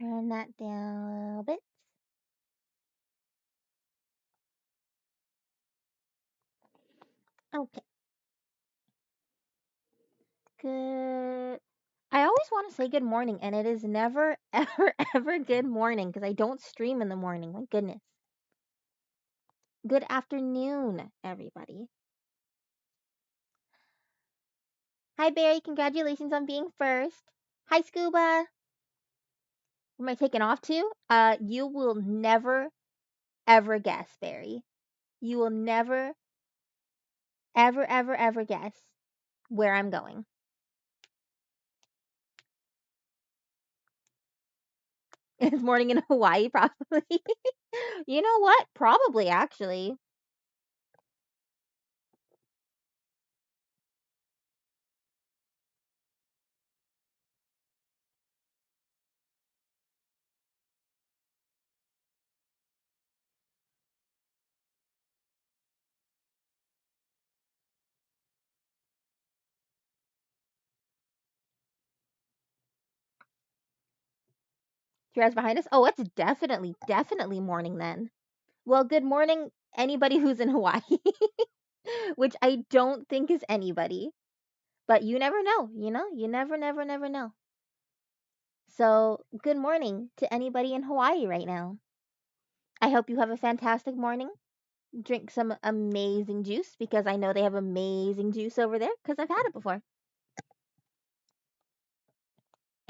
Turn that down a little bit. Okay. Good. I always want to say good morning, and it is never, ever, ever good morning because I don't stream in the morning. My goodness. Good afternoon, everybody. Hi, Barry. Congratulations on being first. Hi, Scuba. Am I taking off too? You will never, ever guess, Barry. You will never, ever, ever, ever guess where I'm going. It's morning in Hawaii, probably. You know what? Probably, actually. Two hours behind us? Oh, it's definitely, definitely morning then. Well, good morning, anybody who's in Hawaii, which I don't think is anybody, but you never know, you know? You never, never, never know. So, good morning to anybody in Hawaii right now. I hope you have a fantastic morning. Drink some amazing juice because I know they have amazing juice over there because I've had it before.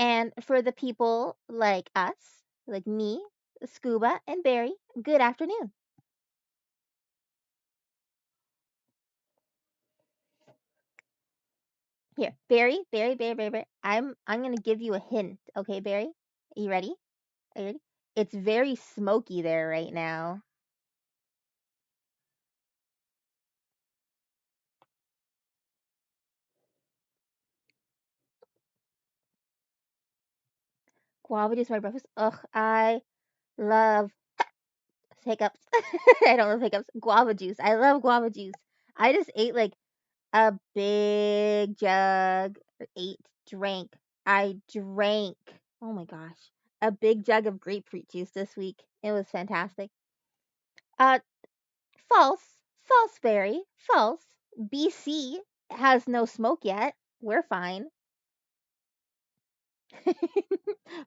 And for the people like us, like me, Scuba, and Barry, good afternoon. Here, Barry. I'm gonna give you a hint, okay, Barry? Are you ready? Are you ready? It's very smoky there right now. Guava juice for my breakfast. Ugh, I love hiccups. I don't love hiccups. Guava juice. I love guava juice. I just ate like a big jug, or ate, drank. I drank. Oh my gosh, a big jug of grapefruit juice this week. It was fantastic. Uh, false, false, Barry, false. BC has no smoke yet. We're fine.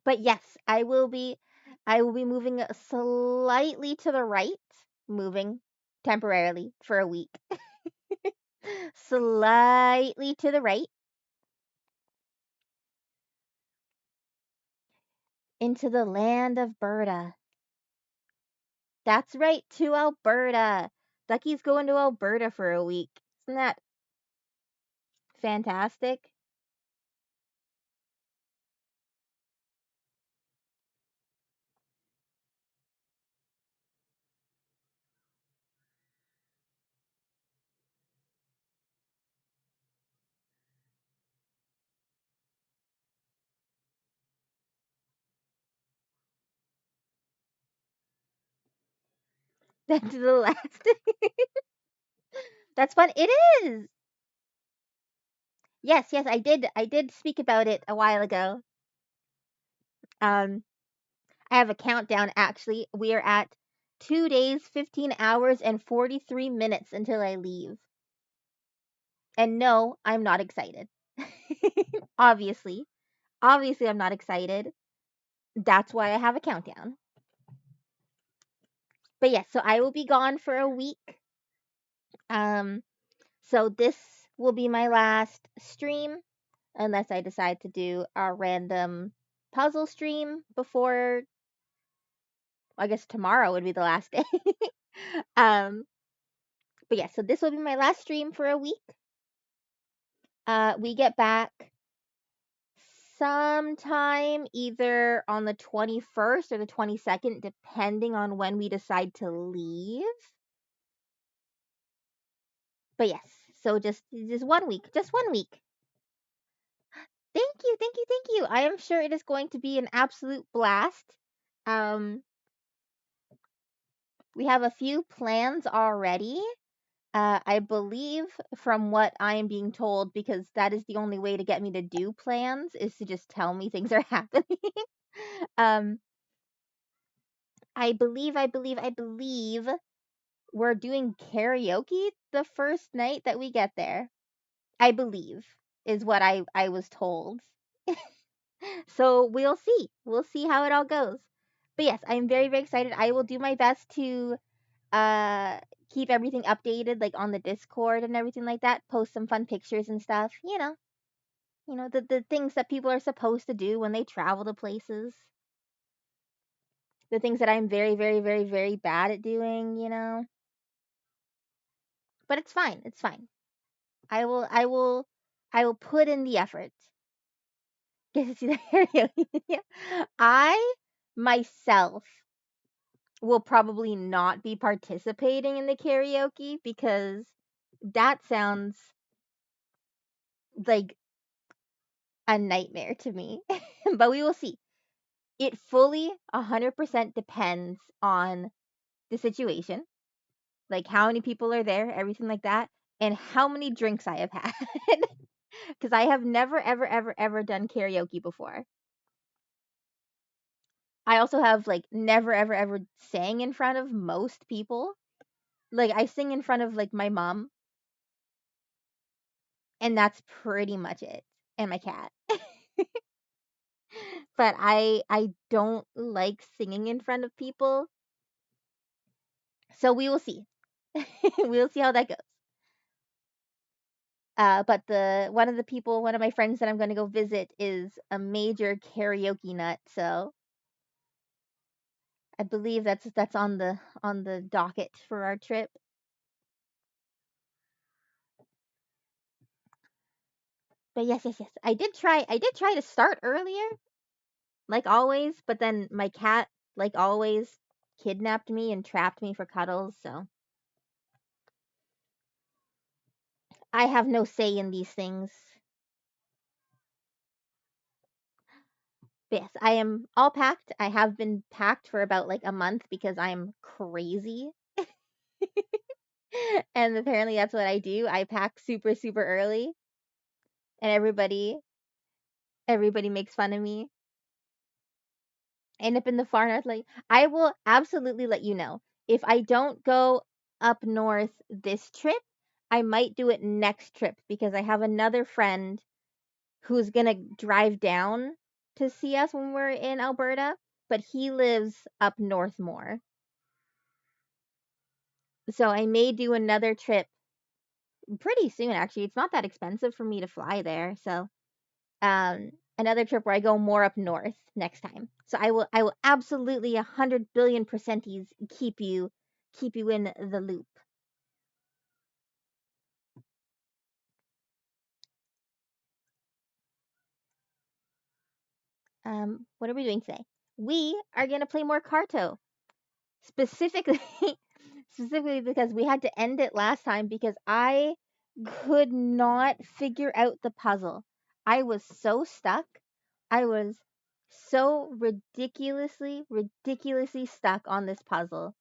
But yes, I will be moving slightly to the right, moving temporarily for a week. Slightly to the right into the land of Berta. That's right, to Alberta. Ducky's going to Alberta for a week. Isn't that fantastic? That's the last. That's fun. It is. Yes, yes, I did. I did speak about it a while ago. Um, I have a countdown actually. We are at 2 days, 15 hours, and 43 minutes until I leave. And no, I'm not excited. Obviously. Obviously, I'm not excited. That's why I have a countdown. But yes, so I will be gone for a week. Um, so this will be my last stream unless I decide to do a random puzzle stream before I guess tomorrow would be the last day. um, but yeah, so this will be my last stream for a week. We get back sometime either on the 21st or the 22nd, depending on when we decide to leave. But yes, so just 1 week, just 1 week. Thank you. I am sure it is going to be an absolute blast. Um, we have a few plans already. I believe from what I am being told, because that is the only way to get me to do plans, is to just tell me things are happening. um, I believe we're doing karaoke the first night that we get there. I believe is what I was told. So we'll see. We'll see how it all goes. But yes, I'm very very excited. I will do my best to uh keep everything updated like on the Discord and everything like that. Post some fun pictures and stuff. The things that people are supposed to do when they travel to places. The things that I'm very very very very bad at doing. But it's fine. It's fine. I will put in the effort. Get to see the karaoke video. I myself will probably not be participating in the karaoke because that sounds like a nightmare to me. But we will see. It fully 100% depends on the situation, like how many people are there, everything like that, and how many drinks I have had. Because I have never, ever, ever, ever done karaoke before. I also have like never, ever, ever sang in front of most people. Like I sing in front of like my mom, and that's pretty much it, and my cat. But I don't like singing in front of people, so we will see. We'll see how that goes. But the one of my friends that I'm going to go visit is a major karaoke nut, so I believe that's on the docket for our trip. But yes, yes, yes. I did try to start earlier, like always, but then my cat, like always, kidnapped me and trapped me for cuddles, so I have no say in these things. But yes, I am all packed. I have been packed for about like a month because I'm crazy. And apparently that's what I do. I pack super super early, and everybody makes fun of me. End up in the far north. Like I will absolutely let you know if I don't go up north this trip. I might do it next trip because I have another friend who's gonna drive down to see us when we're in Alberta, but he lives up north more. So I may do another trip pretty soon actually. It's not that expensive for me to fly there. So another trip where I go more up north next time. So I will absolutely 100 billion percenties keep you in the loop. What are we doing today? We are gonna play more Carto. Specifically specifically because we had to end it last time because I could not figure out the puzzle. I was so stuck. I was so ridiculously stuck on this puzzle.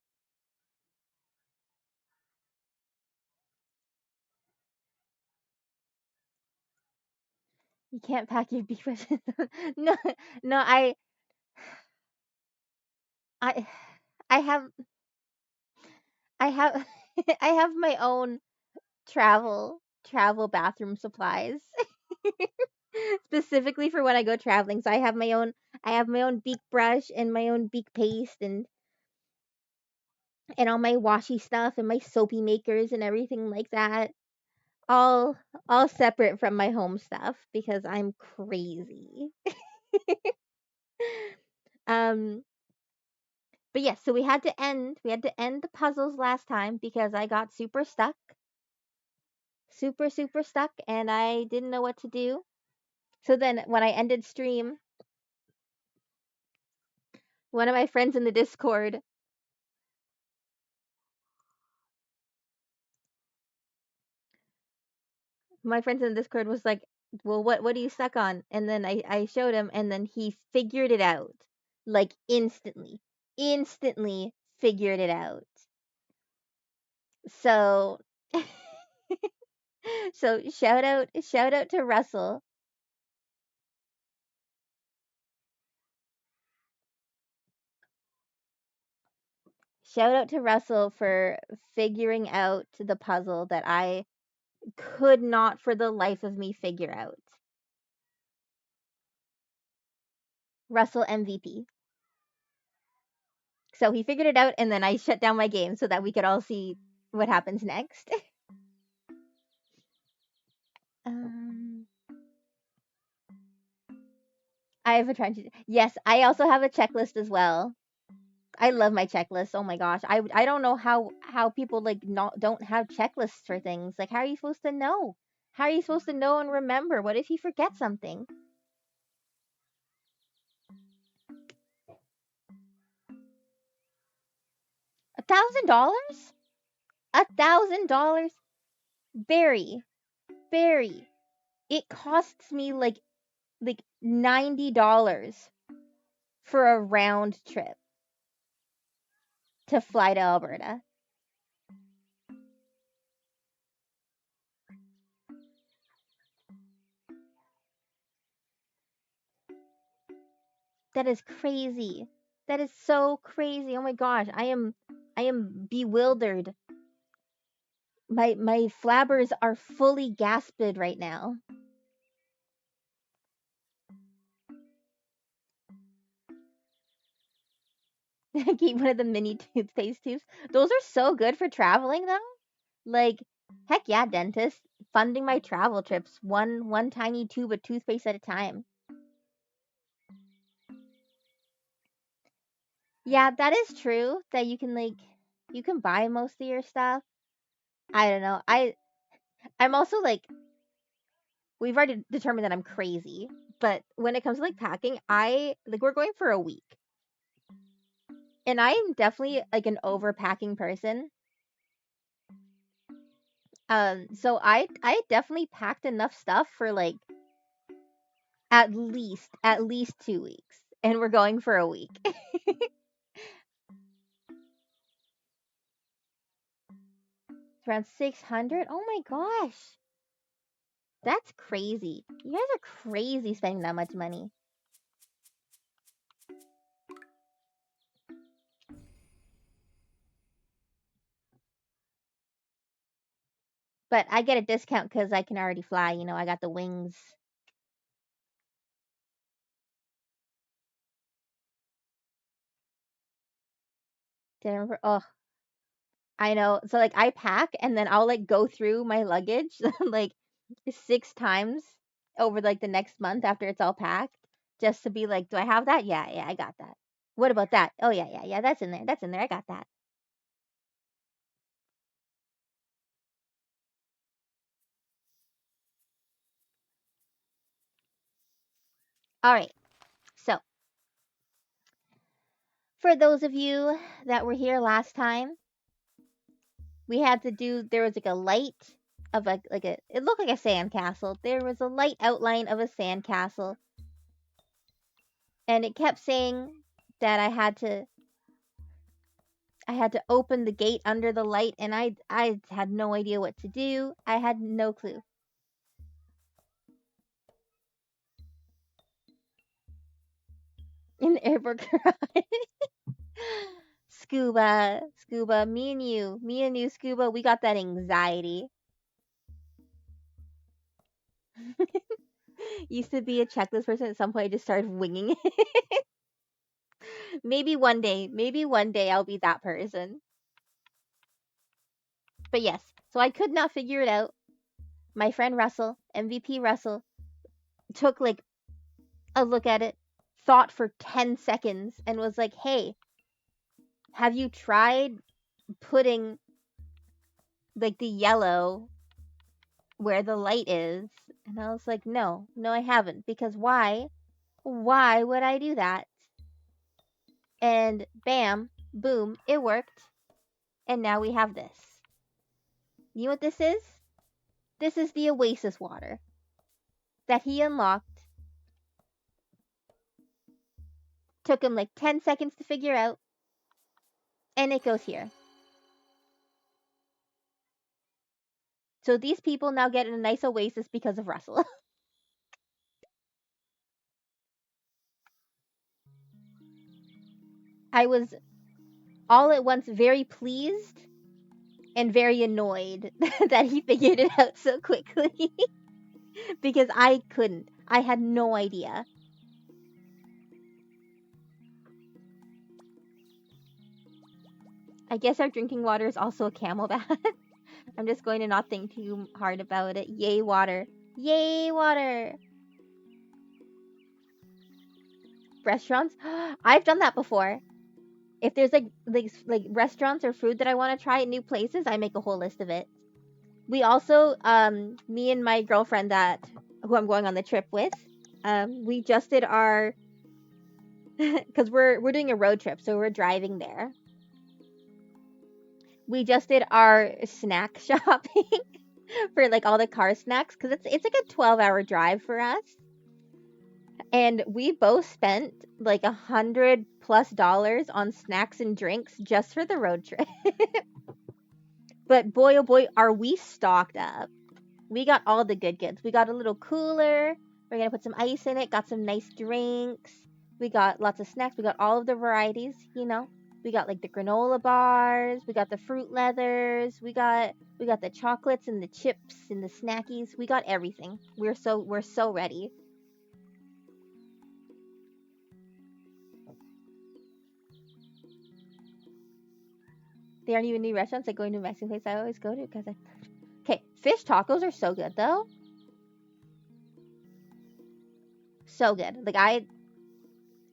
You can't pack your beef. No, no, I, I have, I have, I have my own travel bathroom supplies specifically for when I go traveling. So I have my own beak brush and my own beak paste and all my washy stuff and my soapy makers and everything like that. All all separate from my home stuff because I'm crazy. Um but yes, so we had to end the puzzles last time because I got super stuck. Super super stuck and I didn't know what to do. So then when I ended stream, one of my friends in the Discord, my friends in the Discord was like, "Well, what are you stuck on?" And then I showed him and then he figured it out. Like instantly. Instantly figured it out. So so shout out to Russell. Shout out to Russell for figuring out the puzzle that I could not for the life of me figure out. Russell MVP. So he figured it out, and then I shut down my game so that we could all see what happens next. um, I have a tragedy. Yes, I also have a checklist as well. I love my checklist. Oh my gosh, I don't know how people like not don't have checklists for things. Like, how are you supposed to know? How are you supposed to know and remember? What if you forget something? $1,000? $1,000? Barry, Barry. It costs me like $90 for a round trip to fly to Alberta. That is crazy. That is so crazy. Oh my gosh, I am bewildered. My flabbers are fully gasped right now. Keep one of the mini toothpaste tubes. Those are so good for traveling though. Like, heck yeah, dentist, funding my travel trips one tiny tube of toothpaste at a time. Yeah, that is true that you can buy most of your stuff. I don't know. I'm also like, we've already determined that I'm crazy, but when it comes to like packing, I like we're going for a week. And I am definitely like an overpacking person. So I definitely packed enough stuff for like at least 2 weeks, and we're going for a week. It's around 600. Oh my gosh, that's crazy. You guys are crazy spending that much money. But I get a discount because I can already fly. You know, I got the wings. Denver. Oh, I know. So like I pack and then I'll like go through my luggage like 6 times over like the next month after it's all packed, just to be like, do I have that? Yeah, yeah, I got that. What about that? Oh yeah, yeah, yeah, that's in there. That's in there. I got that. All right. So, for those of you that were here last time, we had to do there was like a light of like a it looked like a sandcastle. There was a light outline of a sandcastle, and it kept saying that I had to open the gate under the light, and I had no idea what to do. I had no clue. In the airport garage. Scuba, me and you, Scuba, we got that anxiety. Used to be a checklist person. At some point, I just started winging it. Maybe one day I'll be that person. But yes, so I could not figure it out. My friend Russell, MVP Russell, took like a look at it, thought for 10 seconds, and was like, hey, have you tried putting like the yellow where the light is? And I was like, no, no, I haven't. Because why? Why would I do that? And bam, boom, it worked. And now we have this. You know what this is? This is the Oasis water that he unlocked. Took him like 10 seconds to figure out. And it goes here. So these people now get a nice Oasis because of Russell. I was all at once very pleased and very annoyed that he figured it out so quickly because I couldn't. I had no idea. I guess our drinking water is also a camel bath. I'm just going to not think too hard about it. Yay, water. Yay, water. Restaurants? I've done that before. If there's like restaurants or food that I want to try at new places, I make a whole list of it. We also, me and my girlfriend who I'm going on the trip with, we just did our, because we're doing a road trip, so we're driving there. We just did our snack shopping for like all the car snacks, because it's like a 12-hour drive for us. And we both spent like $100+ on snacks and drinks just for the road trip. But boy, oh boy, are we stocked up. We got all the good goods. We got a little cooler. We're going to put some ice in it. Got some nice drinks. We got lots of snacks. We got all of the varieties, you know. We got like the granola bars. We got the fruit leathers. We got the chocolates and the chips and the snackies. We got everything. We're so ready. They aren't even new restaurants. Like going to a Mexican place I always go to because Okay, fish tacos are so good though. So good. Like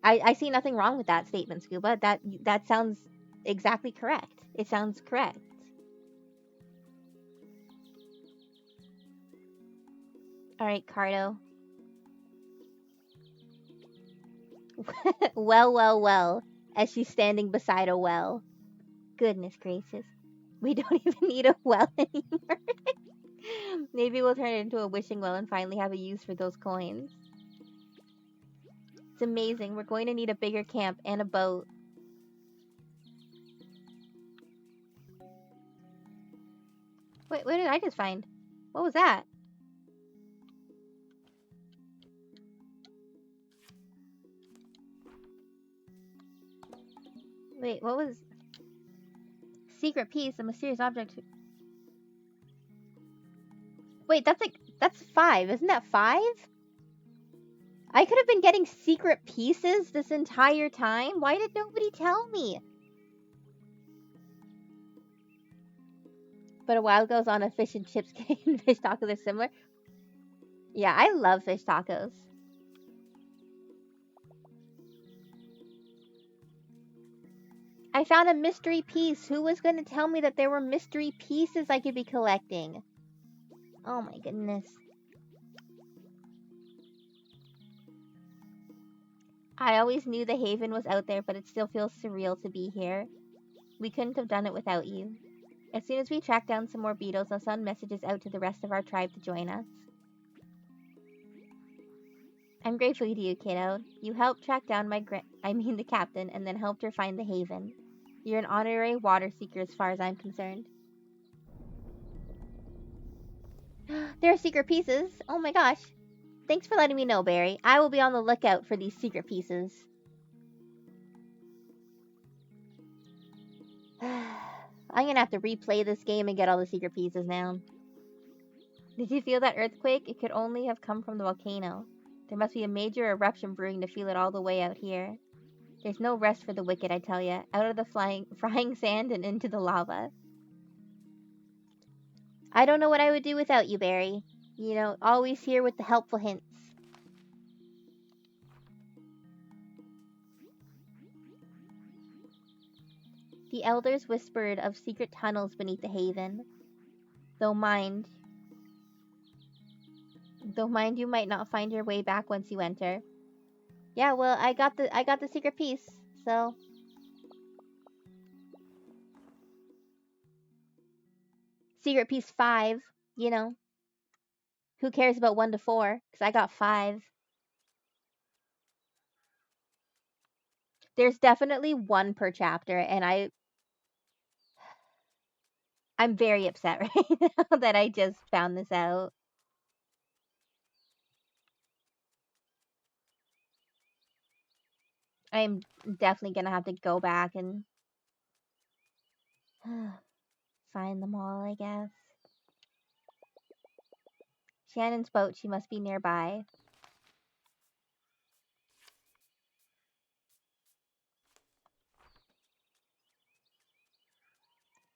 I see nothing wrong with that statement, Scuba. That sounds exactly correct. It sounds correct. All right, Cardo. Well, as she's standing beside a well. Goodness gracious. We don't even need a well anymore. Maybe we'll turn it into a wishing well and finally have a use for those coins. It's amazing. We're going to need a bigger camp and a boat. Wait, what did I just find? What was that? Wait, what was... Secret piece, a mysterious object. Wait, that's 5. Isn't that 5? I could have been getting secret pieces this entire time. Why did nobody tell me? But a while goes on a fish and chips and fish tacos are similar. Yeah, I love fish tacos. I found a mystery piece. Who was going to tell me that there were mystery pieces I could be collecting? Oh my goodness. I always knew the haven was out there, but it still feels surreal to be here. We couldn't have done it without you. As soon as we track down some more beetles, I'll send messages out to the rest of our tribe to join us. I'm grateful to you, kiddo. You helped track down the captain, and then helped her find the haven. You're an honorary water seeker as far as I'm concerned. There are secret pieces. Oh my gosh. Thanks for letting me know, Barry. I will be on the lookout for these secret pieces. I'm gonna have to replay this game and get all the secret pieces now. Did you feel that earthquake? It could only have come from the volcano. There must be a major eruption brewing to feel it all the way out here. There's no rest for the wicked, I tell ya. Out of the frying sand and into the lava. I don't know what I would do without you, Barry. You know, always here with the helpful hints. The elders whispered of secret tunnels beneath the haven. Though mind you might not find your way back once you enter. Yeah, well, I got the secret piece, so secret piece 5, you know. Who cares about 1 to 4? Because I got 5. There's definitely 1 per chapter, and I'm very upset right now that I just found this out. I'm definitely gonna have to go back and Find them all, I guess. Shannon's boat, she must be nearby.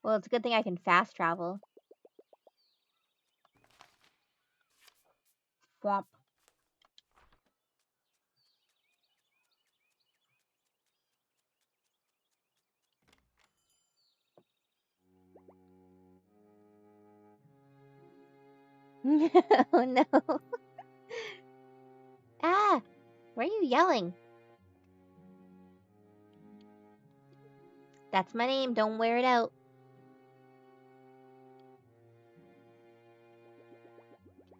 Well, it's a good thing I can fast travel. Swamp. Oh no. Ah! Why are you yelling? That's my name, don't wear it out.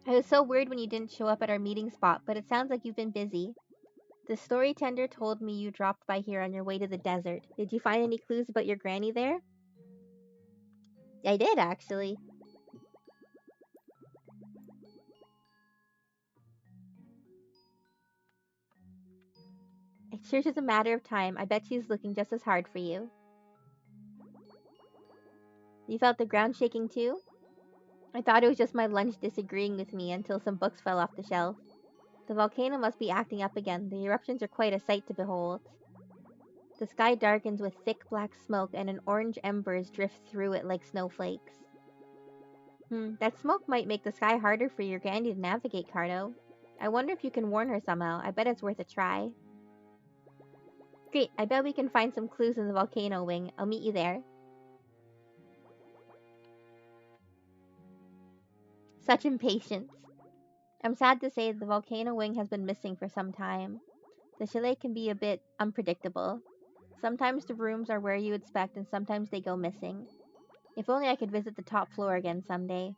I was so worried when you didn't show up at our meeting spot, but it sounds like you've been busy. The story tender told me you dropped by here on your way to the desert. Did you find any clues about your granny there? I did, actually. It's sure just a matter of time. I bet she's looking just as hard for you. You felt the ground shaking too? I thought it was just my lunch disagreeing with me until some books fell off the shelf. The volcano must be acting up again. The eruptions are quite a sight to behold. The sky darkens with thick black smoke and an orange embers drift through it like snowflakes. That smoke might make the sky harder for your granny to navigate, Cardo. I wonder if you can warn her somehow. I bet it's worth a try. Great, I bet we can find some clues in the volcano wing. I'll meet you there. Such impatience. I'm sad to say the volcano wing has been missing for some time. The chalet can be a bit unpredictable. Sometimes the rooms are where you expect and sometimes they go missing. If only I could visit the top floor again someday.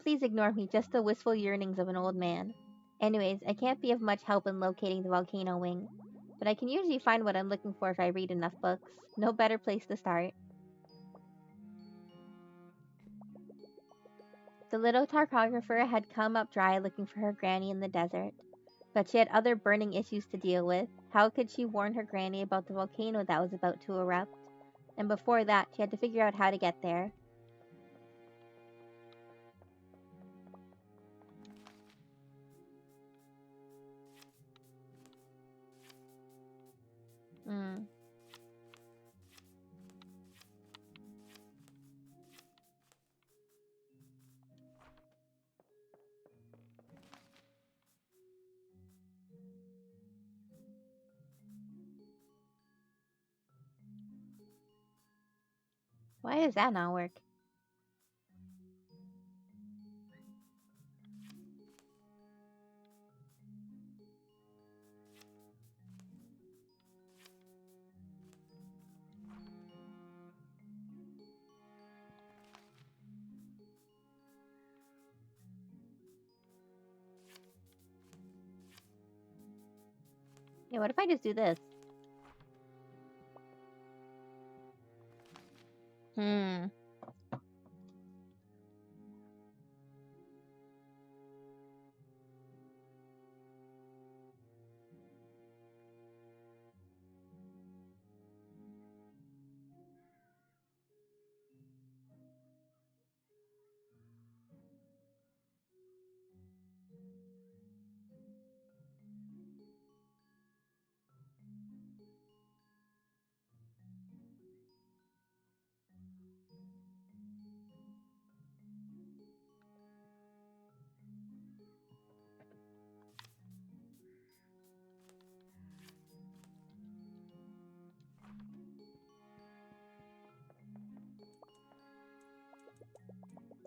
Please ignore me, just the wistful yearnings of an old man. Anyways, I can't be of much help in locating the volcano wing, but I can usually find what I'm looking for if I read enough books. No better place to start. The little tarkographer had come up dry looking for her granny in the desert, but she had other burning issues to deal with. How could she warn her granny about the volcano that was about to erupt? And before that, she had to figure out how to get there. Why does that not work? Yeah, what if I just do this?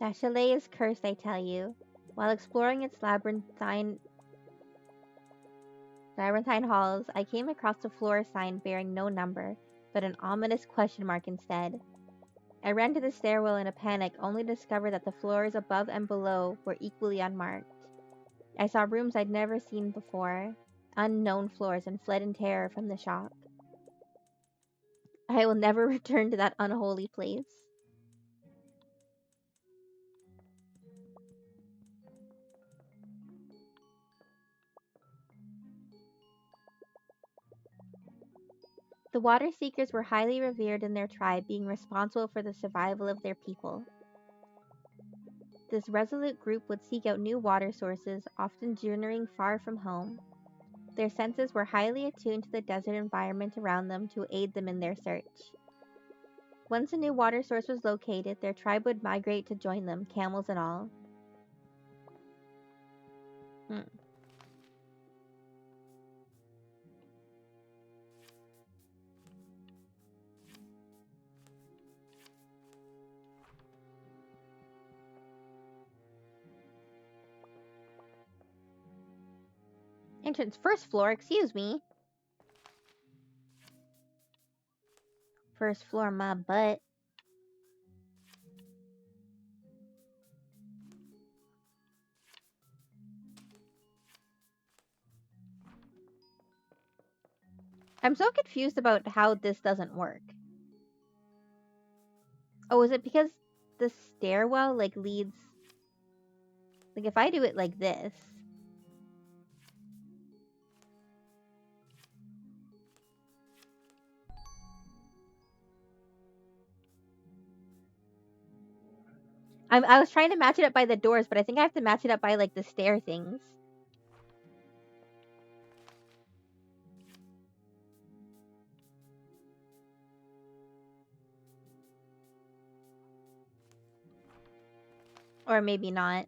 That chalet is cursed, I tell you. While exploring its labyrinthine halls, I came across a floor sign bearing no number, but an ominous question mark instead. I ran to the stairwell in a panic, only to discover that the floors above and below were equally unmarked. I saw rooms I'd never seen before, unknown floors, and fled in terror from the shock. I will never return to that unholy place. The water seekers were highly revered in their tribe, being responsible for the survival of their people. This resolute group would seek out new water sources, often journeying far from home. Their senses were highly attuned to the desert environment around them to aid them in their search. Once a new water source was located, their tribe would migrate to join them, camels and all. Hmm. Entrance first floor, excuse me. First floor, my butt. I'm so confused about how this doesn't work. Oh, is it because the stairwell like leads? Like if I do it like this. I was trying to match it up by the doors, but I think I have to match it up by like the stair things. Or maybe not.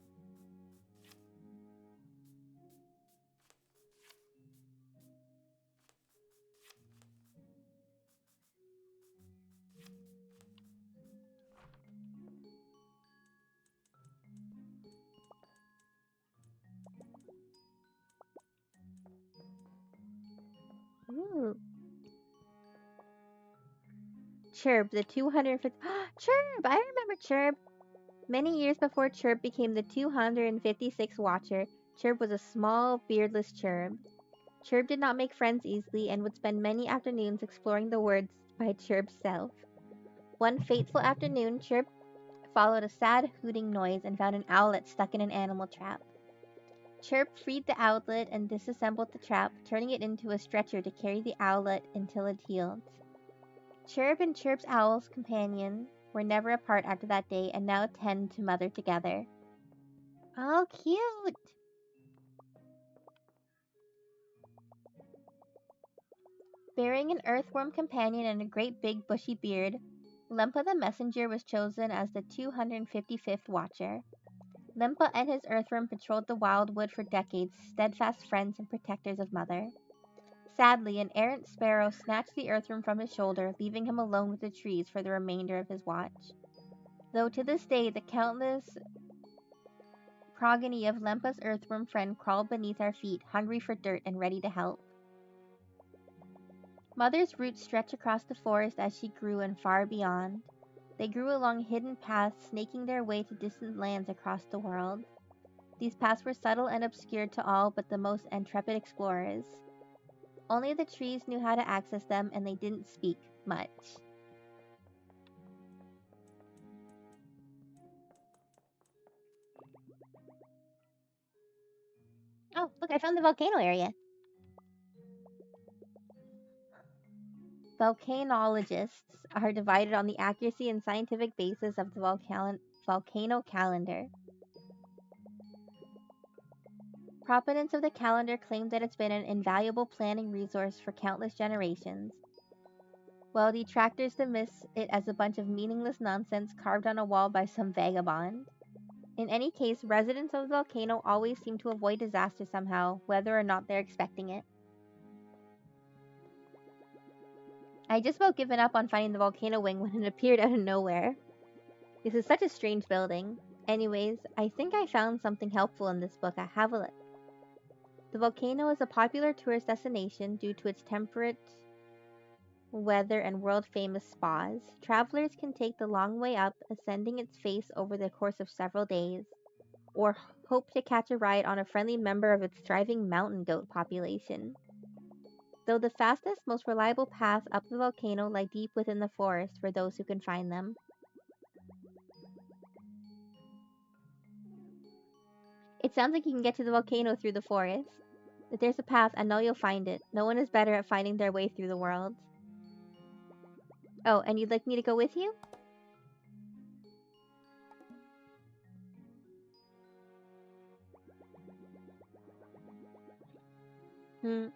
Ooh. Chirp, the 250. Chirp! I remember Chirp. Many years before Chirp became the 256th Watcher, Chirp was a small, beardless Chirp. Chirp did not make friends easily and would spend many afternoons exploring the woods by Chirp's self. One fateful afternoon, Chirp followed a sad hooting noise and found an owlet stuck in an animal trap. Chirp freed the owlet and disassembled the trap, turning it into a stretcher to carry the owlet until it healed. Chirp and Chirp's owl's companion were never apart after that day and now tend to mother together. Oh, cute! Bearing an earthworm companion and a great big bushy beard, Lempa the Messenger was chosen as the 255th Watcher. Lempa and his earthworm patrolled the wildwood for decades, steadfast friends and protectors of Mother. Sadly, an errant sparrow snatched the earthworm from his shoulder, leaving him alone with the trees for the remainder of his watch. Though to this day the countless progeny of Lempa's earthworm friend crawl beneath our feet, hungry for dirt and ready to help. Mother's roots stretch across the forest as she grew and far beyond. They grew along hidden paths, snaking their way to distant lands across the world. These paths were subtle and obscure to all but the most intrepid explorers. Only the trees knew how to access them, and they didn't speak much. Oh, look, I found the volcano area. Volcanologists are divided on the accuracy and scientific basis of the volcano calendar. Proponents of the calendar claim that it's been an invaluable planning resource for countless generations, while detractors dismiss it as a bunch of meaningless nonsense carved on a wall by some vagabond. In any case, residents of the volcano always seem to avoid disaster somehow, whether or not they're expecting it. I just about given up on finding the volcano wing when it appeared out of nowhere. This is such a strange building. Anyways, I think I found something helpful in this book. I have a look. The volcano is a popular tourist destination due to its temperate weather and world-famous spas. Travelers can take the long way up, ascending its face over the course of several days, or hope to catch a ride on a friendly member of its thriving mountain goat population. Though the fastest, most reliable paths up the volcano lie deep within the forest for those who can find them. It sounds like you can get to the volcano through the forest. If there's a path, I know you'll find it. No one is better at finding their way through the world. Oh, and you'd like me to go with you? Hmm.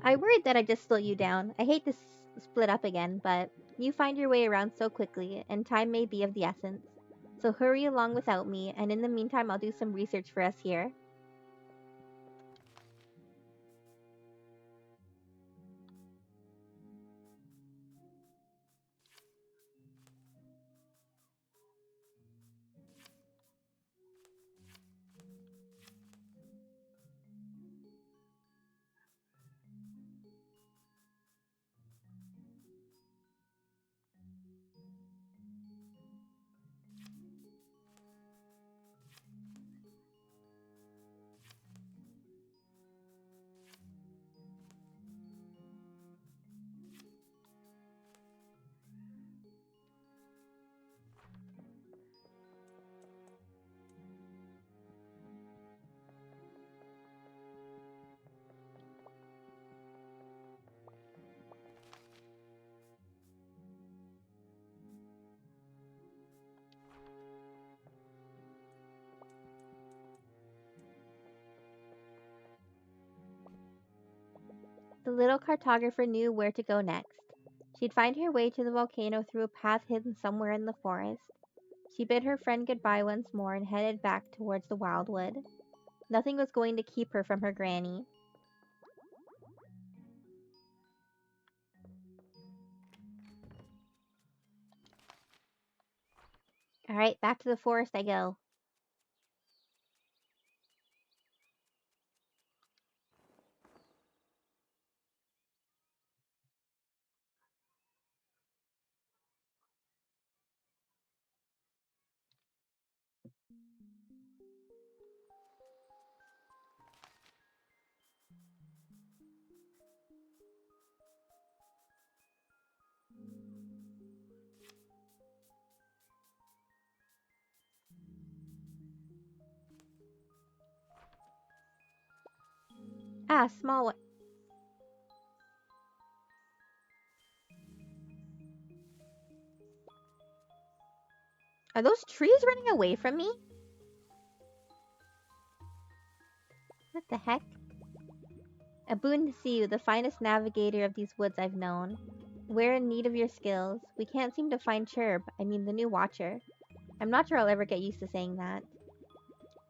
I worried that I'd just slow you down. I hate to split up again, but you find your way around so quickly, and time may be of the essence. So hurry along without me, and in the meantime, I'll do some research for us here. The little cartographer knew where to go next. She'd find her way to the volcano through a path hidden somewhere in the forest. She bid her friend goodbye once more and headed back towards the wildwood. Nothing was going to keep her from her granny. Alright, back to the forest I go. Ah, small one. Are those trees running away from me? What the heck? A boon to see you, the finest navigator of these woods I've known. We're in need of your skills. We can't seem to find Chirp, I mean the new Watcher. I'm not sure I'll ever get used to saying that.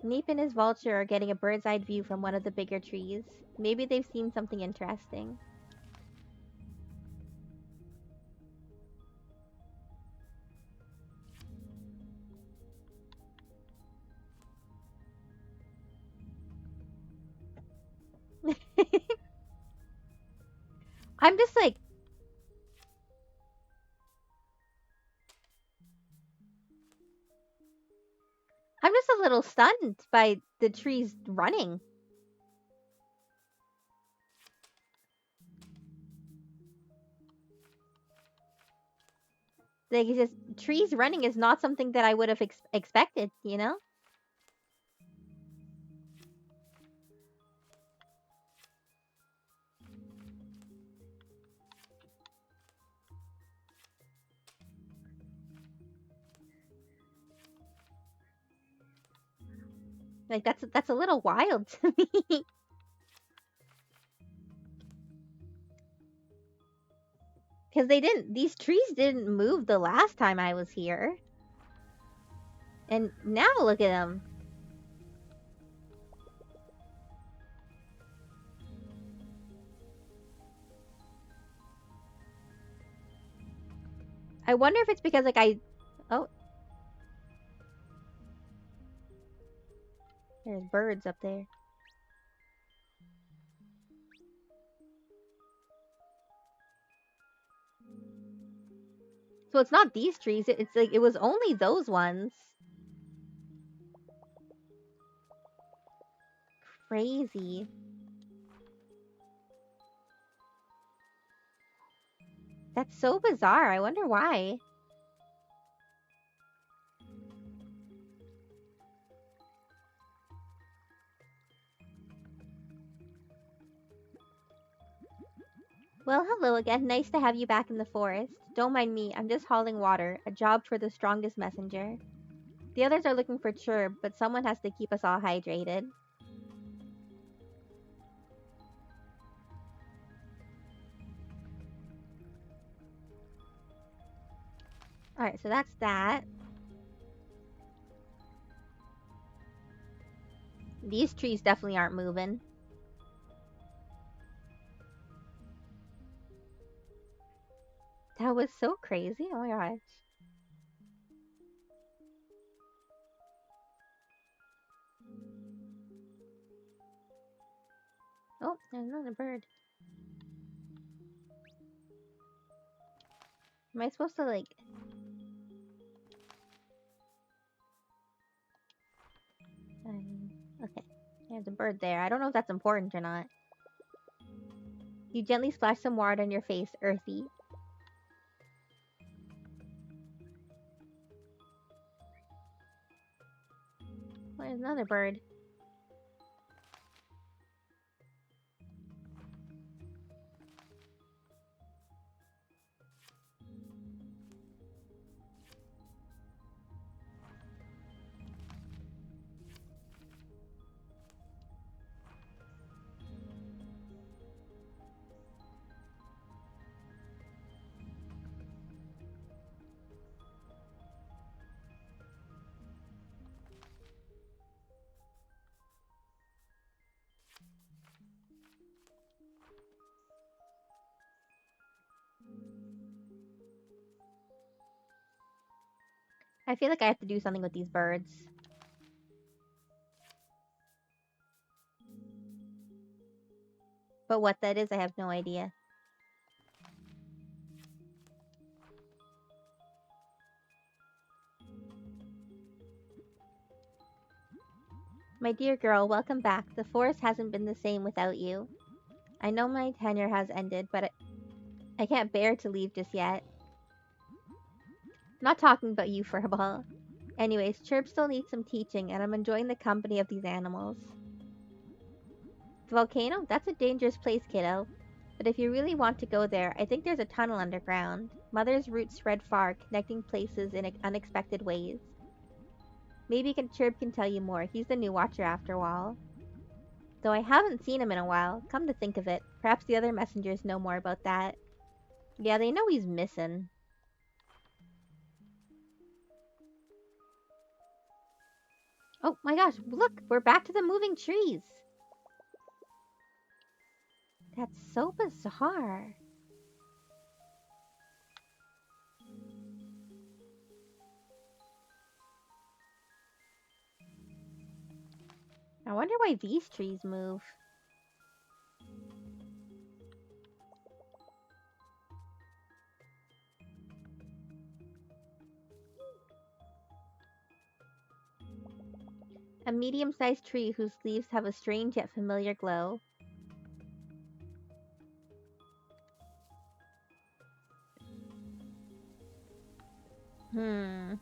Neep and his vulture are getting a bird's-eye view from one of the bigger trees. Maybe they've seen something interesting. I'm just like, I'm just a little stunned by the trees running. Like, it's just, trees running is not something that I would have expected, you know? Like, that's a little wild to me. Because these trees didn't move the last time I was here. And now look at them. I wonder if it's because, like, oh, there's birds up there. So it's not these trees. It's like, it was only those ones. Crazy. That's so bizarre. I wonder why. Well, hello again. Nice to have you back in the forest. Don't mind me, I'm just hauling water, a job for the strongest messenger. The others are looking for Chirp, but someone has to keep us all hydrated. Alright, so that's that. These trees definitely aren't moving. That was so crazy. Oh my gosh. Oh, there's another bird. Am I supposed to, like... okay. There's a bird there. I don't know if that's important or not. You gently splash some water on your face, Earthy. Oh, there's another bird. I feel like I have to do something with these birds. But what that is, I have no idea. My dear girl, welcome back. The forest hasn't been the same without you. I know my tenure has ended, but I can't bear to leave just yet. Not talking about you, Furball. Anyways, Chirp still needs some teaching, and I'm enjoying the company of these animals. The volcano? That's a dangerous place, kiddo. But if you really want to go there, I think there's a tunnel underground. Mother's roots spread far, connecting places in unexpected ways. Maybe Chirp can tell you more. He's the new watcher after all. Though I haven't seen him in a while, come to think of it, perhaps the other messengers know more about that. Yeah, they know he's missing. Oh my gosh, look, we're back to the moving trees. That's so bizarre. I wonder why these trees move. A medium-sized tree whose leaves have a strange yet familiar glow. Hmm.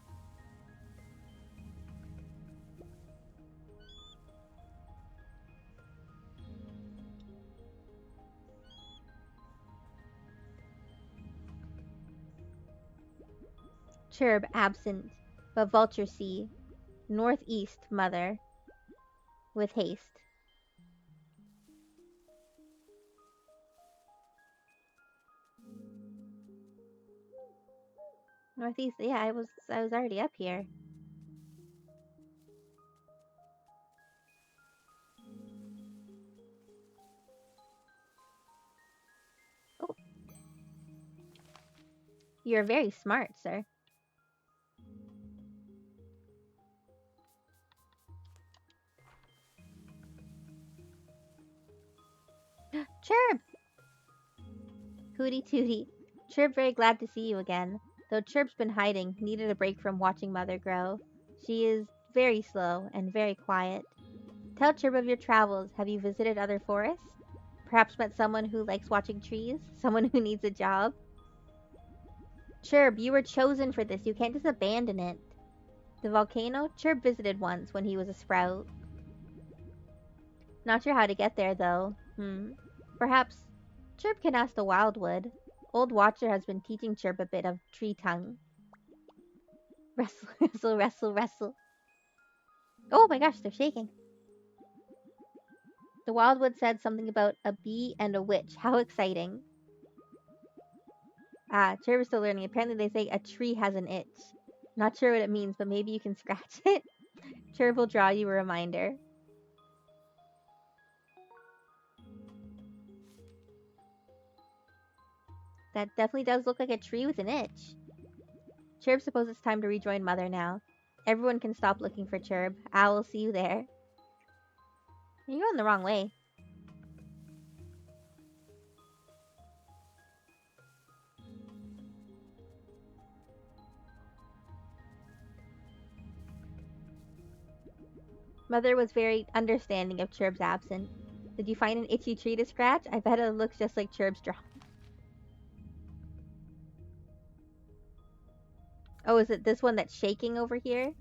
Chirp absent, but vulture see. Northeast, mother. With haste. Northeast, yeah, I was already up here. Oh. You're very smart, sir. Chirp! Hooty tooty. Chirp very glad to see you again. Though Chirp's been hiding, needed a break from watching Mother grow. She is very slow and very quiet. Tell Chirp of your travels. Have you visited other forests? Perhaps met someone who likes watching trees? Someone who needs a job? Chirp, you were chosen for this. You can't just abandon it. The volcano? Chirp visited once when he was a sprout. Not sure how to get there, though. Perhaps Chirp can ask the Wildwood. Old Watcher has been teaching Chirp a bit of tree tongue. Wrestle, wrestle, wrestle, wrestle. Oh my gosh, they're shaking. The Wildwood said something about a bee and a witch. How exciting. Ah, Chirp is still learning. Apparently they say a tree has an itch. Not sure what it means, but maybe you can scratch it. Chirp will draw you a reminder. That definitely does look like a tree with an itch. Chirp suppose it's time to rejoin Mother now. Everyone can stop looking for Chirp. I will see you there. You're going the wrong way. Mother was very understanding of Chirp's absence. Did you find an itchy tree to scratch? I bet it looks just like Chirp's drawing. Oh, is it this one that's shaking over here?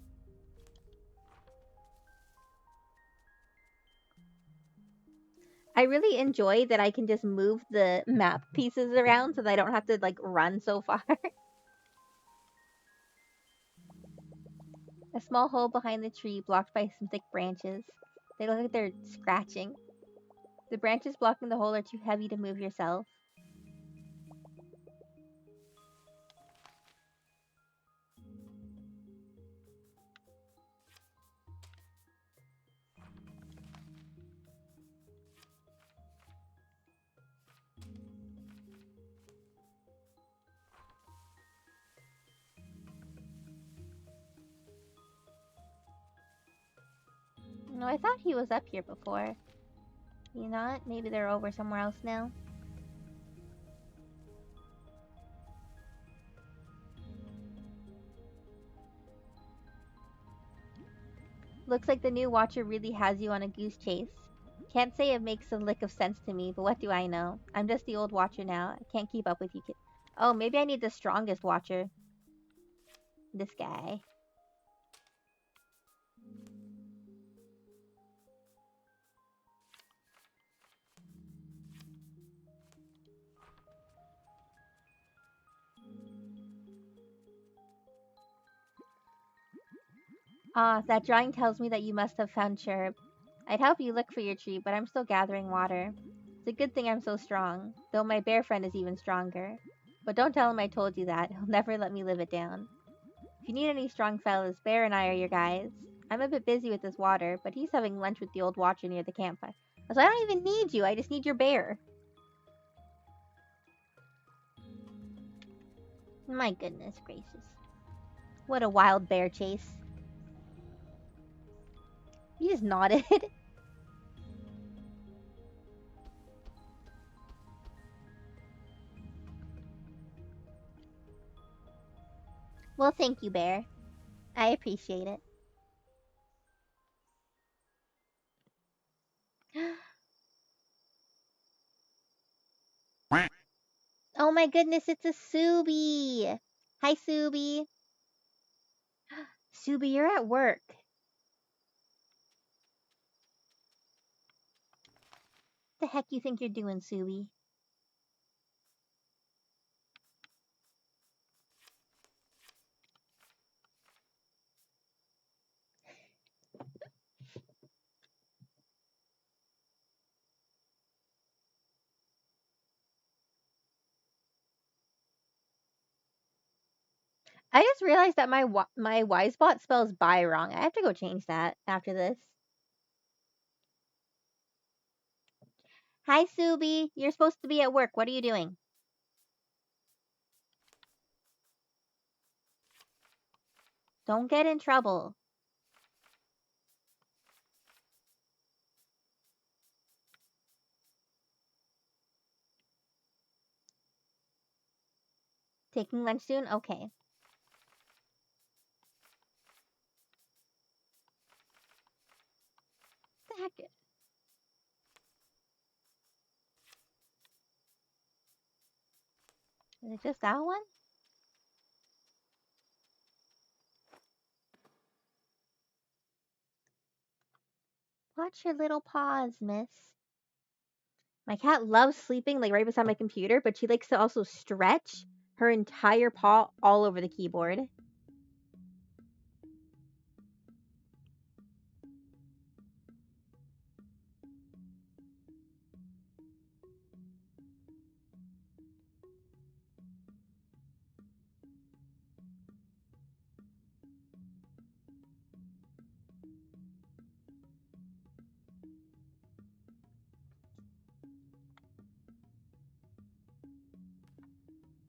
I really enjoy that I can just move the map pieces around so that I don't have to like run so far. A small hole behind the tree blocked by some thick branches. They look like they're scratching. The branches blocking the hole are too heavy to move yourself. No, I thought he was up here before. You not? Maybe they're over somewhere else now. Looks like the new Watcher really has you on a goose chase. Can't say it makes a lick of sense to me, but what do I know? I'm just the old Watcher now. I can't keep up with you. Oh, maybe I need the strongest Watcher. This guy. Ah, that drawing tells me that you must have found Chirp. I'd help you look for your tree, but I'm still gathering water. It's a good thing I'm so strong, though my bear friend is even stronger. But don't tell him I told you that. He'll never let me live it down. If you need any strong fellas, Bear and I are your guys. I'm a bit busy with this water, but he's having lunch with the old Watcher near the campfire. So I don't even need you, I just need your bear. My goodness gracious. What a wild bear chase. He just nodded. Well, thank you, Bear. I appreciate it. Oh my goodness, it's a Subi. Hi, Subi. Subi, you're at work. The heck you think you're doing, Subi? I just realized that my Wisebot spells buy wrong. I have to go change that after this. Hi, Subi. You're supposed to be at work. What are you doing? Don't get in trouble. Taking lunch soon? Okay. The heck? Is it just that one? Watch your little paws, miss. My cat loves sleeping like right beside my computer, but she likes to also stretch her entire paw all over the keyboard.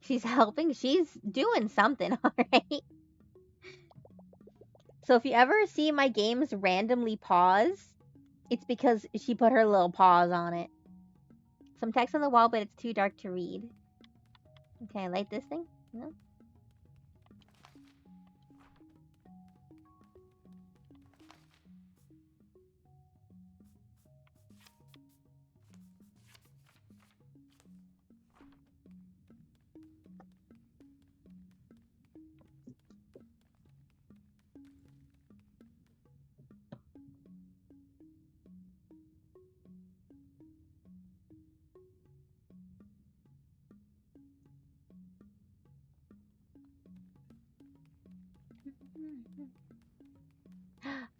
She's helping. She's doing something, alright? So if you ever see my games randomly pause, it's because she put her little paws on it. Some text on the wall, but it's too dark to read. Okay, I light this thing? No?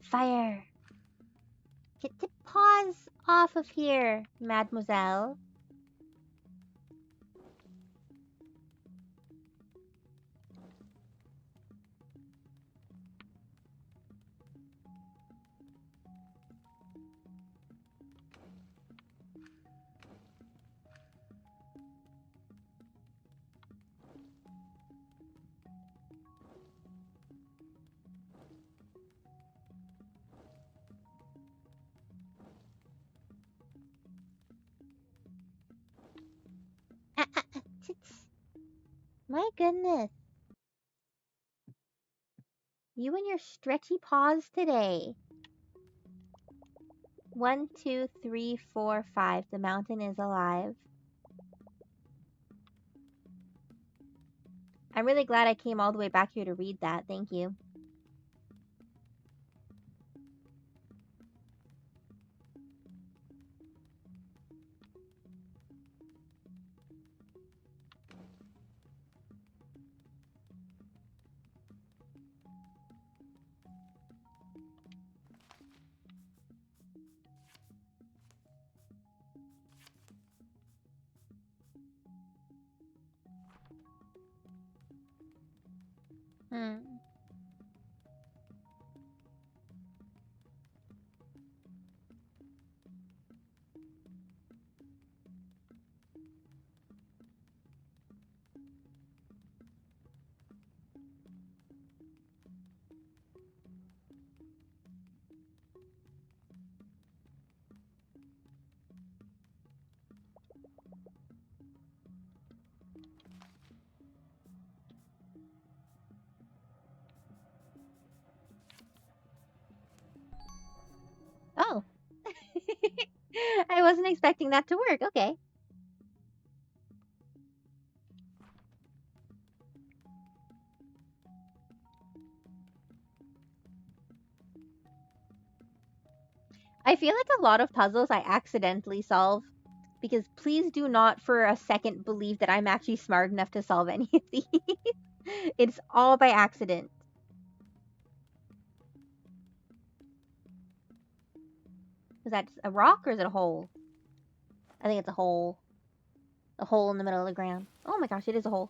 Fire! Get the paws off of here, mademoiselle. My goodness. You and your stretchy paws today. 1, 2, 3, 4, 5. The mountain is alive. I'm really glad I came all the way back here to read that. Thank you. Hmm. Oh. I wasn't expecting that to work. Okay. I feel like a lot of puzzles I accidentally solve because please do not for a second believe that I'm actually smart enough to solve any of these. It's all by accident. Is that a rock or is it a hole? I think it's a hole. A hole in the middle of the ground. Oh my gosh, it is a hole.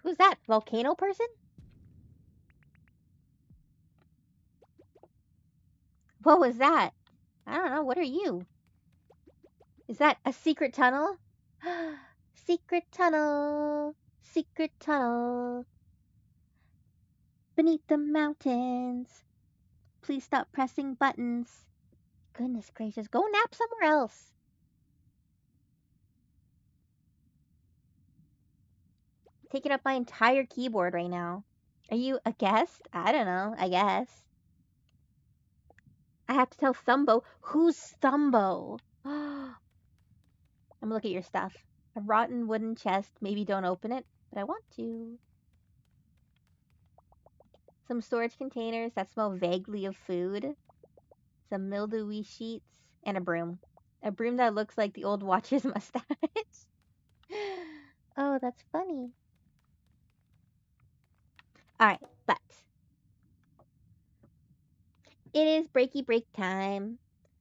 Who's that? Volcano person? What was that? I don't know. What are you? Is that a secret tunnel? Secret tunnel. Secret tunnel. Beneath the mountains. Please stop pressing buttons. Goodness gracious. Go nap somewhere else. Taking up my entire keyboard right now. Are you a guest? I don't know. I guess. I have to tell Thumbo. Who's Thumbo? I'm gonna look at your stuff. A rotten wooden chest. Maybe don't open it, but I want to. Some storage containers that smell vaguely of food. Some mildewy sheets. And a broom. A broom that looks like the old Watcher's mustache. Oh, that's funny. Alright, but it is breaky break time,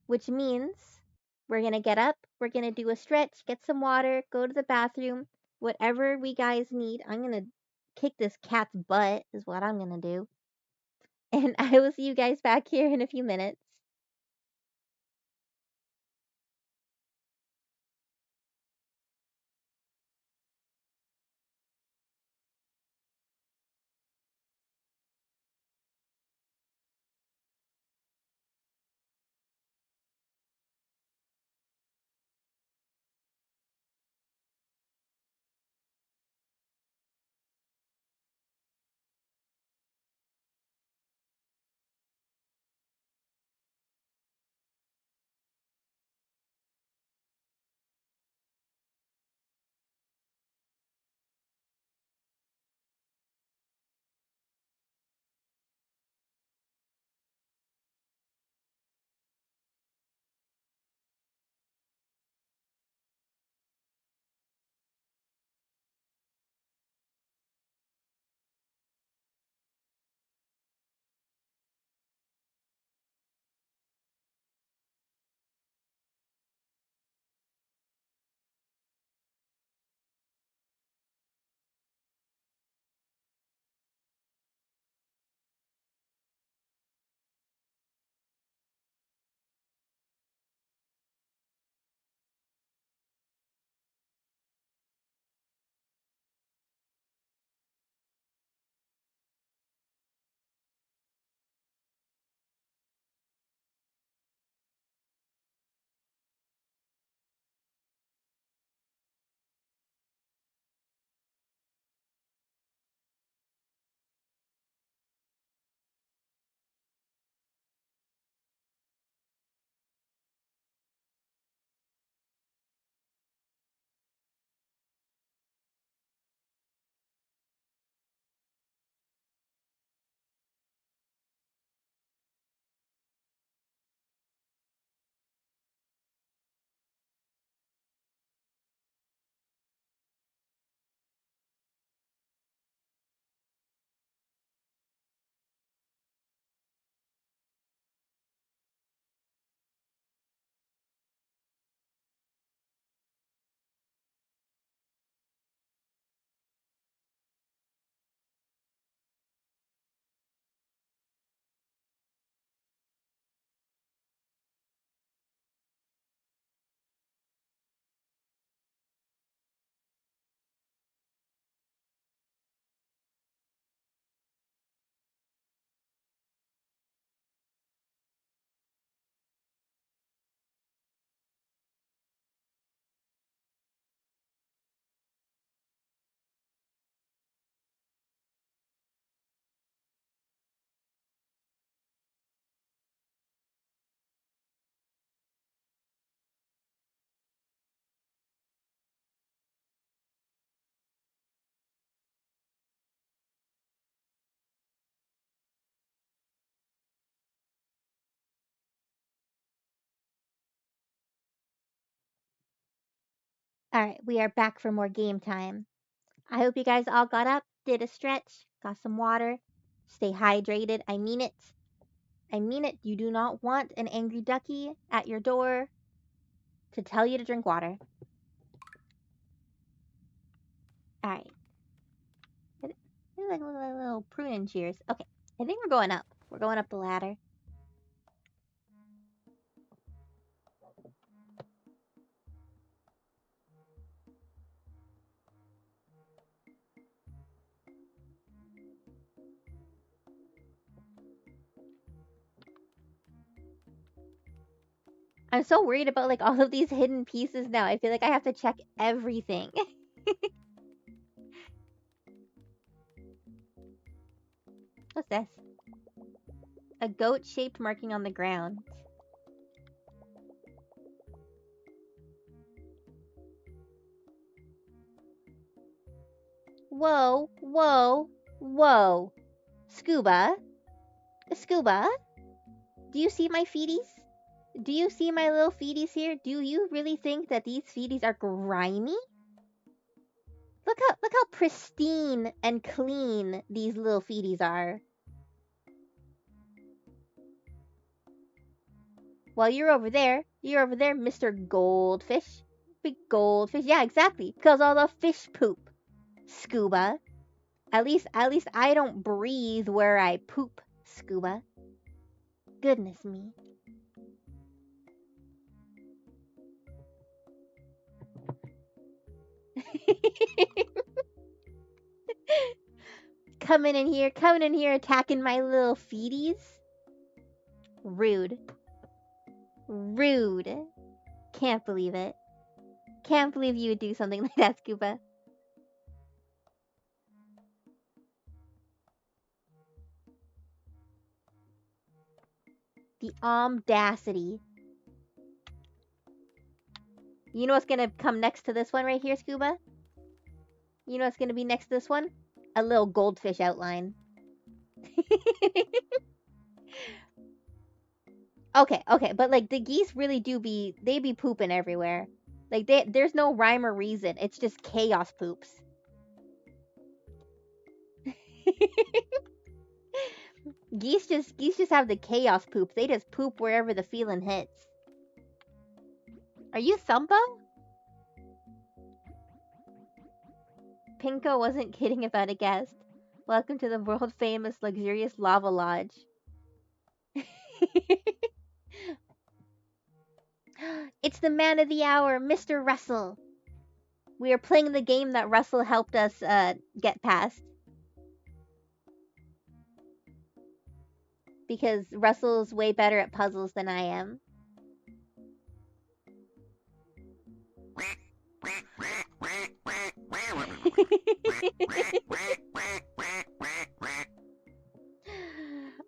which means we're gonna get up, we're gonna do a stretch, get some water, go to the bathroom, whatever we guys need. I'm gonna kick this cat's butt, is what I'm gonna do. And I will see you guys back here in a few minutes. Alright, we are back for more game time. I hope you guys all got up, did a stretch, got some water. Stay hydrated. I mean it. I mean it. You do not want an angry ducky at your door to tell you to drink water. Alright. Like little pruning shears. Okay. I think we're going up. We're going up the ladder. I'm so worried about like all of these hidden pieces now. I feel like I have to check everything. What's this? A goat-shaped marking on the ground. Whoa, whoa, whoa. Scuba, Scuba, do you see my feeties? Do you see my little feeties here? Do you really think that these feeties are grimy? Look how pristine and clean these little feeties are. While you're over there, Mr. Goldfish. Big goldfish. Yeah, exactly. Because all the fish poop. Scuba. At least I don't breathe where I poop, Scuba. Goodness me. coming in here, attacking my little feeties. Rude. Rude. Can't believe it. Can't believe you would do something like that, Scuba. The audacity. You know what's gonna come next to this one right here, Scuba? You know what's gonna be next to this one? A little goldfish outline. Okay, but like the geese really they be pooping everywhere. Like there's no rhyme or reason. It's just chaos poops. geese just have the chaos poop. They just poop wherever the feeling hits. Are you Thumbo? Pinko wasn't kidding about a guest. Welcome to the world famous luxurious lava lodge. It's the man of the hour, Mr. Russell. We are playing the game that Russell helped us get past. Because Russell's way better at puzzles than I am.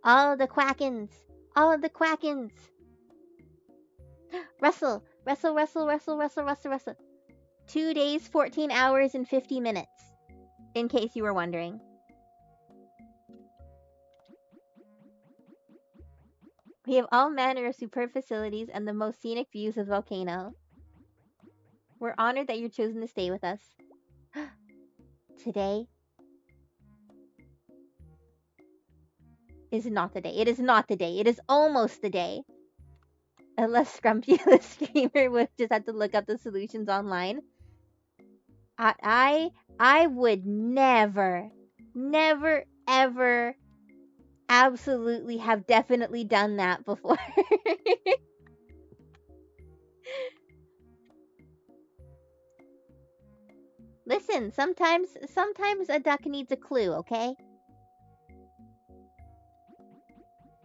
All of the quackins. All of the quackins. Russell. 2 days, 14 hours, and 50 minutes. In case you were wondering. We have all manner of superb facilities and the most scenic views of the volcano. We're honored that you're chosen to stay with us. Today is not the day. It is not the day. It is almost the day. Unless Scrumptious Screamer would just have to look up the solutions online. I would never, ever, absolutely have definitely done that before. Listen, sometimes a duck needs a clue, okay?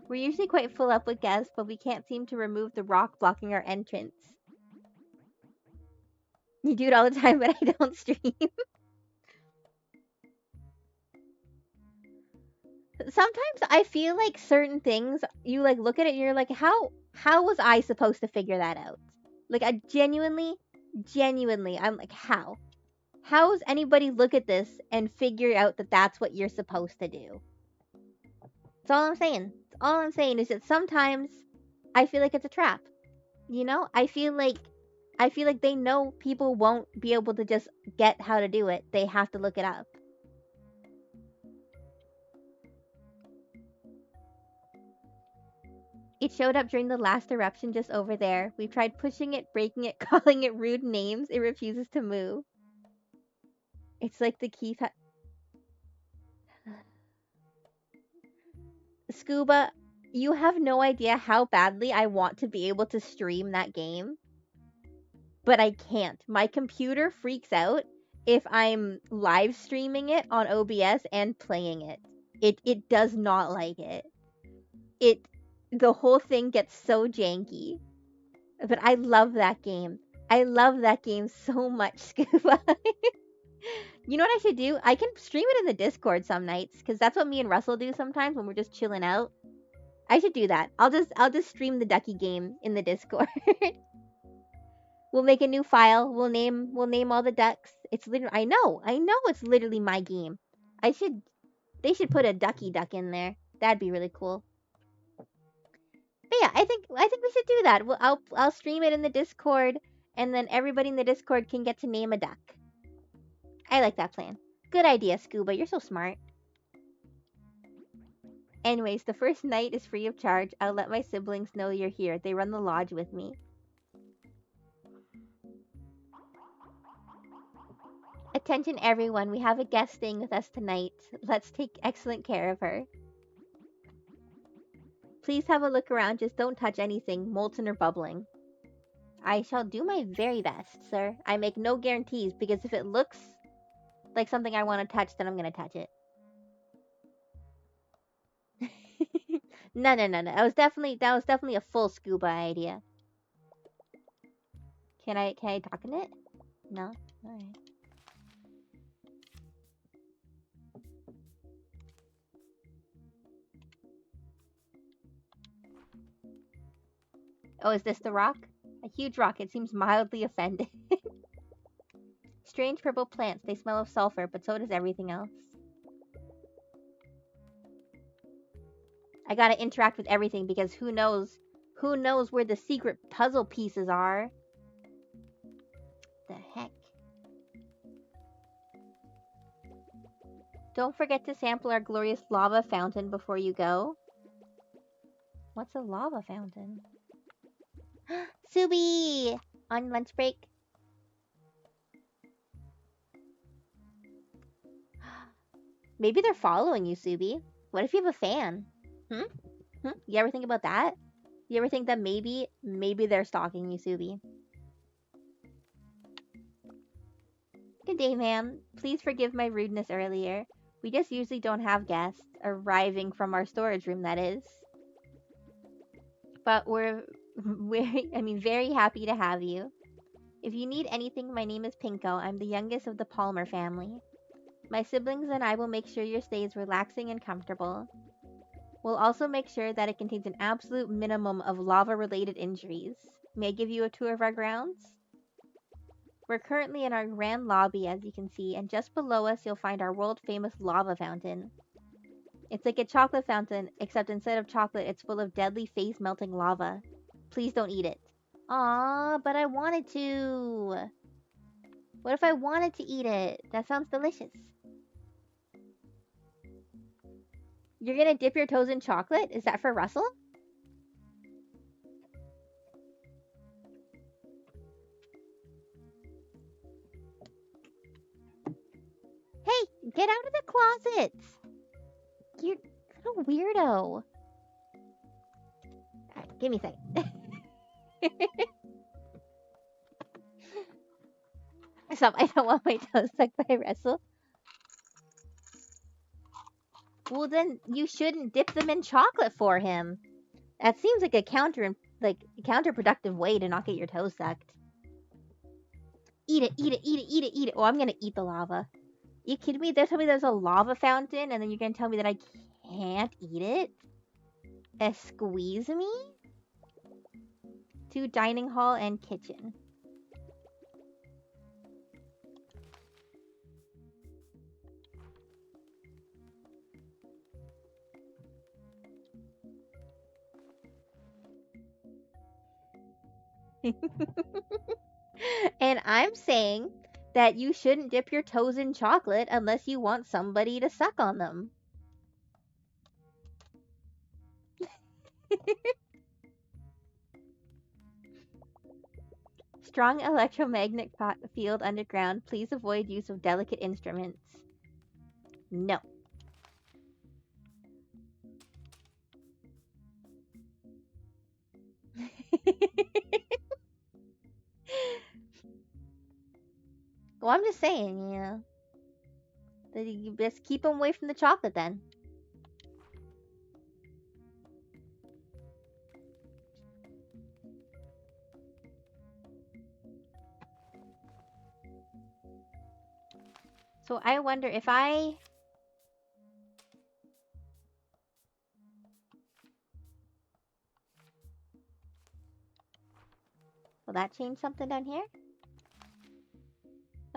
We're usually quite full up with guests, but we can't seem to remove the rock blocking our entrance. You do it all the time, but I don't stream. Sometimes I feel like certain things, you like look at it and you're like, how was I supposed to figure that out? Like I genuinely, I'm like, how? How does anybody look at this and figure out that that's what you're supposed to do? That's all I'm saying. All I'm saying is that sometimes I feel like it's a trap. You know, I feel like they know people won't be able to just get how to do it. They have to look it up. It showed up during the last eruption just over there. We tried pushing it, breaking it, calling it rude names. It refuses to move. It's like the keypad. Scuba, you have no idea how badly I want to be able to stream that game. But I can't. My computer freaks out if I'm live streaming it on OBS and playing it. It does not like it. The whole thing gets so janky. But I love that game. I love that game so much, Scuba. You know what I should do? I can stream it in the Discord some nights, because that's what me and Russell do sometimes when we're just chilling out. I should do that. I'll just stream the Ducky game in the Discord. We'll make a new file. We'll name all the ducks, It's literally, I know it's literally my game. They should put a ducky duck in there. That'd be really cool. But yeah, I think we should do that. I'll stream it in the Discord, and then everybody in the Discord can get to name a duck. I like that plan. Good idea, Scuba. You're so smart. Anyways, the first night is free of charge. I'll let my siblings know you're here. They run the lodge with me. Attention everyone, we have a guest staying with us tonight. Let's take excellent care of her. Please have a look around, just don't touch anything, molten or bubbling. I shall do my very best, sir. I make no guarantees, because if it looks like something I want to touch, then I'm going to touch it. No. That was definitely a full Scuba idea. Can I talk in it? No? Alright. Oh, is this the rock? A huge rock. It seems mildly offended. Strange purple plants. They smell of sulfur, but so does everything else. I gotta interact with everything because who knows where the secret puzzle pieces are. The heck? Don't forget to sample our glorious lava fountain before you go. What's a lava fountain? Subi! On lunch break? Maybe they're following you, Subi. What if you have a fan? You ever think about that? You ever think that maybe they're stalking you, Subi? Good day, ma'am. Please forgive my rudeness earlier. We just usually don't have guests, arriving from our storage room, that is. But we're very happy to have you. If you need anything, my name is Pinko. I'm the youngest of the Palmer family. My siblings and I will make sure your stay is relaxing and comfortable. We'll also make sure that it contains an absolute minimum of lava-related injuries. May I give you a tour of our grounds? We're currently in our grand lobby, as you can see, and just below us you'll find our world-famous lava fountain. It's like a chocolate fountain, except instead of chocolate, it's full of deadly face-melting lava. Please don't eat it. Aww, but I wanted to. What if I wanted to eat it? That sounds delicious. You're gonna dip your toes in chocolate? Is that for Russell? Hey, get out of the closet! You're a weirdo. Alright, give me a second. Stop, I don't want my toes sucked by Russell. Well, then you shouldn't dip them in chocolate for him. That seems like a counterproductive way to not get your toes sucked. Eat it. Oh, I'm gonna eat the lava. You kidding me? They'll tell me there's a lava fountain, and then you're gonna tell me that I can't eat it? Squeeze me? To dining hall and kitchen. And I'm saying that you shouldn't dip your toes in chocolate unless you want somebody to suck on them. Strong electromagnetic field underground. Please avoid use of delicate instruments. No. Well, I'm just saying, you know. You best keep them away from the chocolate then. So I wonder if I... Will that change something down here?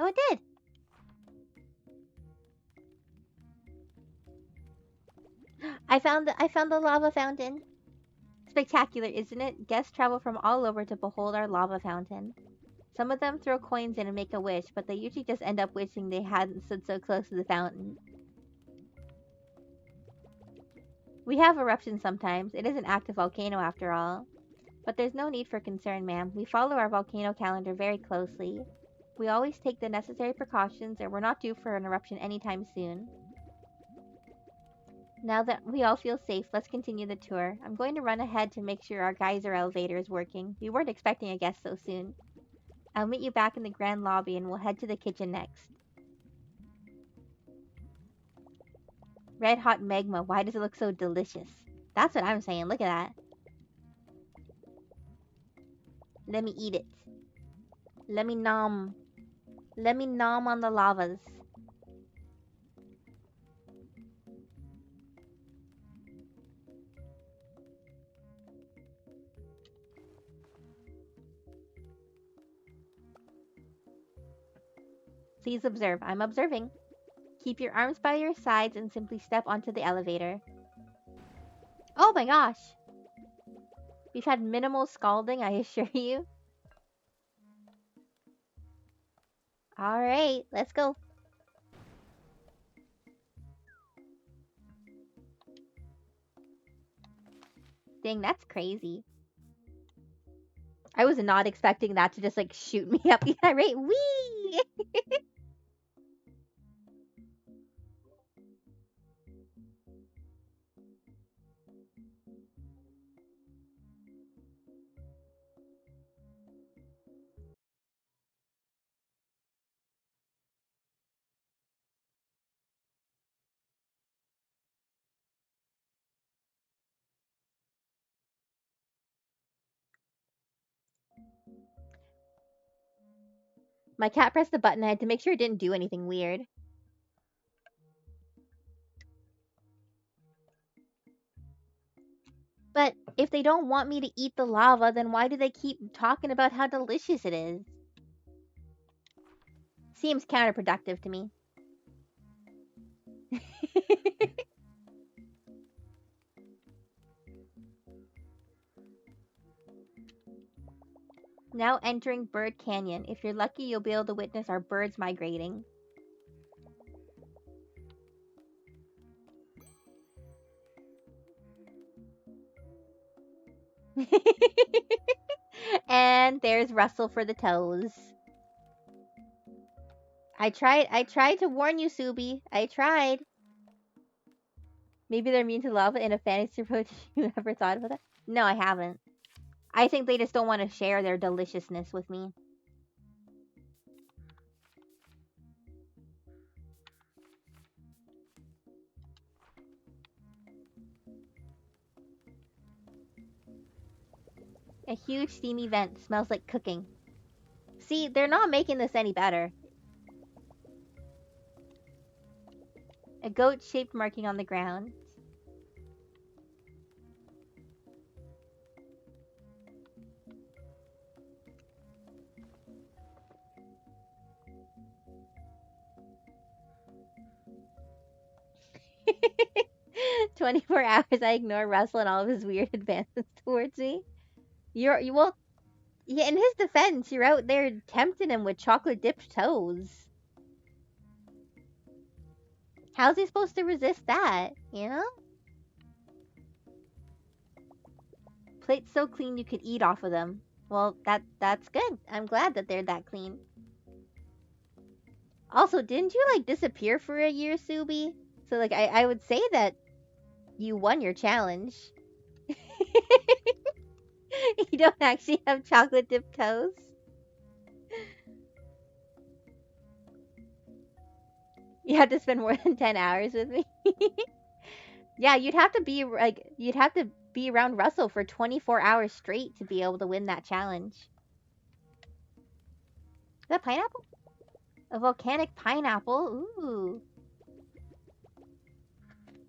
Oh, it did! I found the lava fountain. Spectacular, isn't it? Guests travel from all over to behold our lava fountain. Some of them throw coins in and make a wish, but they usually just end up wishing they hadn't stood so close to the fountain. We have eruptions sometimes. It is an active volcano after all. But there's no need for concern, ma'am. We follow our volcano calendar very closely. We always take the necessary precautions, and we're not due for an eruption anytime soon. Now that we all feel safe, let's continue the tour. I'm going to run ahead to make sure our geyser elevator is working. We weren't expecting a guest so soon. I'll meet you back in the grand lobby and we'll head to the kitchen next. Red hot magma. Why does it look so delicious? That's what I'm saying. Look at that. Let me eat it. Let me nom. Let me nom on the lavas. Please observe. I'm observing. Keep your arms by your sides and simply step onto the elevator. Oh my gosh! We've had minimal scalding, I assure you. Alright, let's go. Dang, that's crazy. I was not expecting that to just like shoot me up. Yeah, right? Whee! My cat pressed the button. I had to make sure it didn't do anything weird. But if they don't want me to eat the lava, then why do they keep talking about how delicious it is? Seems counterproductive to me. Now entering Bird Canyon. If you're lucky, you'll be able to witness our birds migrating. And there's Russell for the toes. I tried to warn you, Subi. I tried. Maybe they're immune to lava in a fantasy approach. You ever thought about that? No, I haven't. I think they just don't want to share their deliciousness with me. A huge steamy vent smells like cooking. See, they're not making this any better. A goat-shaped marking on the ground. "24 hours I ignore Russell and all of his weird advances towards me." You will. Yeah, in his defense, you're out there tempting him with chocolate dipped toes. How's he supposed to resist that? You know? Plates so clean you could eat off of them. Well, that's good. I'm glad that they're that clean. Also, didn't you like disappear for a year, Subi? So like I would say that you won your challenge. You don't actually have chocolate dipped toes. You have to spend more than 10 hours with me. Yeah, you'd have to be around Russell for 24 hours straight to be able to win that challenge. Is that pineapple? A volcanic pineapple. Ooh.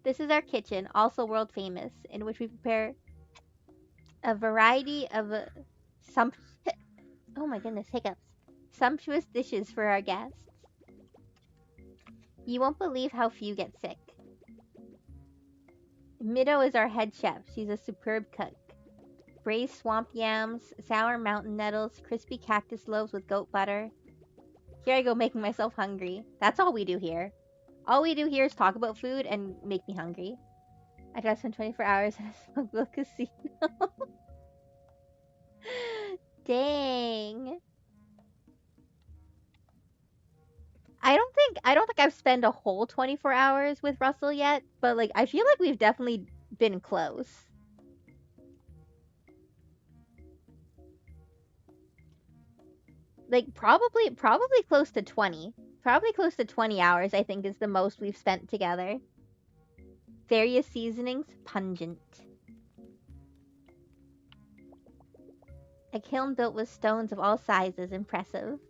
This is our kitchen, also world famous, in which we prepare a variety of some oh my goodness, hiccups. Sumptuous dishes for our guests. You won't believe how few get sick. Mido is our head chef. She's a superb cook. Braised swamp yams, sour mountain nettles, crispy cactus loaves with goat butter. Here I go making myself hungry. That's all we do here. All we do here is talk about food and make me hungry. I just spent 24 hours in a Smokeville casino. Dang. I don't think I've spent a whole 24 hours with Russell yet, but like I feel like we've definitely been close. Like probably close to 20. Probably close to 20 hours I think is the most we've spent together. Various seasonings, pungent. A kiln built with stones of all sizes, impressive.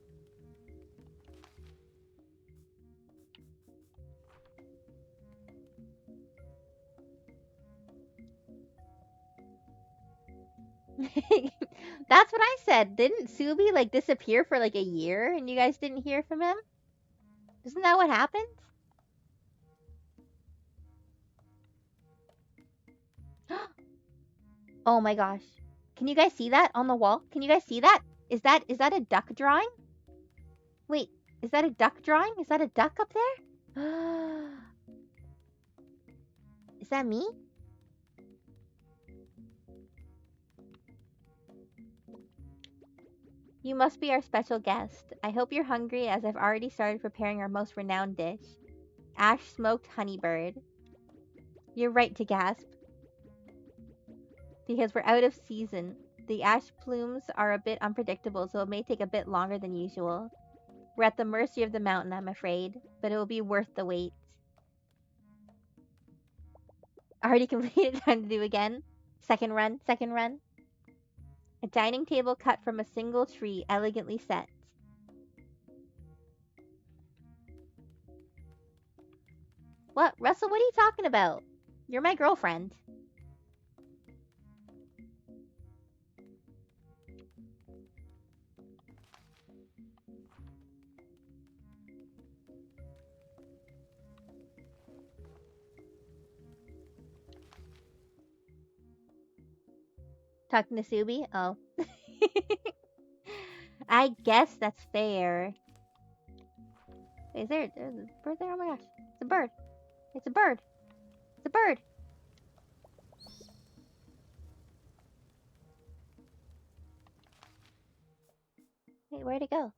That's what I said. Didn't Subi like disappear for like a year and you guys didn't hear from him? Isn't that what happened? Oh my gosh. Can you guys see that on the wall? Can you guys see that? Is that a duck drawing? Wait, is that a duck drawing? Is that a duck up there? Is that me? You must be our special guest. I hope you're hungry as I've already started preparing our most renowned dish. Ash smoked honeybird. You're right to gasp. Because we're out of season. The ash plumes are a bit unpredictable, so it may take a bit longer than usual. We're at the mercy of the mountain, I'm afraid, but it will be worth the wait. Already completed, time to do again. Second run, second run. A dining table cut from a single tree, elegantly set. What? Russell, what are you talking about? You're my girlfriend. Talking to Subi? Oh. I guess that's fair. Is there's a bird there? Oh my gosh. It's a bird. It's a bird. It's a bird. Hey, where'd it go?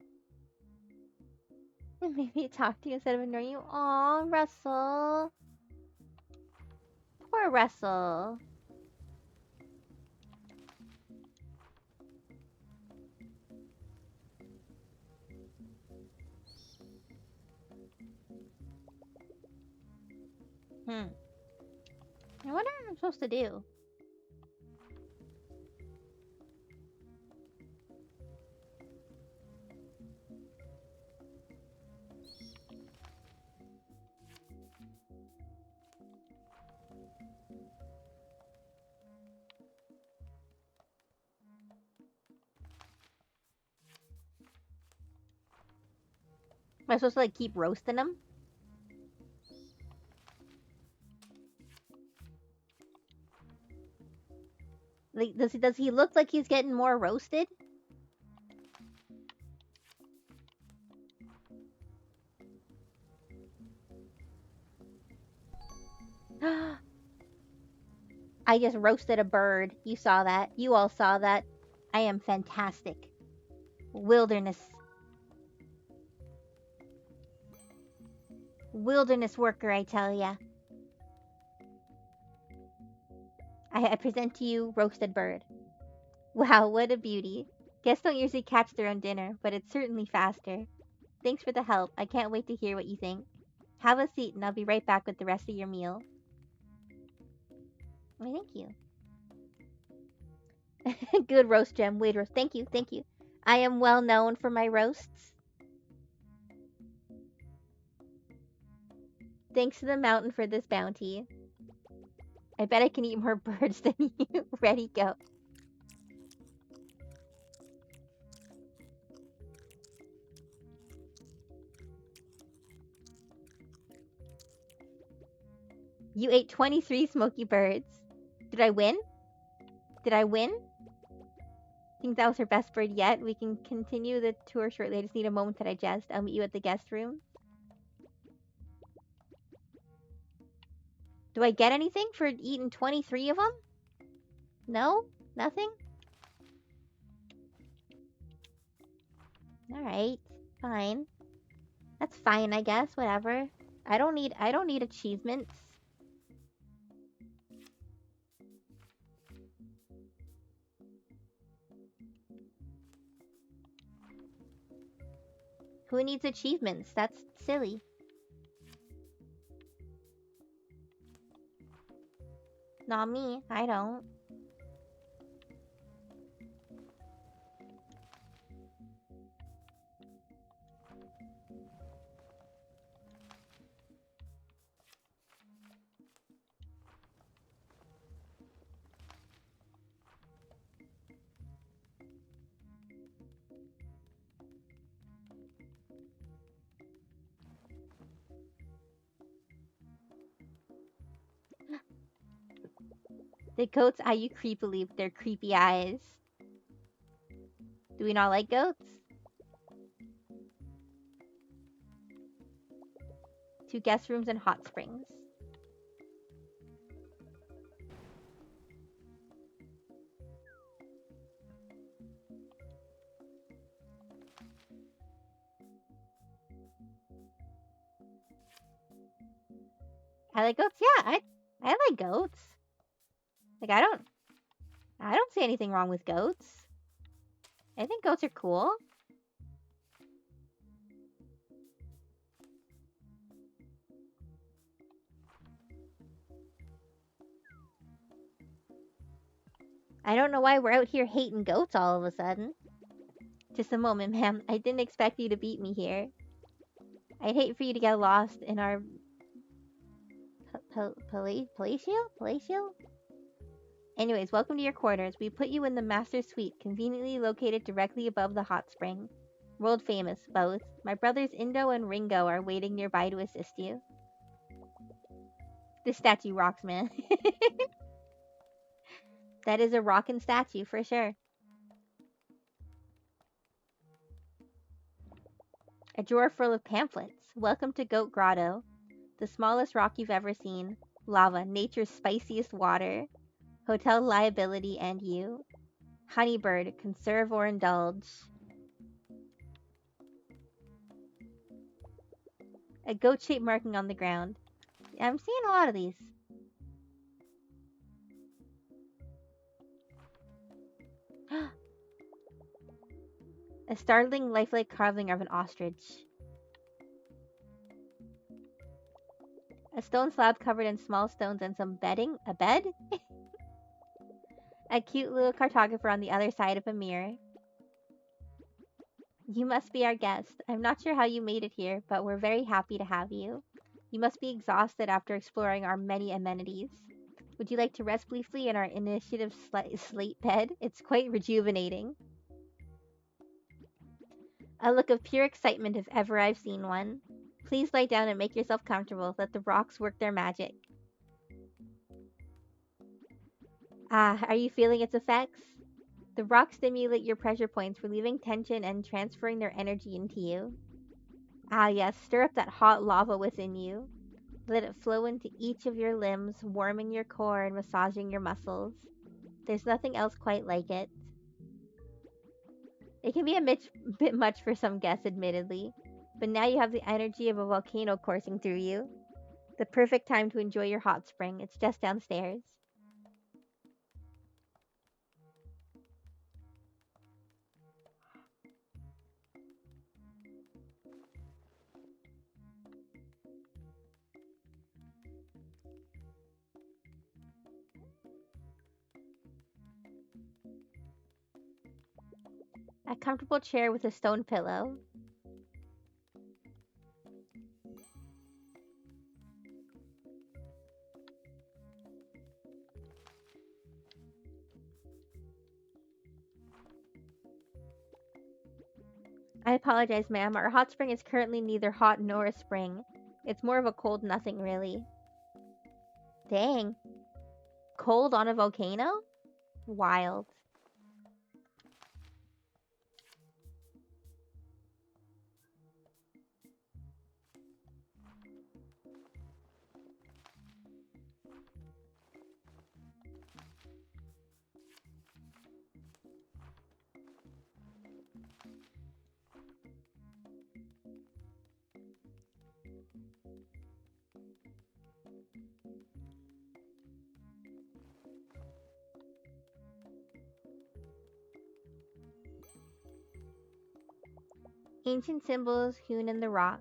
Maybe it talked to you instead of ignoring you. Aw, Russell. Poor Russell. I wonder what I'm supposed to do. Am I supposed to like keep roasting him? Like, does he look like he's getting more roasted? I just roasted a bird. You saw that. You all saw that. I am fantastic. Wilderness. Wilderness worker, I tell ya. I present to you roasted bird. Wow, what a beauty. Guests don't usually catch their own dinner, but it's certainly faster. Thanks for the help. I can't wait to hear what you think. Have a seat and I'll be right back with the rest of your meal. Why, thank you. Good roast, Gem. Wait, roast. Thank you, thank you. I am well known for my roasts. Thanks to the mountain for this bounty. I bet I can eat more birds than you. Ready, go. You ate 23 smoky birds. Did I win? Did I win? Think that was her best bird yet? We can continue the tour shortly. I just need a moment to digest. I'll meet you at the guest room. Do I get anything for eating 23 of them? No? Nothing? Alright. Fine. That's fine, I guess. Whatever. I don't need achievements. Who needs achievements? That's silly. Not me. I don't. The goats eye you creepily with their creepy eyes. Do we not like goats? 2 guest rooms and hot springs. I like goats. Yeah, I like goats. Like I don't see anything wrong with goats. I think goats are cool. I don't know why we're out here hating goats all of a sudden. Just a moment, ma'am. I didn't expect you to beat me here. I'd hate for you to get lost in our palatial? Anyways, welcome to your quarters. We put you in the master suite, conveniently located directly above the hot spring. World famous, both. My brothers Indo and Ringo are waiting nearby to assist you. This statue rocks, man. That is a rockin' statue for sure. A drawer full of pamphlets. Welcome to Goat Grotto. The smallest rock you've ever seen. Lava, nature's spiciest water. Hotel liability and you. Honeybird, conserve or indulge. A goat-shaped marking on the ground. I'm seeing a lot of these. A startling, lifelike carving of an ostrich. A stone slab covered in small stones and some bedding. A bed? A cute little cartographer on the other side of a mirror. You must be our guest. I'm not sure how you made it here, but we're very happy to have you. You must be exhausted after exploring our many amenities. Would you like to rest briefly in our initiative slate bed? It's quite rejuvenating. A look of pure excitement if ever I've seen one. Please lie down and make yourself comfortable. Let the rocks work their magic. Ah, are you feeling its effects? The rocks stimulate your pressure points, relieving tension and transferring their energy into you. Ah, yes, stir up that hot lava within you. Let it flow into each of your limbs, warming your core and massaging your muscles. There's nothing else quite like it. It can be a bit much for some guests, admittedly, but now you have the energy of a volcano coursing through you. The perfect time to enjoy your hot spring. It's just downstairs. A comfortable chair with a stone pillow. I apologize, ma'am. Our hot spring is currently neither hot nor a spring. It's more of a cold nothing, really. Dang. Cold on a volcano? Wild. Ancient symbols hewn in the rock.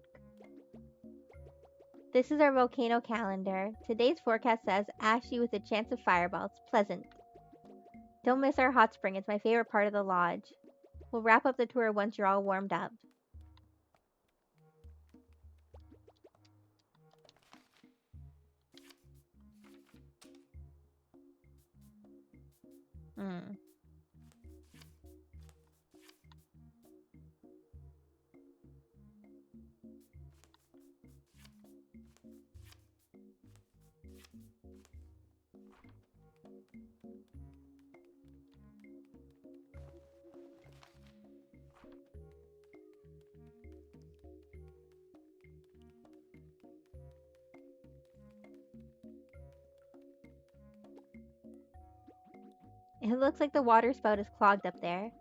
This is our volcano calendar. Today's forecast says ashy with a chance of fireballs. Pleasant. Don't miss our hot spring. It's my favorite part of the lodge. We'll wrap up the tour once you're all warmed up. Hmm. It looks like the water spout is clogged up there.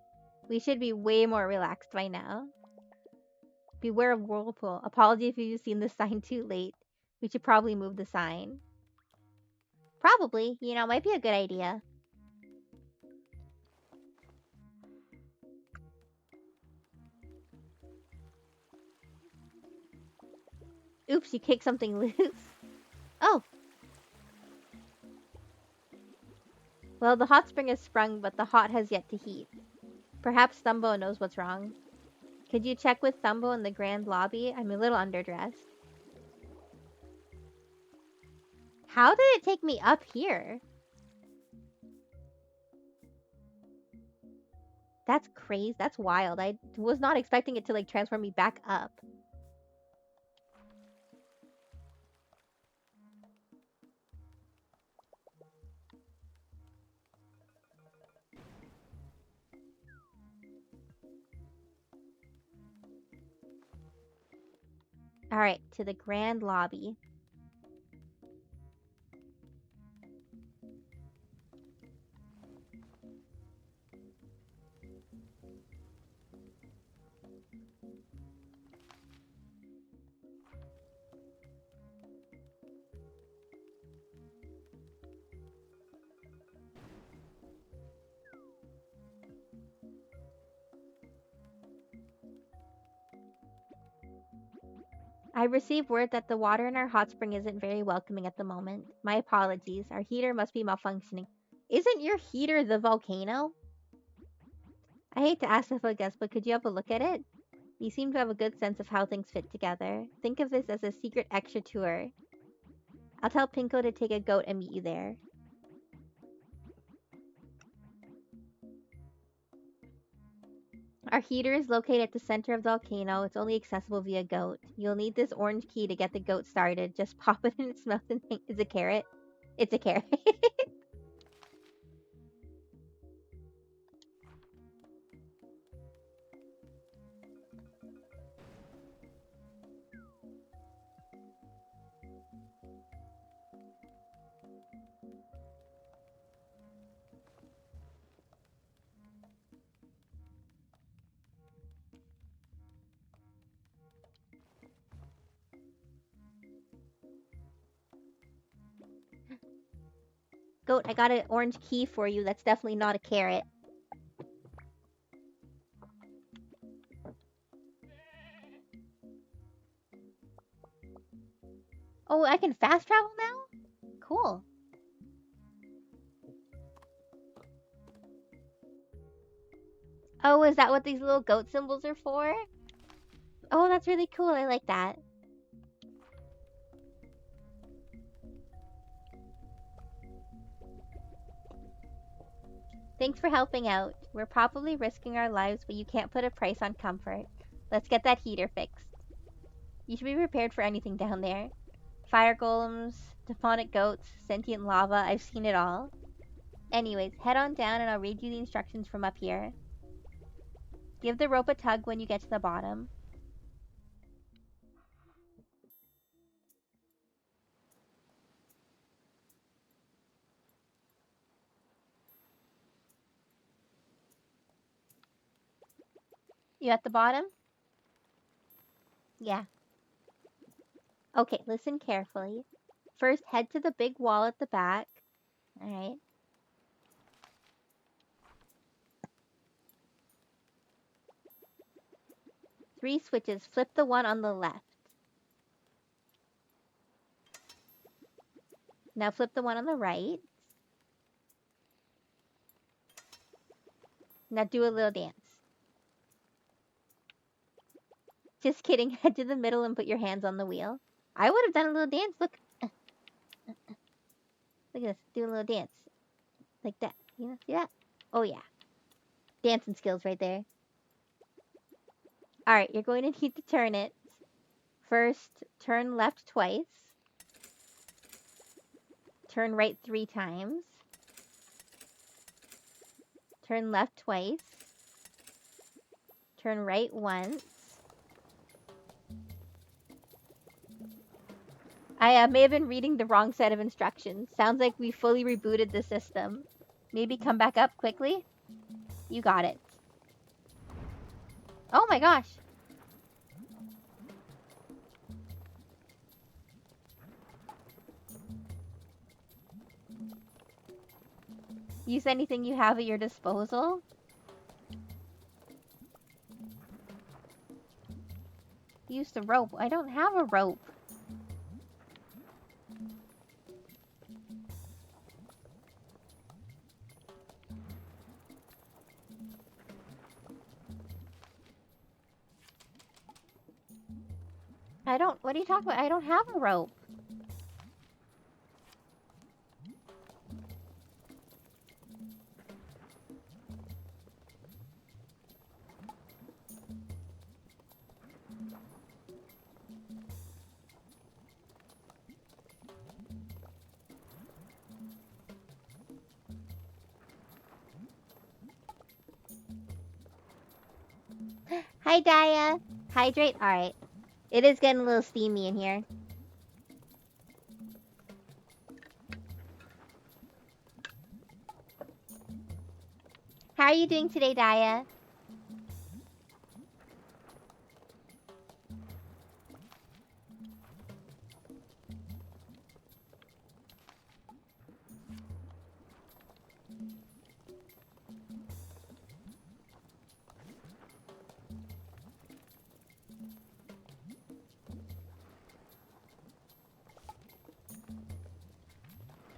We should be way more relaxed by now. Beware of whirlpool. Apology if you've seen the sign too late. We should probably move the sign. Probably. You know, might be a good idea. Oops, you kicked something loose. Oh! Well, the hot spring has sprung, but the hot has yet to heat. Perhaps Thumbo knows what's wrong. Could you check with Thumbo in the grand lobby? I'm a little underdressed. How did it take me up here? That's crazy. That's wild. I was not expecting it to, like, transform me back up. Alright, to the grand lobby. I received word that the water in our hot spring isn't very welcoming at the moment. My apologies. Our heater must be malfunctioning. Isn't your heater the volcano? I hate to ask if a guest, but could you have a look at it? You seem to have a good sense of how things fit together. Think of this as a secret extra tour. I'll tell Pinko to take a goat and meet you there. Our heater is located at the center of the volcano. It's only accessible via goat. You'll need this orange key to get the goat started. Just pop it in its mouth and think it's a carrot. It's a carrot. Goat, I got an orange key for you. That's definitely not a carrot. Oh, I can fast travel now? Cool. Oh, is that what these little goat symbols are for? Oh, that's really cool. I like that. Thanks for helping out. We're probably risking our lives, but you can't put a price on comfort. Let's get that heater fixed. You should be prepared for anything down there. Fire golems, demonic goats, sentient lava. I've seen it all. Anyways, head on down and I'll read you the instructions from up here. Give the rope a tug when you get to the bottom. You at the bottom? Yeah. Okay, listen carefully. First, head to the big wall at the back. Alright. 3 switches. Flip the one on the left. Now flip the one on the right. Now do a little dance. Just kidding. Head to the middle and put your hands on the wheel. I would have done a little dance. Look. Look at this. Do a little dance. Like that. You know, see that? Oh, yeah. Dancing skills right there. Alright, you're going to need to turn it. First, turn left twice. Turn right 3 times. Turn left twice. Turn right once. I may have been reading the wrong set of instructions. Sounds like we fully rebooted the system. Maybe come back up quickly? You got it. Oh my gosh. Use anything you have at your disposal? Use the rope. I don't have a rope. What are you talking about? I don't have a rope. Hi, Daya. Hydrate? Alright. It is getting a little steamy in here. How are you doing today, Daya?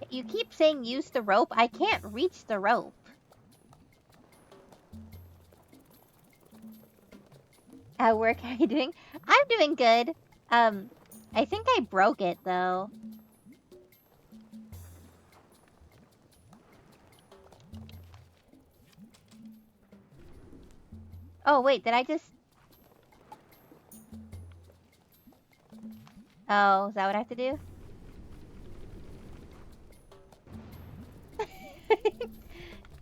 You keep saying use the rope. I can't reach the rope. At work, how are you doing? I'm doing good. I think I broke it, though. Oh, wait, did I just... Oh, is that what I have to do?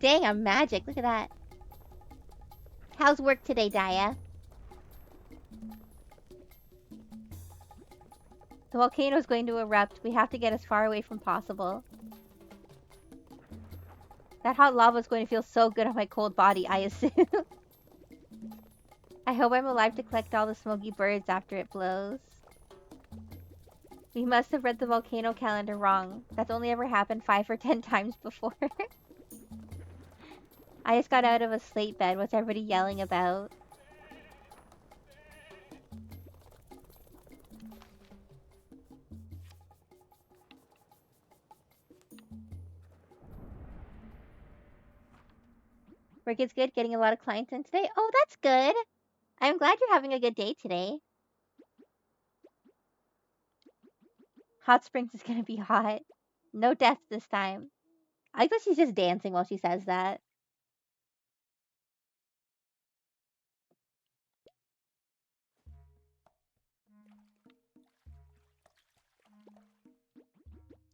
Dang, I'm magic. Look at that. How's work today, Daya? The volcano is going to erupt. We have to get as far away from possible. That hot lava is going to feel so good on my cold body, I assume. I hope I'm alive to collect all the smoky birds after it blows. We must have read the volcano calendar wrong. That's only ever happened 5 or 10 times before. I just got out of a slate bed. What's everybody yelling about? Work is good. Getting a lot of clients in today. Oh, that's good. I'm glad you're having a good day today. Hot Springs is gonna be hot. No deaths this time. I guess she's just dancing while she says that.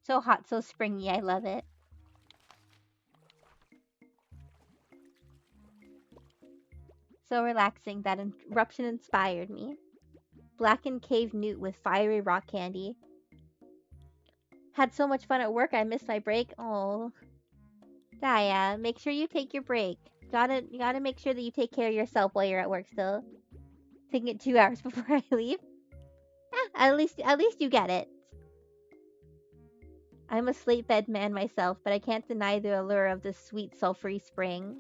So hot, so springy, I love it. So relaxing, that eruption inspired me. Blackened cave newt with fiery rock candy. Had so much fun at work, I missed my break. Oh, Daya, make sure you take your break. You gotta make sure that you take care of yourself while you're at work still. Taking it 2 hours before I leave. At least you get it. I'm a slate bed man myself, but I can't deny the allure of this sweet, sulfury spring.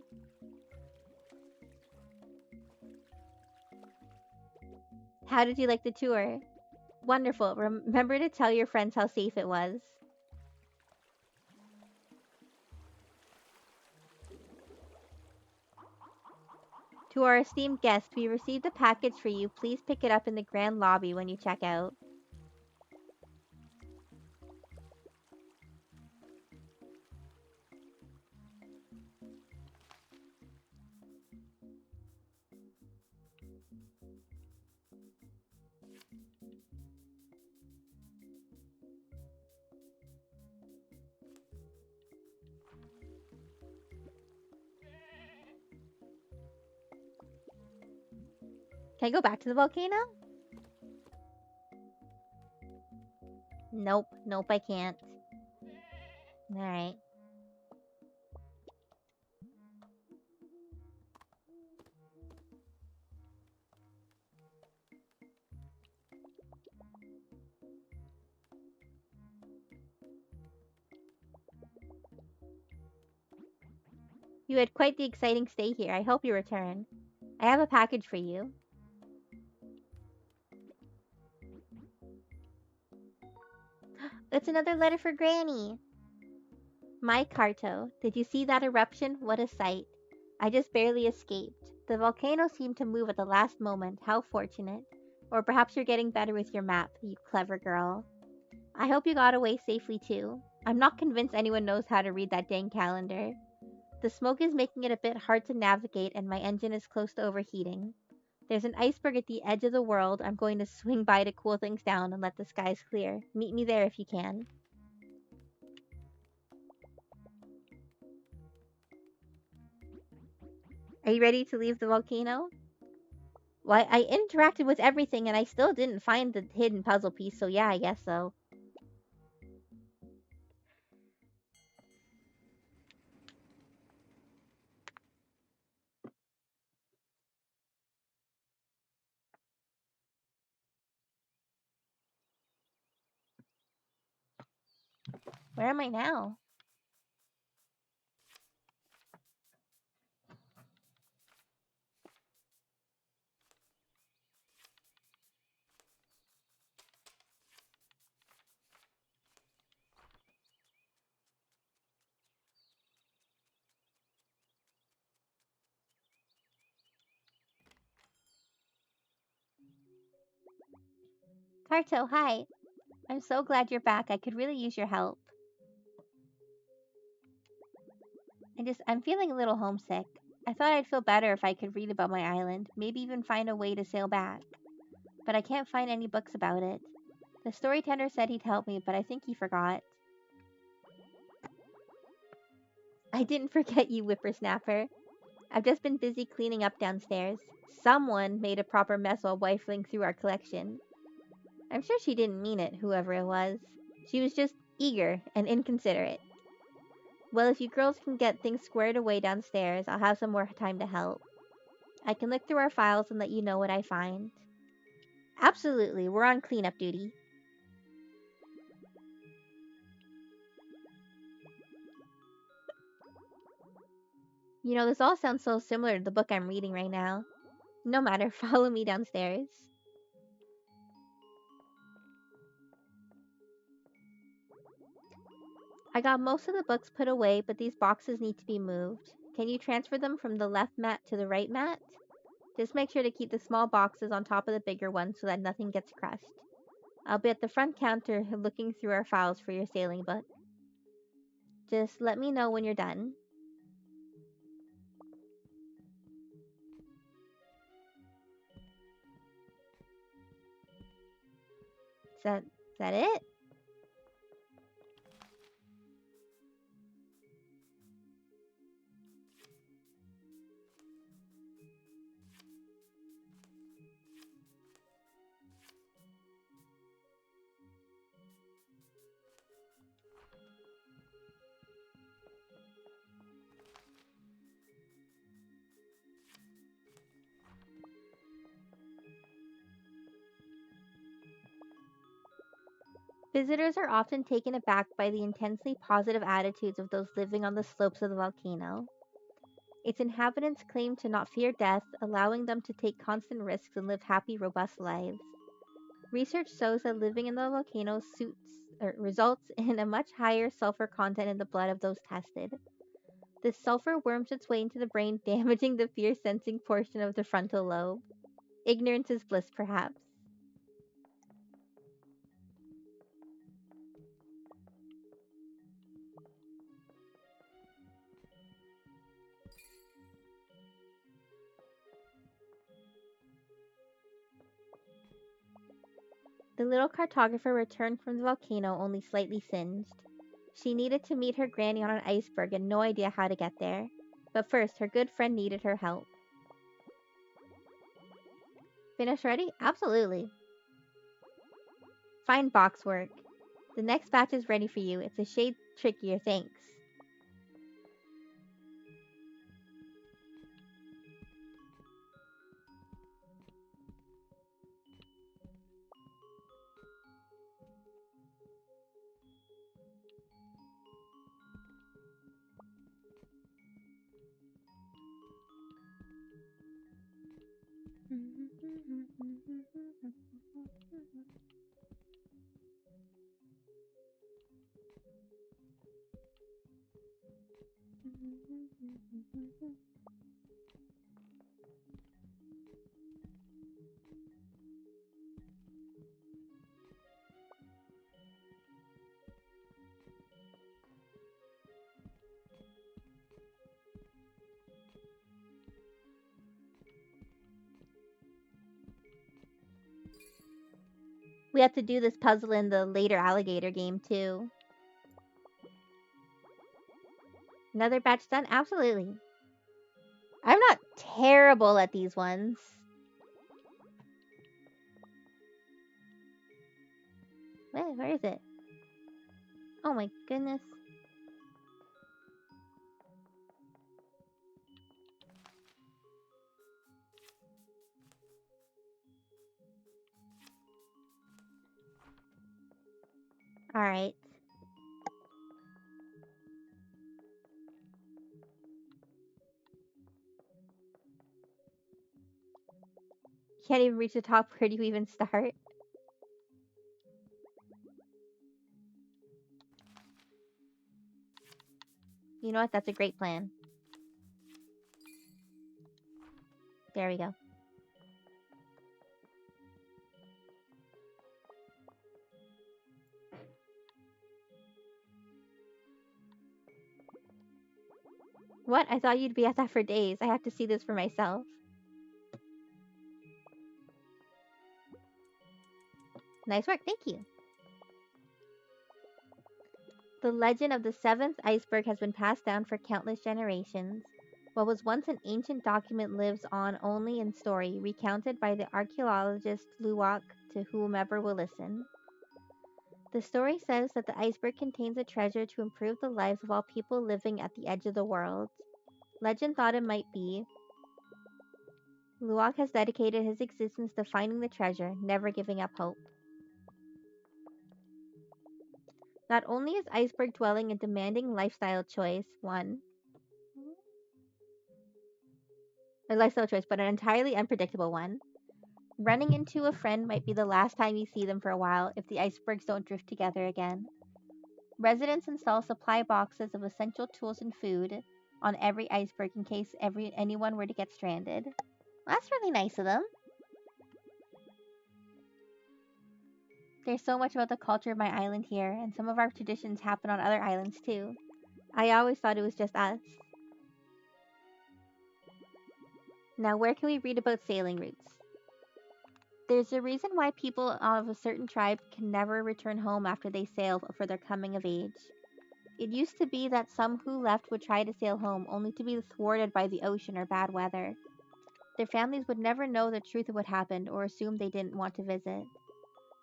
How did you like the tour? Wonderful. Remember to tell your friends how safe it was. To our esteemed guest, we received a package for you. Please pick it up in the grand lobby when you check out. Can I go back to the volcano? Nope. Nope, I can't. Alright. You had quite the exciting stay here. I hope you return. I have a package for you. It's another letter for Granny. My Carto, did you see that eruption? What a sight. I just barely escaped. The volcano seemed to move at the last moment. How fortunate. Or perhaps you're getting better with your map, you clever girl. I hope you got away safely too. I'm not convinced anyone knows how to read that dang calendar. The smoke is making it a bit hard to navigate, and my engine is close to overheating. There's an iceberg at the edge of the world. I'm going to swing by to cool things down and let the skies clear. Meet me there if you can. Are you ready to leave the volcano? Well, I interacted with everything and I still didn't find the hidden puzzle piece, so yeah, I guess so. Where am I now? Carto, hi. I'm so glad you're back. I could really use your help. I'm feeling a little homesick. I thought I'd feel better if I could read about my island, maybe even find a way to sail back. But I can't find any books about it. The storyteller said he'd help me, but I think he forgot. I didn't forget you, whippersnapper. I've just been busy cleaning up downstairs. Someone made a proper mess while rifling through our collection. I'm sure she didn't mean it, whoever it was. She was just eager and inconsiderate. Well, if you girls can get things squared away downstairs, I'll have some more time to help. I can look through our files and let you know what I find. Absolutely, we're on cleanup duty. You know, this all sounds so similar to the book I'm reading right now. No matter, follow me downstairs. I got most of the books put away, but these boxes need to be moved. Can you transfer them from the left mat to the right mat? Just make sure to keep the small boxes on top of the bigger ones so that nothing gets crushed. I'll be at the front counter looking through our files for your sailing book. Just let me know when you're done. Is that it? Visitors are often taken aback by the intensely positive attitudes of those living on the slopes of the volcano. Its inhabitants claim to not fear death, allowing them to take constant risks and live happy, robust lives. Research shows that living in the volcano results in a much higher sulfur content in the blood of those tested. This sulfur worms its way into the brain, damaging the fear sensing portion of the frontal lobe. Ignorance is bliss, perhaps. The little cartographer returned from the volcano only slightly singed. She needed to meet her granny on an iceberg and no idea how to get there. But first, her good friend needed her help. Finished already? Absolutely. Fine box work. The next batch is ready for you. It's a shade trickier, thanks. We have to do this puzzle in the later alligator game, too. Another batch done? Absolutely. I'm not terrible at these ones. Where is it? Oh my goodness. Alright. Can't even reach the top. Where do you even start? You know what? That's a great plan. There we go. What? I thought you'd be at that for days. I have to see this for myself. Nice work. Thank you. The legend of the seventh iceberg has been passed down for countless generations. What was once an ancient document lives on only in story, recounted by the archaeologist Luwak to whomever will listen. The story says that the iceberg contains a treasure to improve the lives of all people living at the edge of the world. Legend thought it might be. Luwak has dedicated his existence to finding the treasure, never giving up hope. Not only is iceberg dwelling a demanding lifestyle choice, but an entirely unpredictable one. Running into a friend might be the last time you see them for a while if the icebergs don't drift together again. Residents install supply boxes of essential tools and food on every iceberg in case anyone were to get stranded. That's really nice of them. There's so much about the culture of my island here, and some of our traditions happen on other islands too. I always thought it was just us. Now, where can we read about sailing routes? There's a reason why people of a certain tribe can never return home after they sail for their coming of age. It used to be that some who left would try to sail home only to be thwarted by the ocean or bad weather. Their families would never know the truth of what happened or assume they didn't want to visit.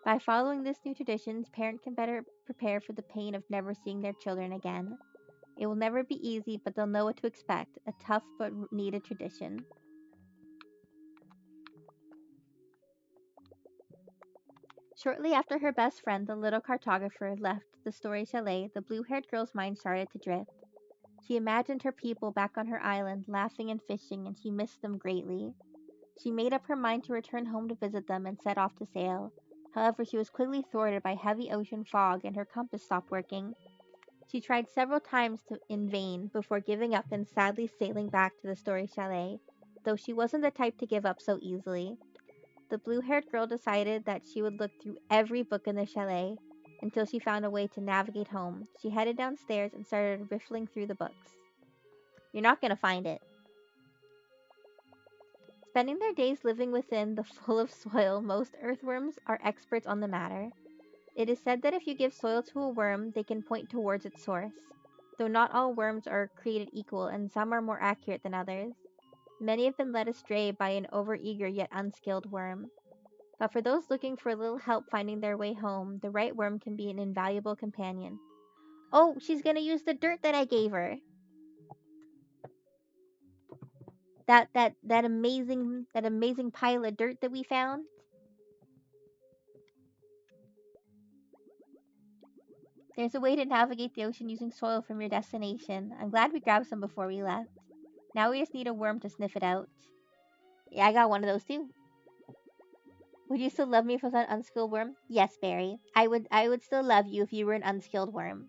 By following this new tradition, parents can better prepare for the pain of never seeing their children again. It will never be easy, but they'll know what to expect, a tough but needed tradition. Shortly after her best friend, the little cartographer, left the story chalet, the blue haired girl's mind started to drift. She imagined her people back on her island, laughing and fishing, and she missed them greatly. She made up her mind to return home to visit them and set off to sail. However, she was quickly thwarted by heavy ocean fog and her compass stopped working. She tried several times in vain before giving up and sadly sailing back to the Story Chalet, though she wasn't the type to give up so easily. The blue haired girl decided that she would look through every book in the chalet until she found a way to navigate home. She headed downstairs and started riffling through the books. You're not going to find it. Spending their days living within the full of soil, most earthworms are experts on the matter. It is said that if you give soil to a worm, they can point towards its source. Though not all worms are created equal, and some are more accurate than others. Many have been led astray by an overeager yet unskilled worm. But for those looking for a little help finding their way home, the right worm can be an invaluable companion. Oh, she's gonna use the dirt that I gave her. That amazing pile of dirt that we found. There's a way to navigate the ocean using soil from your destination. I'm glad we grabbed some before we left. Now we just need a worm to sniff it out. Yeah, I got one of those too. Would you still love me if I was an unskilled worm? Yes, Barry. I would still love you if you were an unskilled worm.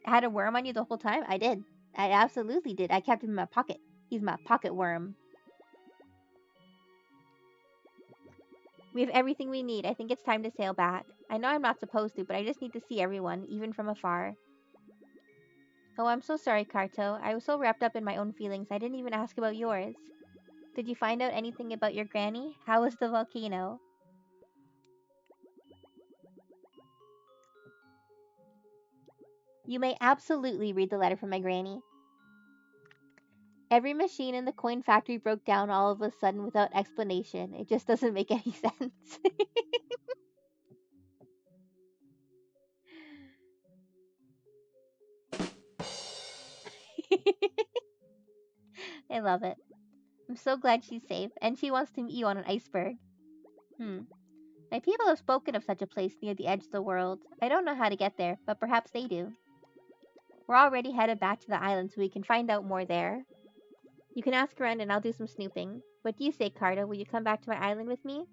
I had a worm on you the whole time? I did. I absolutely did. I kept him in my pocket. He's my pocket worm. We have everything we need. I think it's time to sail back. I know I'm not supposed to, but I just need to see everyone, even from afar. Oh, I'm so sorry, Karto. I was so wrapped up in my own feelings, I didn't even ask about yours. Did you find out anything about your granny? How was the volcano? You may absolutely read the letter from my granny. Every machine in the coin factory broke down all of a sudden without explanation. It just doesn't make any sense. I love it. I'm so glad she's safe, and she wants to meet you on an iceberg. Hmm. My people have spoken of such a place near the edge of the world. I don't know how to get there, but perhaps they do. We're already headed back to the island so we can find out more there. You can ask around and I'll do some snooping. What do you say, Carta? Will you come back to my island with me?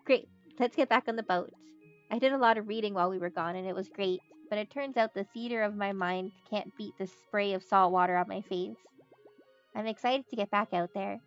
Great. Let's get back on the boat. I did a lot of reading while we were gone and it was great, but it turns out the theater of my mind can't beat the spray of salt water on my face. I'm excited to get back out there.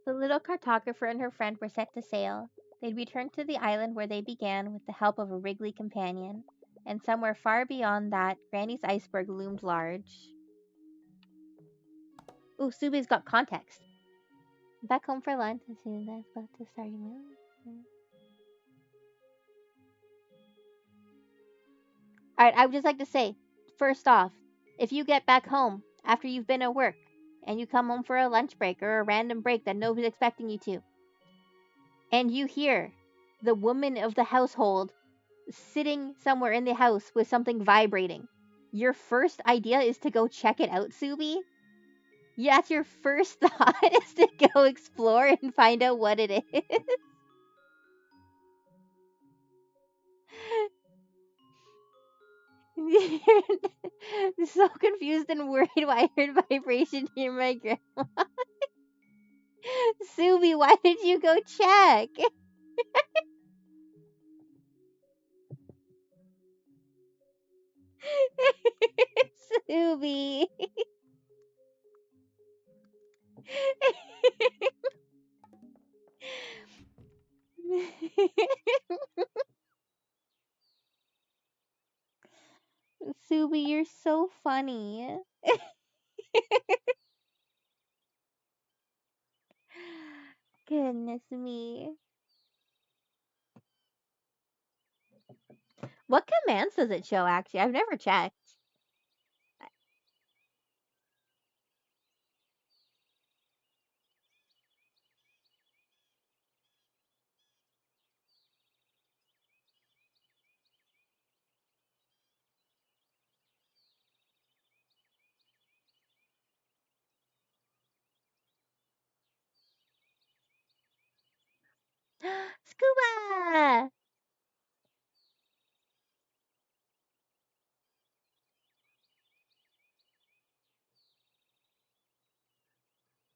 The little cartographer and her friend were set to sail. They'd return to the island where they began with the help of a wriggly companion. And somewhere far beyond that, Granny's iceberg loomed large. Ooh, Subi's got context. Back home for lunch as soon as I was about to start my. Alright, I would just like to say, first off, if you get back home after you've been at work and you come home for a lunch break or a random break that nobody's expecting you to, and you hear the woman of the household sitting somewhere in the house with something vibrating, your first idea is to go check it out, Subi? Yeah, that's your first thought is to go explore and find out what it is. So confused and worried why I heard vibration near my grandma. Subi, why did you go check? Subi. Subi, you're so funny. It's me. What commands does it show, actually? I've never checked. Scuba!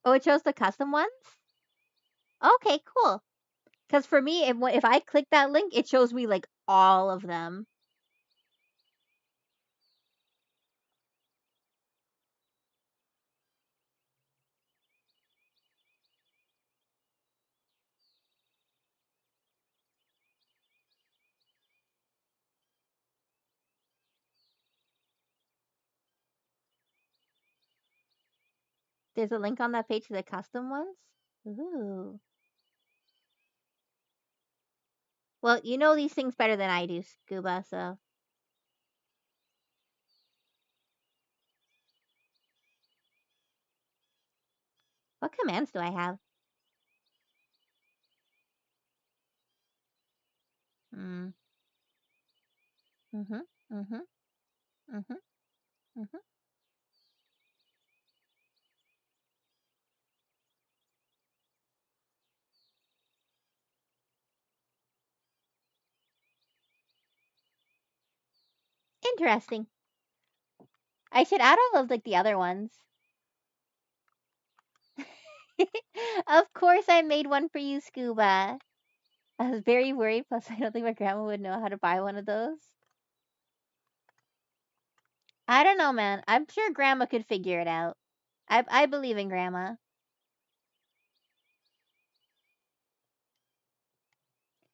Oh, it shows the custom ones? Okay, cool. Because for me, if I click that link, it shows me like all of them. There's a link on that page to the custom ones? Ooh. Well, you know these things better than I do, Scuba, so. What commands do I have? Mm. Mm-hmm. Mm-hmm. Mm-hmm. Mm-hmm. Interesting. I should add all of like the other ones. Of course I made one for you, Scuba. I was very worried, plus I don't think my grandma would know how to buy one of those. I don't know, man. I'm sure grandma could figure it out. I believe in grandma.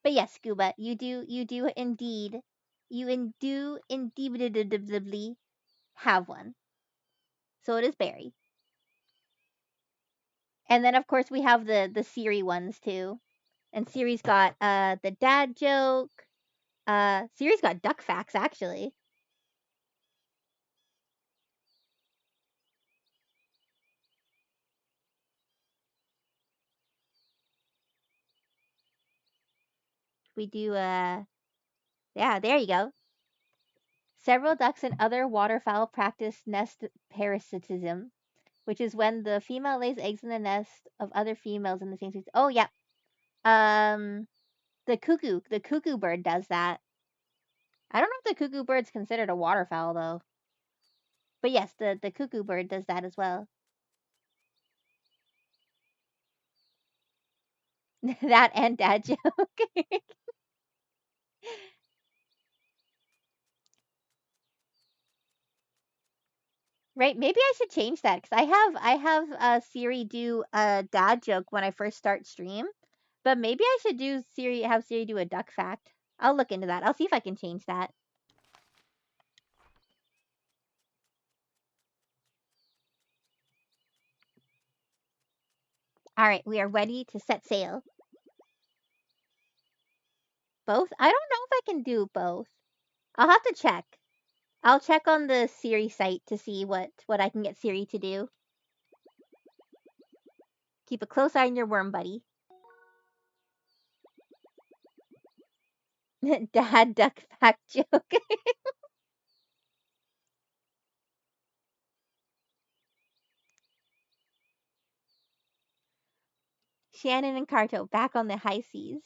But yes, Scuba, you do indeed do indubitably have one. So it is Barry. And then of course we have the Siri ones too. And Siri's got the dad joke. Siri's got duck facts actually. We do yeah, there you go. Several ducks and other waterfowl practice nest parasitism, which is when the female lays eggs in the nest of other females in the same species. Oh yeah. Um the cuckoo bird does that. I don't know if the cuckoo bird's considered a waterfowl though. But yes, the cuckoo bird does that as well. That and dad joke. Right? Maybe I should change that because I have Siri do a dad joke when I first start stream, but maybe I should do Siri have Siri do a duck fact. I'll look into that. I'll see if I can change that. All right, we are ready to set sail. Both? I don't know if I can do both. I'll have to check. I'll check on the Siri site to see what I can get Siri to do. Keep a close eye on your worm, buddy. Dad duck fact joke. Shannon and Carto back on the high seas.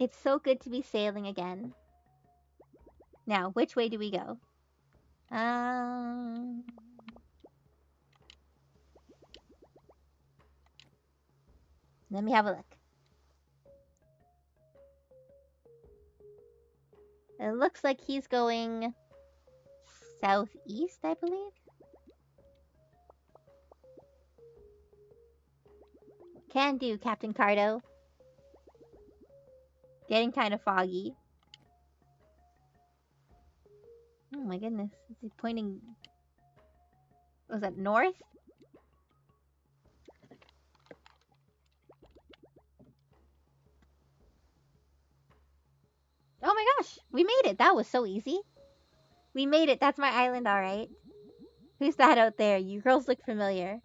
It's so good to be sailing again. Now, which way do we go? Um, Let me have a look. It looks like he's going southeast, I believe. Can do, Captain Cardo. Getting kind of foggy. Oh my goodness. Is he pointing... Was that north? Oh my gosh! We made it! That was so easy. We made it! That's my island, alright. Who's that out there? You girls look familiar.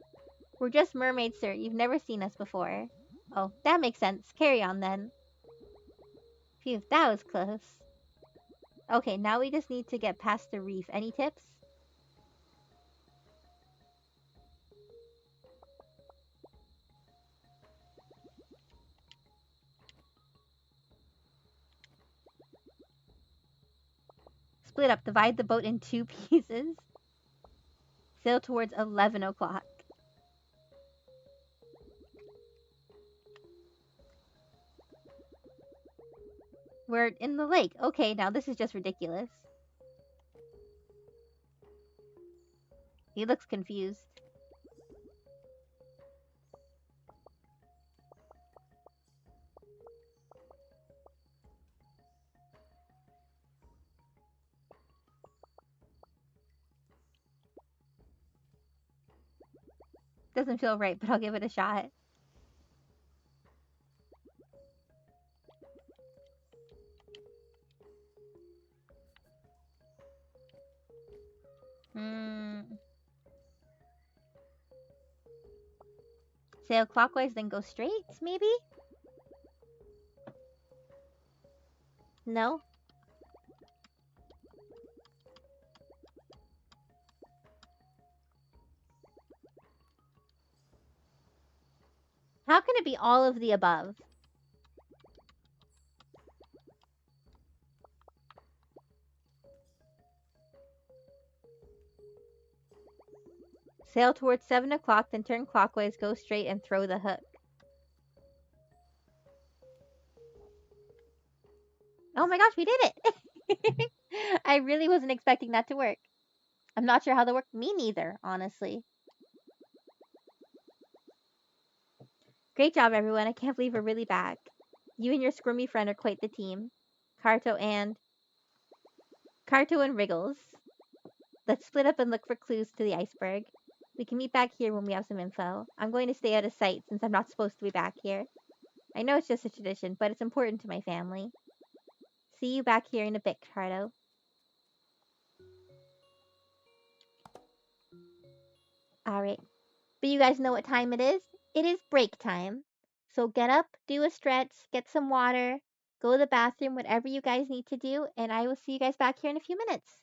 We're just mermaids, sir. You've never seen us before. Oh, that makes sense. Carry on, then. Phew, that was close. Okay, now we just need to get past the reef. Any tips? Split up. Divide the boat in 2 pieces. Sail towards 11 o'clock. We're in the lake. Okay, now this is just ridiculous. He looks confused. Doesn't feel right, but I'll give it a shot. Sail clockwise, then go straight, maybe? No? How can it be all of the above? Sail towards 7 o'clock, then turn clockwise, go straight, and throw the hook. Oh my gosh, we did it! I really wasn't expecting that to work. I'm not sure how that worked. Me neither, honestly. Great job, everyone. I can't believe we're really back. You and your squirmy friend are quite the team. Carto and Wriggles. Let's split up and look for clues to the iceberg. We can meet back here when we have some info. I'm going to stay out of sight since I'm not supposed to be back here. I know it's just a tradition, but it's important to my family. See you back here in a bit, Carto. Alright. But you guys know what time it is? It is break time. So get up, do a stretch, get some water, go to the bathroom, whatever you guys need to do, and I will see you guys back here in a few minutes.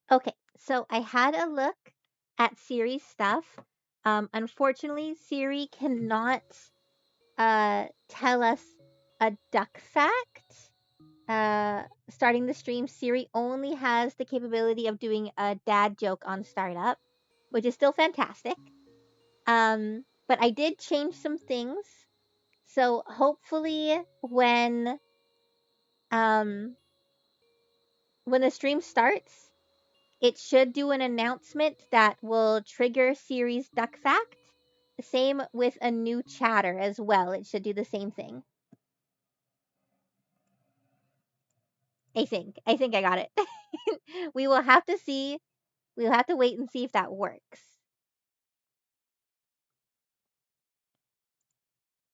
Okay, so I had a look at Siri's stuff. Unfortunately, Siri cannot tell us a duck fact. Starting the stream, Siri only has the capability of doing a dad joke on startup, which is still fantastic. But I did change some things. So hopefully when the stream starts, it should do an announcement that will trigger Siri's duck fact. Same with a new chatter as well. It should do the same thing. I think. I think I got it. We will have to see. We'll have to wait and see if that works.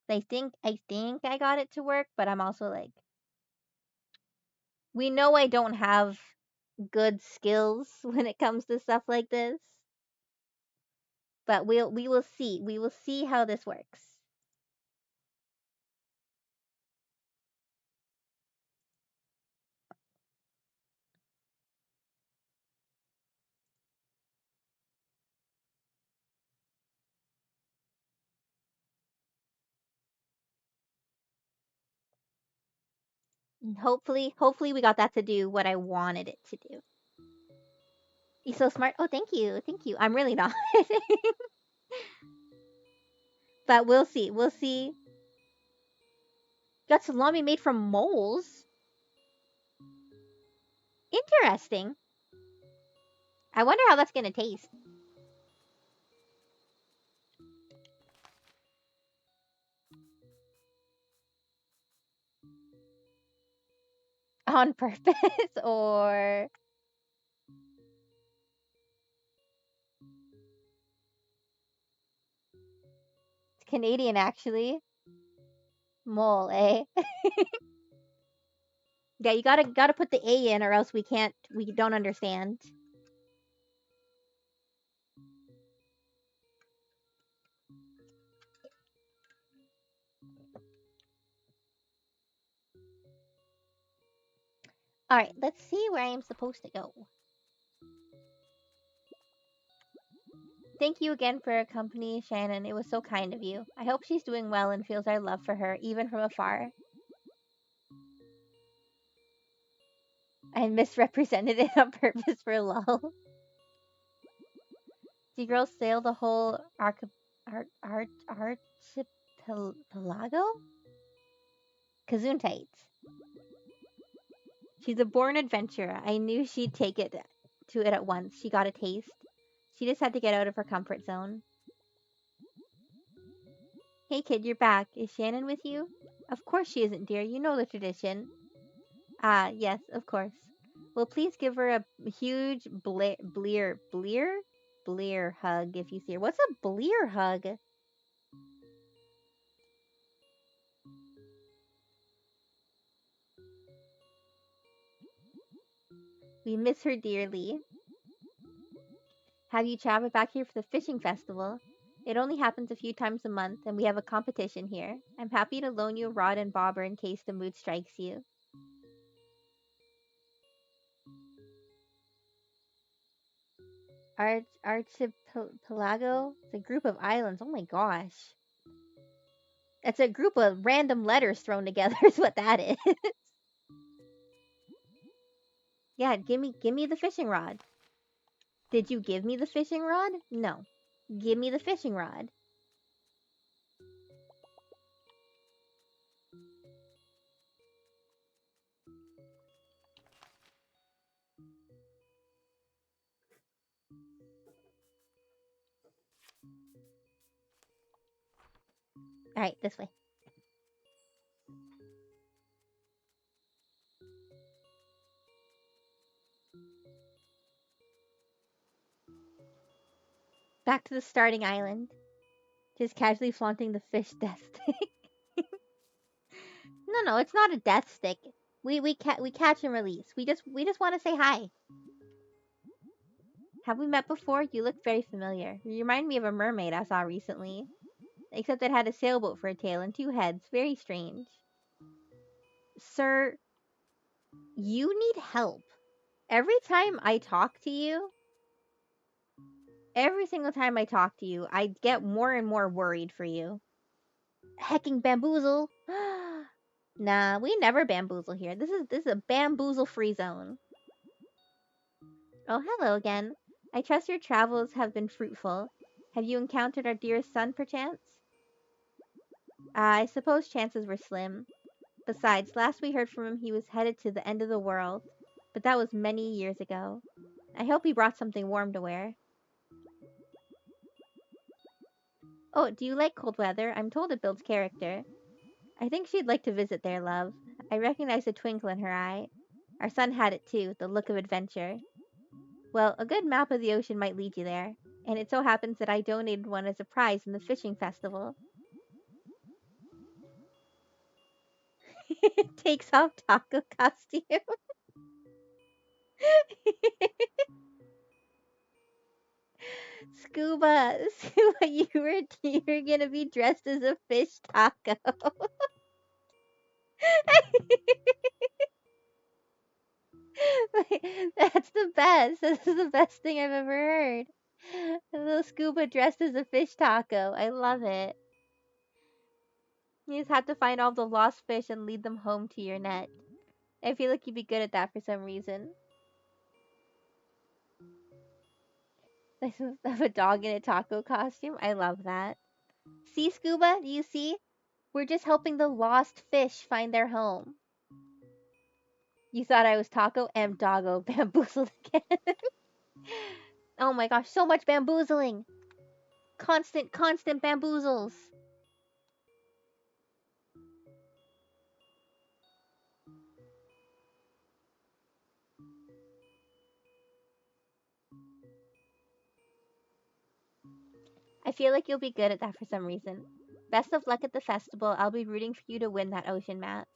I think I got it to work, but I'm also like, we know I don't have good skills when it comes to stuff like this. But we will see. We will see how this works. And hopefully we got that to do what I wanted it to do. You're so smart. Oh, thank you. Thank you. I'm really not. But we'll see. We'll see. Got salami made from moles. Interesting. I wonder how that's gonna taste. On purpose or it's Canadian actually. Mole, eh? Yeah, you gotta put the A in or else we don't understand. Alright, let's see where I am supposed to go. Thank you again for your company, Shannon. It was so kind of you. I hope she's doing well and feels our love for her, even from afar. I misrepresented it on purpose for lol. Do you girls sail the whole archipelago? Gesundheit. She's a born adventurer. I knew she'd take it to it at once. She got a taste. She just had to get out of her comfort zone. Hey kid, you're back. Is Shannon with you? Of course she isn't, dear. You know the tradition. Ah, yes, of course. Well, please give her a huge blear hug if you see her. What's a blear hug? We miss her dearly. Have you traveled back here for the fishing festival? It only happens a few times a month, and we have a competition here. I'm happy to loan you a rod and bobber in case the mood strikes you. Archipelago? It's a group of islands. Oh my gosh. It's a group of random letters thrown together is what that is. Yeah, give me the fishing rod. Did you give me the fishing rod? No. Give me the fishing rod. Alright, this way. Back to the starting island. Just casually flaunting the fish death stick. No, it's not a death stick. We catch and release. We just want to say hi. Have we met before? You look very familiar. You remind me of a mermaid I saw recently. Except it had a sailboat for a tail and two heads. Very strange. Sir, you need help. Every time I talk to you, every single time I talk to you, I get more and more worried for you. Hecking bamboozle. Nah, we never bamboozle here. This is a bamboozle free zone. Oh, hello again. I trust your travels have been fruitful. Have you encountered our dearest son, perchance? I suppose chances were slim. Besides, last we heard from him, he was headed to the end of the world. But that was many years ago. I hope he brought something warm to wear. Oh, do you like cold weather? I'm told it builds character. I think she'd like to visit there, love. I recognize the twinkle in her eye. Our son had it too, the look of adventure. Well, a good map of the ocean might lead you there. And it so happens that I donated one as a prize in the fishing festival. Takes off taco costume. Scuba, Scuba, you were gonna be dressed as a fish taco. That's the best. This is the best thing I've ever heard. A little scuba dressed as a fish taco. I love it. You just have to find all the lost fish and lead them home to your net. I feel like you'd be good at that for some reason. This is of a dog in a taco costume. I love that. See, Scuba? Do you see? We're just helping the lost fish find their home. You thought I was taco? Am doggo bamboozled again. Oh my gosh, so much bamboozling. Constant bamboozles. I feel like you'll be good at that for some reason. Best of luck at the festival. I'll be rooting for you to win that ocean map.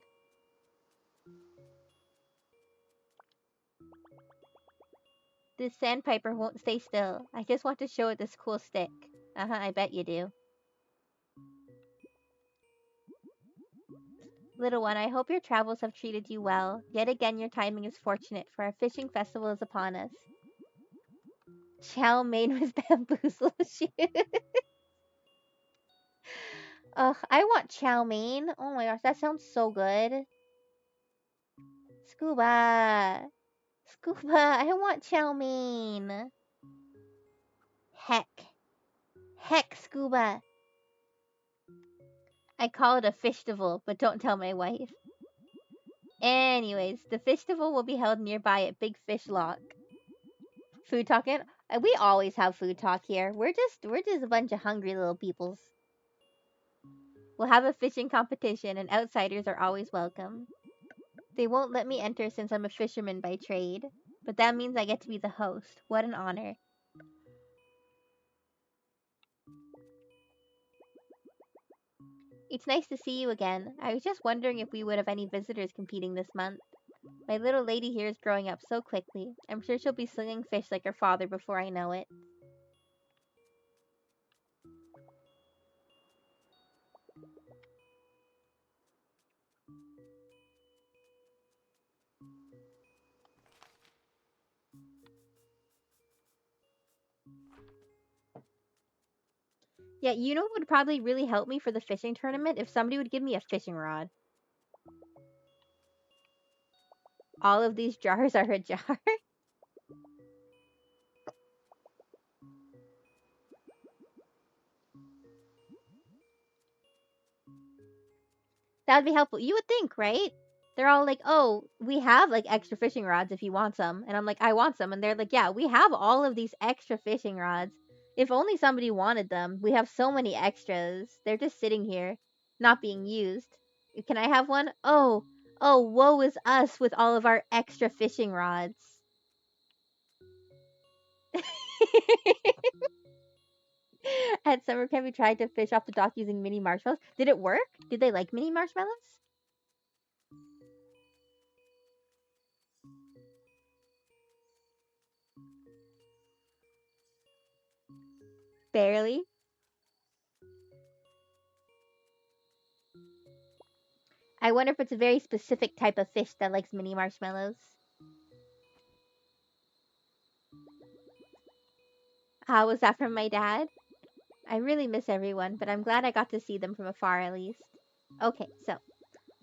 This sandpiper won't stay still. I just want to show it this cool stick. I bet you do. Little one, I hope your travels have treated you well. Yet again, your timing is fortunate, for our fishing festival is upon us. Chow mein with bamboozle shoes. Ugh, I want chow mein. Oh my gosh, that sounds so good. Scuba. Scuba, I want chow mein. Heck. Heck, Scuba. I call it a fishtival, but don't tell my wife. Anyways, the fishtival will be held nearby at Big Fish Lock. Food talking? We always have food talk here. We're just a bunch of hungry little peoples. We'll have a fishing competition, and outsiders are always welcome. They won't let me enter since I'm a fisherman by trade, but that means I get to be the host. What an honor. It's nice to see you again. I was just wondering if we would have any visitors competing this month. My little lady here is growing up so quickly. I'm sure she'll be slinging fish like her father before I know it. Yeah, you know what would probably really help me for the fishing tournament? If somebody would give me a fishing rod. All of these jars are a jar. That would be helpful. You would think, right? They're all like, oh, we have like extra fishing rods if you want some. And I'm like, I want some. And they're like, yeah, we have all of these extra fishing rods. If only somebody wanted them. We have so many extras. They're just sitting here, not being used. Can I have one? Oh, woe is us with all of our extra fishing rods. At summer camp, we tried to fish off the dock using mini marshmallows. Did it work? Did they like mini marshmallows? Barely. I wonder if it's a very specific type of fish that likes mini marshmallows. How was that from my dad? I really miss everyone, but I'm glad I got to see them from afar at least. Okay, so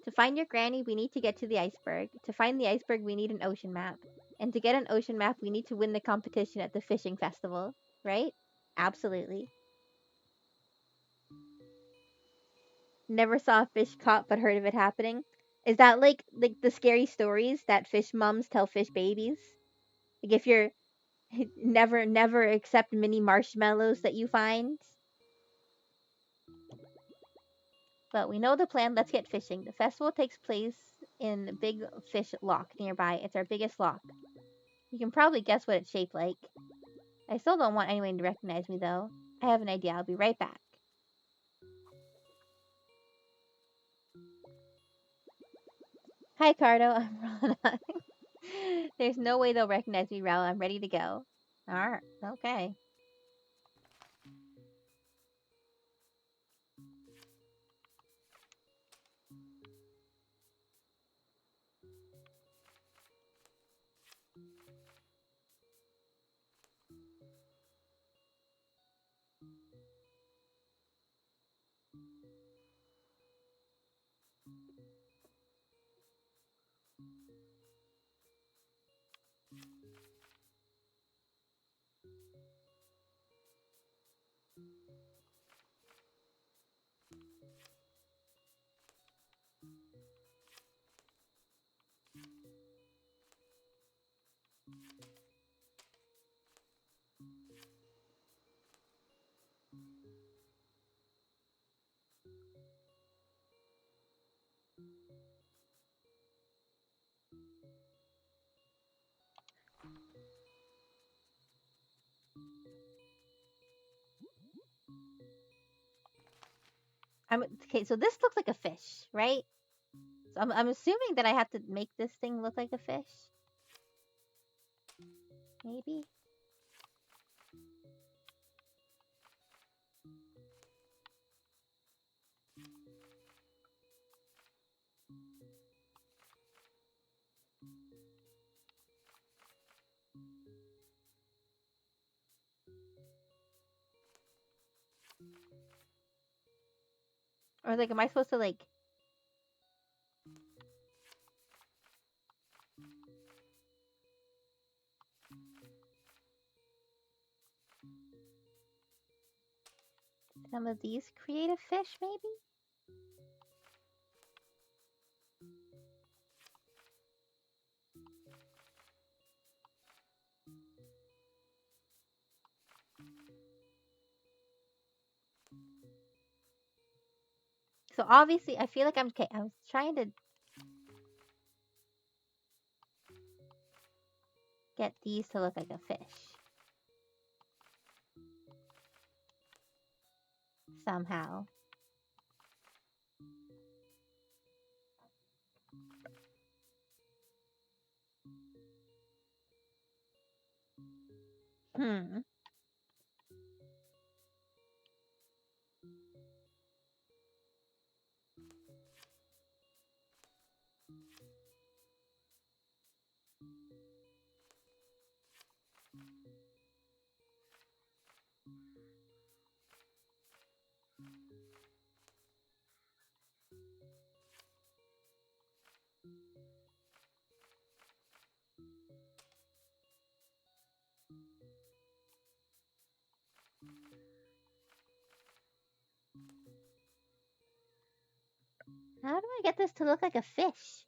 to find your granny, we need to get to the iceberg. To find the iceberg, we need an ocean map. And to get an ocean map, we need to win the competition at the fishing festival, right? Absolutely. Never saw a fish caught but heard of it happening. Is that like the scary stories that fish moms tell fish babies? Like if you're never accept mini marshmallows that you find. But we know the plan. Let's get fishing. The festival takes place in Big Fish Lock nearby. It's our biggest lock. You can probably guess what it's shaped like. I still don't want anyone to recognize me though. I have an idea. I'll be right back. Hi, Cardo. I'm Rana. There's no way they'll recognize me, Rel. I'm ready to go. Alright, okay. Okay, so this looks like a fish, right? So I'm assuming that I have to make this thing look like a fish. Maybe? Or like, am I supposed to like... Some of these create a fish, maybe? So obviously, I feel like I'm... Okay, I was trying to get these to look like a fish. Somehow. Hmm. How do I get this to look like a fish?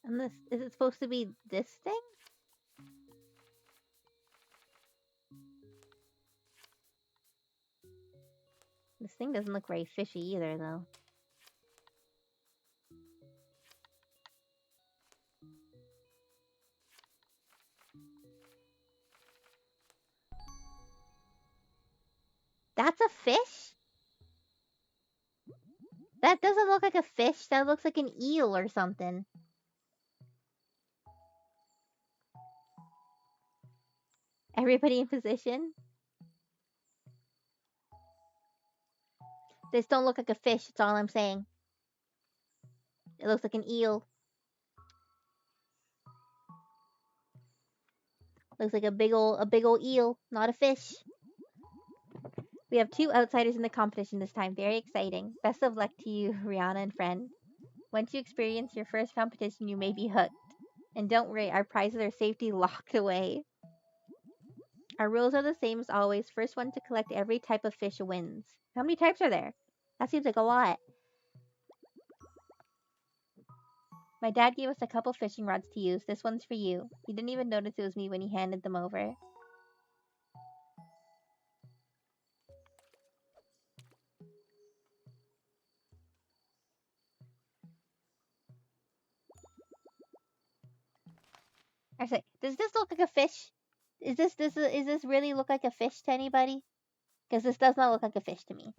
And this, is it supposed to be this thing? This thing doesn't look very fishy either, though. That's a fish? That doesn't look like a fish. That looks like an eel or something. Everybody in position? This don't look like a fish, that's all I'm saying. It looks like an eel. Looks like a big old eel, not a fish. We have 2 outsiders in the competition this time. Very exciting. Best of luck to you, Rihanna and friend. Once you experience your first competition, you may be hooked. And don't worry, our prizes are safely locked away. Our rules are the same as always. First one to collect every type of fish wins. How many types are there? That seems like a lot. My dad gave us a couple fishing rods to use. This one's for you. He didn't even notice it was me when he handed them over. Actually, does this look like a fish? Is this really look like a fish to anybody? Because this does not look like a fish to me.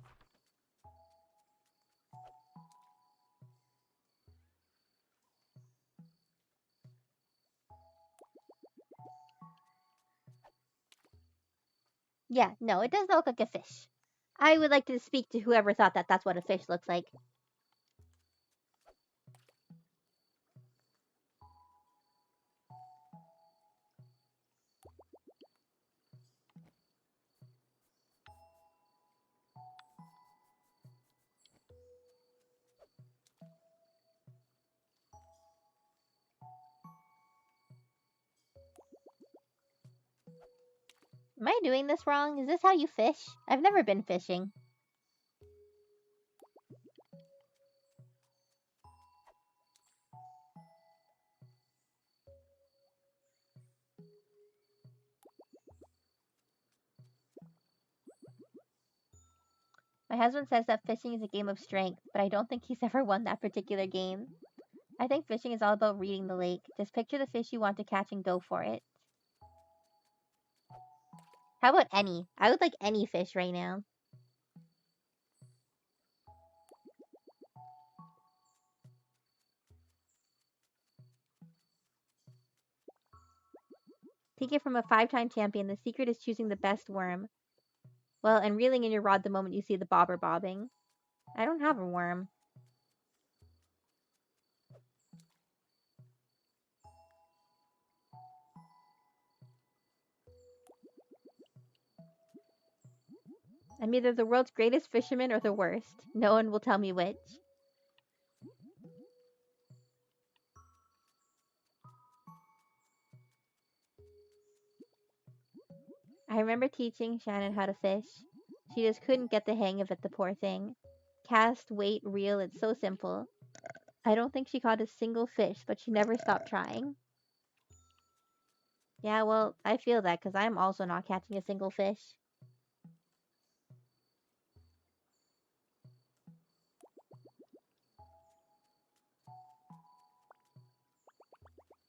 Yeah, no, it does not look like a fish. I would like to speak to whoever thought that that's what a fish looks like. Am I doing this wrong? Is this how you fish? I've never been fishing. My husband says that fishing is a game of strength, but I don't think he's ever won that particular game. I think fishing is all about reading the lake. Just picture the fish you want to catch and go for it. How about any? I would like any fish right now. Take it from a 5-time champion. The secret is choosing the best worm. Well, and reeling in your rod the moment you see the bobber bobbing. I don't have a worm. I'm either the world's greatest fisherman or the worst. No one will tell me which. I remember teaching Shannon how to fish. She just couldn't get the hang of it, the poor thing. Cast, wait, reel, it's so simple. I don't think she caught a single fish, but she never stopped trying. Yeah, well, I feel that because I'm also not catching a single fish.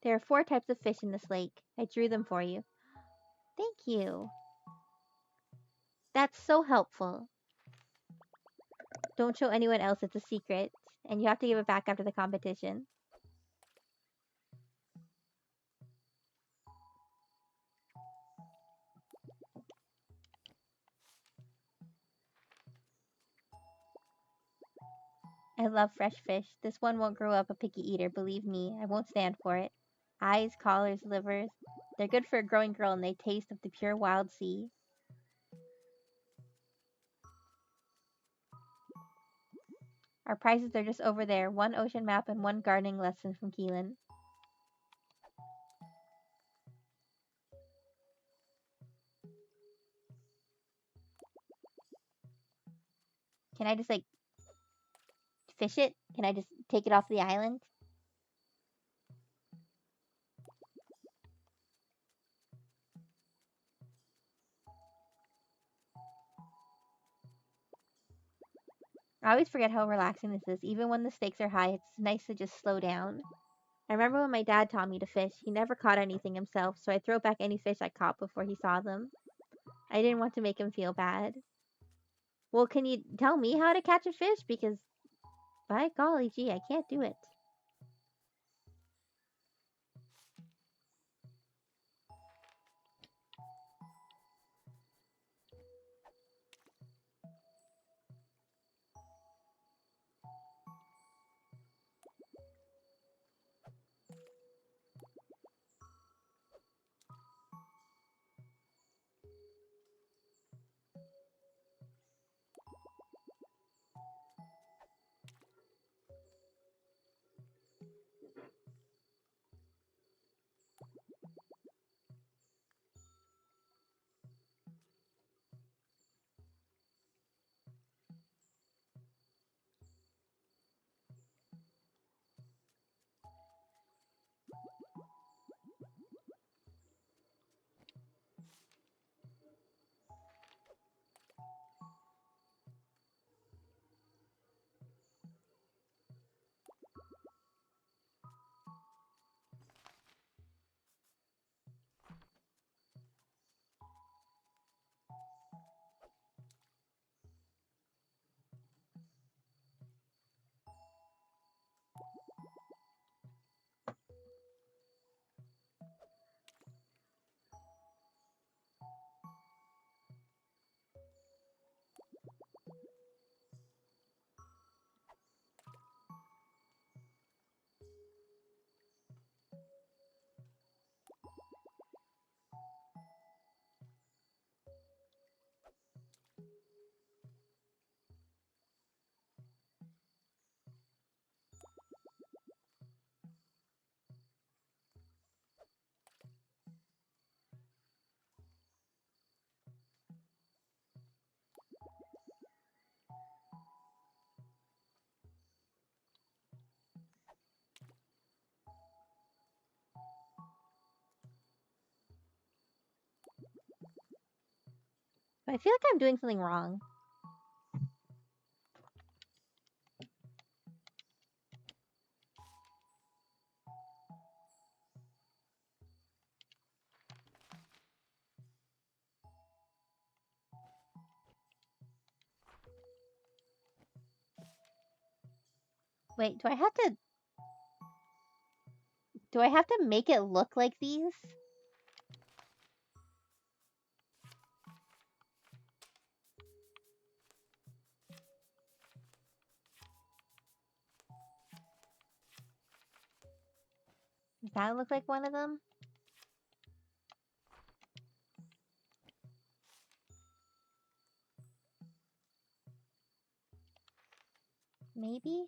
There are 4 types of fish in this lake. I drew them for you. Thank you. That's so helpful. Don't show anyone else, it's a secret. And you have to give it back after the competition. I love fresh fish. This one won't grow up a picky eater, believe me. I won't stand for it. Eyes, collars, livers. They're good for a growing girl and they taste of the pure wild sea. Our prizes are just over there. 1 ocean map and 1 gardening lesson from Keelan. Can I just like fish it? Can I just take it off the island? I always forget how relaxing this is. Even when the stakes are high, it's nice to just slow down. I remember when my dad taught me to fish. He never caught anything himself, so I throw back any fish I caught before he saw them. I didn't want to make him feel bad. Well, can you tell me how to catch a fish? Because, by golly gee, I can't do it. I feel like I'm doing something wrong. Wait, do I have to make it look like these? Does that look like one of them? Maybe?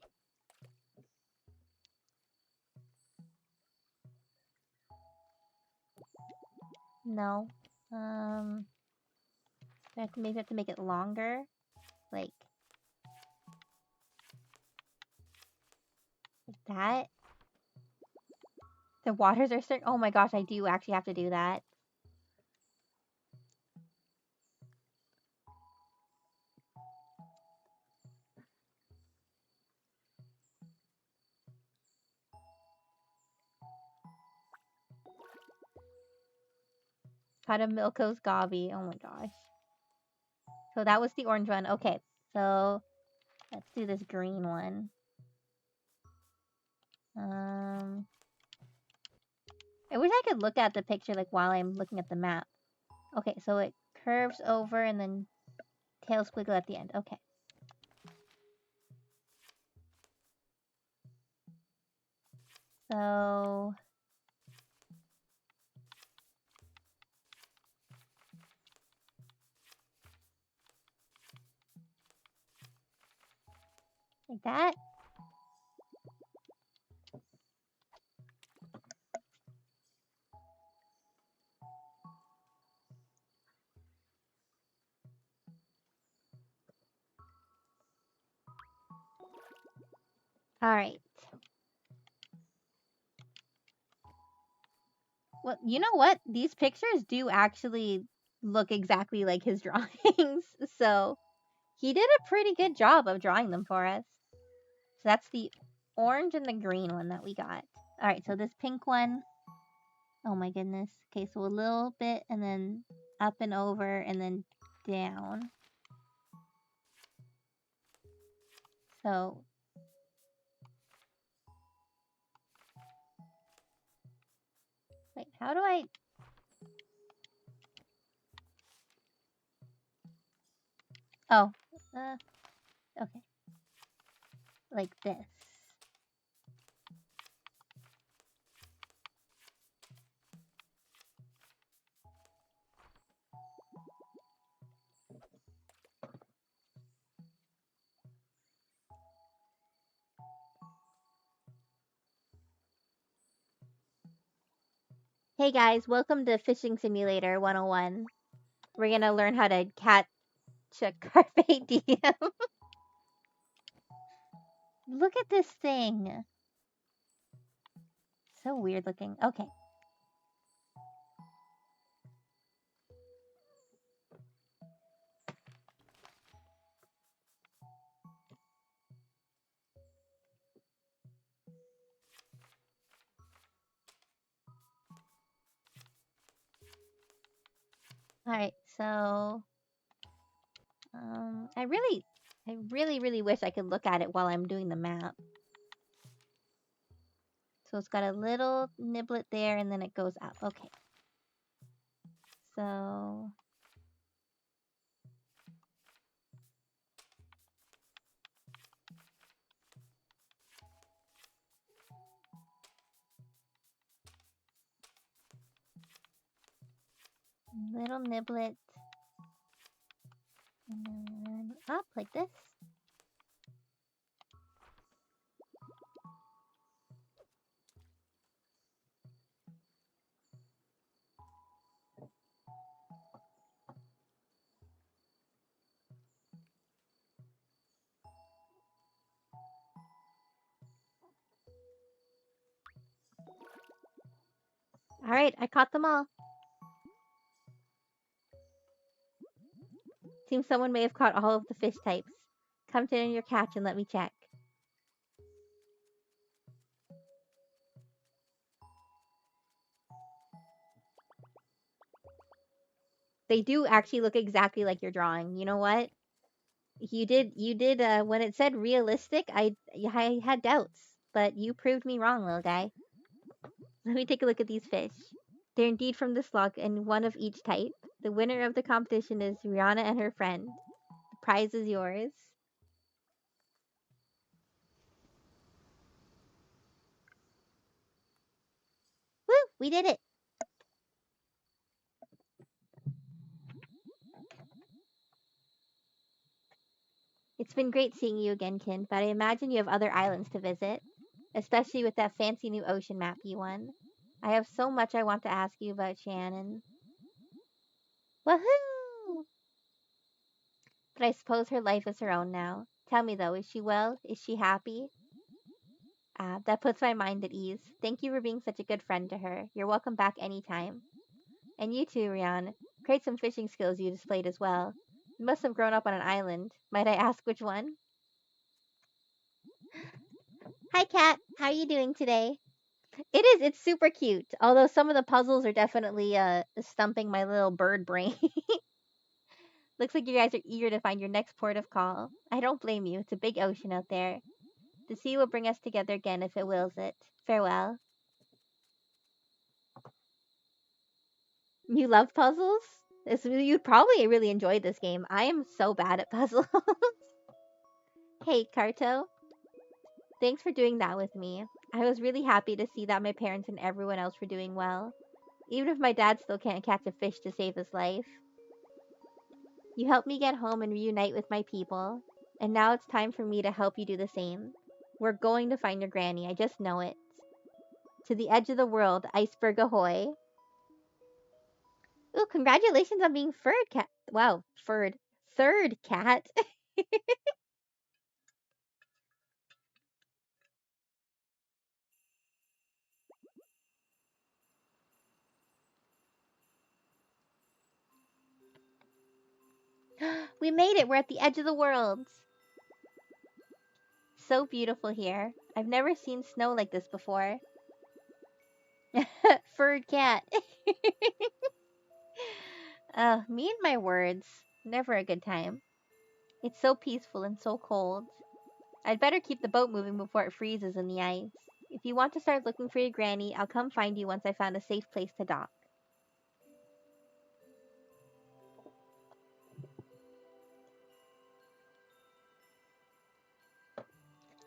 No. Maybe have to make it longer. Like that. The waters are starting. Oh my gosh, I do actually have to do that. Milko's Gobby. Oh my gosh. So that was the orange one. Okay, so let's do this green one. I wish I could look at the picture like while I'm looking at the map. Okay, so it curves over and then tail squiggle at the end. Okay. So like that. All right. Well, you know what? These pictures do actually look exactly like his drawings. So He did a pretty good job of drawing them for us. So that's the orange and the green one that we got. All right, so this pink one. Oh my goodness. Okay, so a little bit and then up and over and then down. So wait, how do I? Oh, okay, like this. Hey guys, welcome to Fishing Simulator 101. We're gonna learn how to catch a carpe diem. Look at this thing. So weird looking. Okay. Alright, so I really wish I could look at it while I'm doing the map. So it's got a little niblet there and then it goes up. Okay. So little niblet and then up like this. Alright, I caught them all. Seems someone may have caught all of the fish types. Come in your catch and let me check. They do actually look exactly like your drawing. You know what? You did when it said realistic, I had doubts, but you proved me wrong, little guy. Let me take a look at these fish. They're indeed from this log and one of each type. The winner of the competition is Rihanna and her friend. The prize is yours. Woo! We did it! It's been great seeing you again, Kin, but I imagine you have other islands to visit, especially with that fancy new ocean map you won. I have so much I want to ask you about Shannon. Woohoo! But I suppose her life is her own now. Tell me though, is she well? Is she happy? Ah, that puts my mind at ease. Thank you for being such a good friend to her. You're welcome back anytime. And you too, Rian. Great some fishing skills you displayed as well. You must have grown up on an island. Might I ask which one? Hi, Kat. How are you doing today? It is. It's super cute. Although some of the puzzles are definitely stumping my little bird brain. Looks like you guys are eager to find your next port of call. I don't blame you. It's a big ocean out there. The sea will bring us together again if it wills it. Farewell. You love puzzles? You'd probably really enjoy this game. I am so bad at puzzles. Hey, Karto. Thanks for doing that with me. I was really happy to see that my parents and everyone else were doing well. Even if my dad still can't catch a fish to save his life. You helped me get home and reunite with my people. And now it's time for me to help you do the same. We're going to find your granny. I just know it. To the edge of the world, iceberg ahoy. Ooh, congratulations on being furred cat. Wow, furred. Third cat. We made it! We're at the edge of the world! So beautiful here. I've never seen snow like this before. Furred cat. Me and my words. Never a good time. It's so peaceful and so cold. I'd better keep the boat moving before it freezes in the ice. If you want to start looking for your granny, I'll come find you once I found a safe place to dock.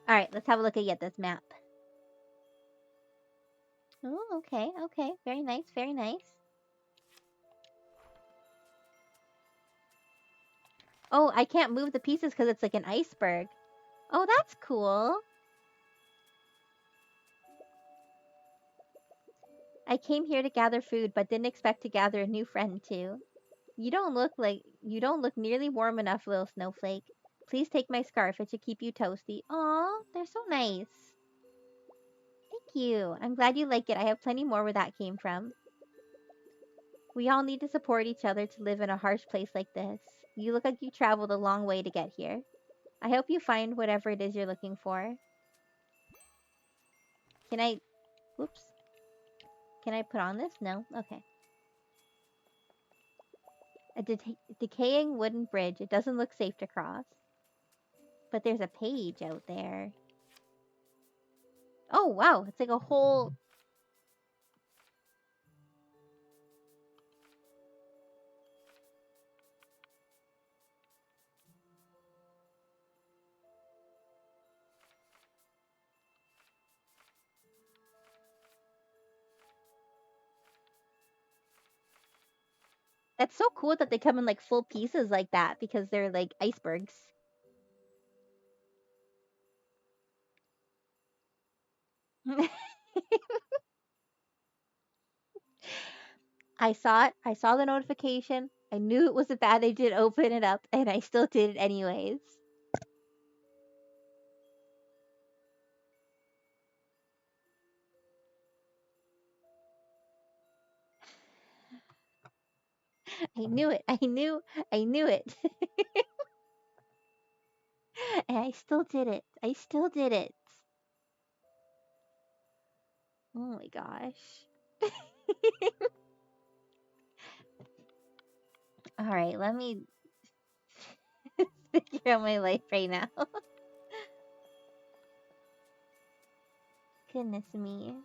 Alright, let's have a look at this map. Oh, okay, okay. Very nice, very nice. Oh, I can't move the pieces because it's like an iceberg. Oh, that's cool. I came here to gather food, but didn't expect to gather a new friend too. You don't look nearly warm enough, little snowflake. Please take my scarf. It should keep you toasty. Aw, they're so nice. Thank you. I'm glad you like it. I have plenty more where that came from. We all need to support each other to live in a harsh place like this. You look like you traveled a long way to get here. I hope you find whatever it is you're looking for. Can I... Whoops. Can I put on this? No? Okay. A decaying wooden bridge. It doesn't look safe to cross. But there's a page out there. Oh, wow. It's like a whole... That's so cool that they come in like full pieces like that because they're like icebergs. I saw it. I saw the notification. I knew it was a bad idea to open it up, and I still did it anyways. I knew it. I knew it. And I still did it. I still did it. Oh my gosh. Alright, let me figure out my life right now. Goodness me.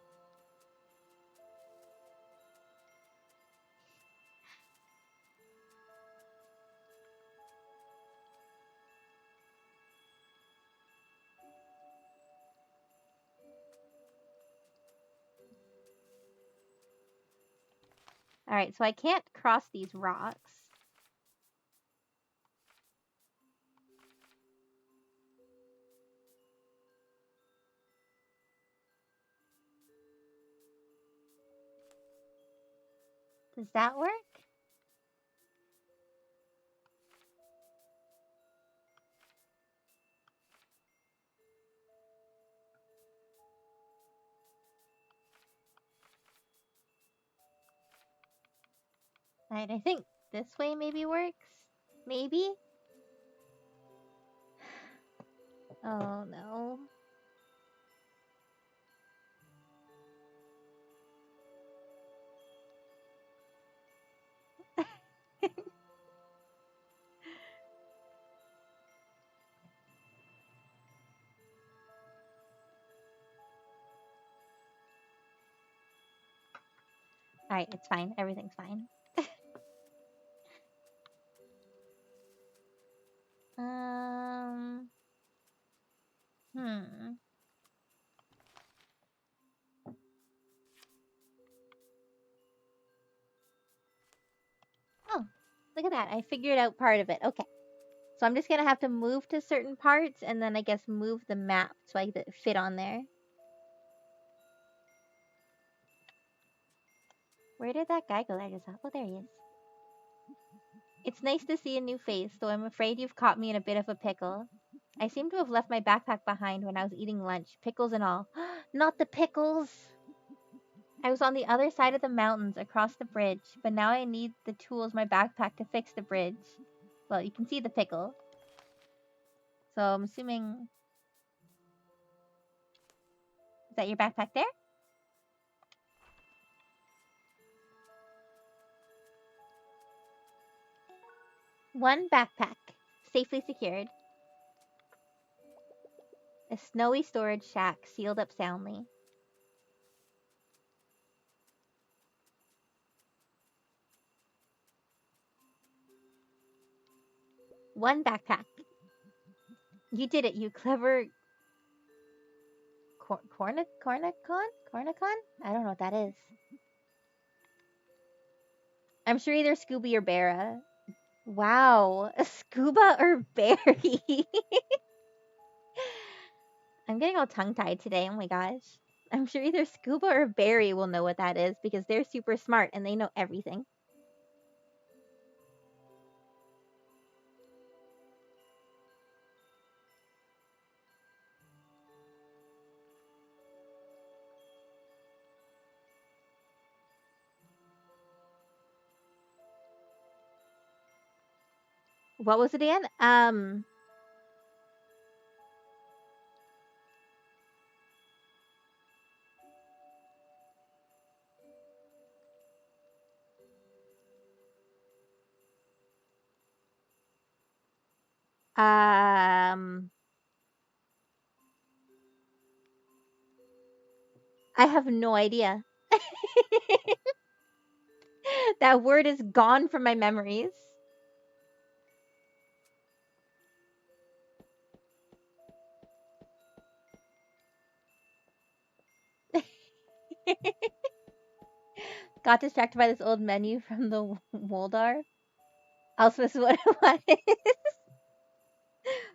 Alright, so I can't cross these rocks. Does that work? Alright, I think this way maybe works. Maybe? Oh no. Alright, it's fine. Everything's fine. Um. Hmm. Oh, look at that. I figured out part of it. Okay. So I'm just gonna have to move to certain parts and then I guess move the map so I can fit on there. Where did that guy go? I just saw. Oh, there he is. It's nice to see a new face, though I'm afraid you've caught me in a bit of a pickle. I seem to have left my backpack behind when I was eating lunch, pickles and all. Not the pickles! I was on the other side of the mountains across the bridge, but now I need the tools my backpack to fix the bridge. Well, you can see the pickle. So I'm assuming... Is that your backpack there? One backpack. Safely secured. A snowy storage shack sealed up soundly. One backpack. You did it, you clever... Cornicon? I don't know what that is. I'm sure either Scooby or Barra. Wow. Scuba or Barry? I'm getting all tongue-tied today. Oh my gosh. I'm sure either Scuba or Barry will know what that is because they're super smart and they know everything. What was it again? I have no idea. That word is gone from my memories. Got distracted by this old menu from the Woldar. Also, this is what it was.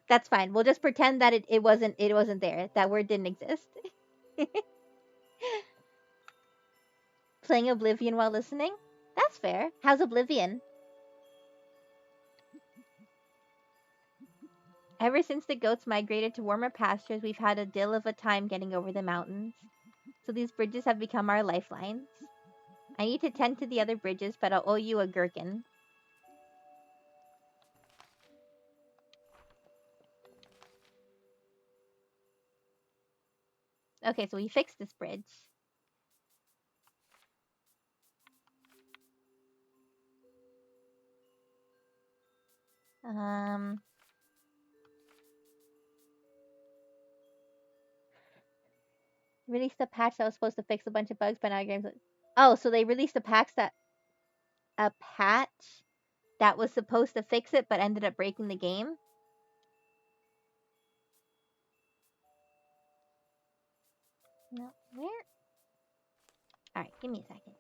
That's fine. We'll just pretend that it wasn't there. That word didn't exist. Playing Oblivion while listening? That's fair. How's Oblivion? Ever since the goats migrated to warmer pastures, we've had a deal of a time getting over the mountains. So these bridges have become our lifelines. I need to tend to the other bridges, but I'll owe you a gherkin. Okay, so we fixed this bridge. Released a patch that was supposed to fix a bunch of bugs, but now games. Oh, so they released a patch that was supposed to fix it, but ended up breaking the game. No, where? All right, give me a second.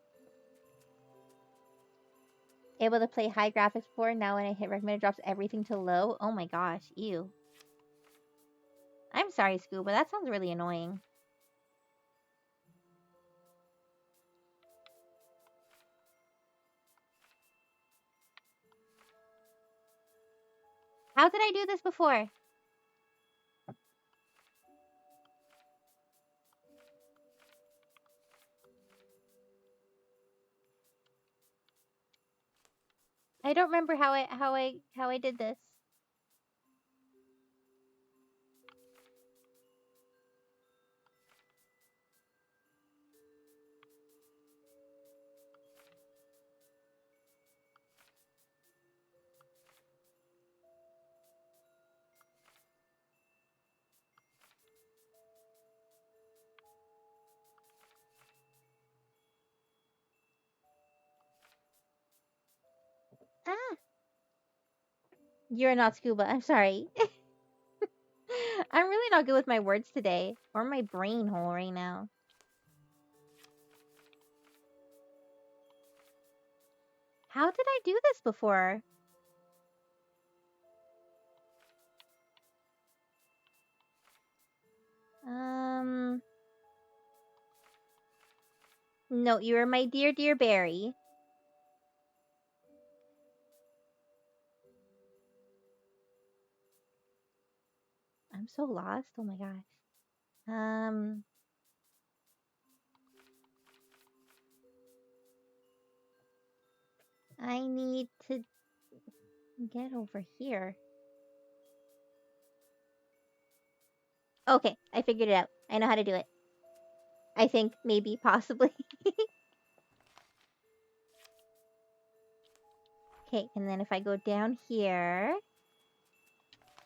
Able to play high graphics before, now when I hit recommend it drops everything to low. Oh my gosh, ew. I'm sorry, Scuba. That sounds really annoying. How did I do this before? I don't remember how I did this. Ah! You're not Scuba. I'm sorry. I'm really not good with my words today. Or my brain hole right now. How did I do this before? No, you are my dear, dear Barry. I'm so lost. Oh my gosh. I need to Get over here. Okay, I figured it out. I know how to do it. I think, maybe, possibly. Okay, and then if I go down here.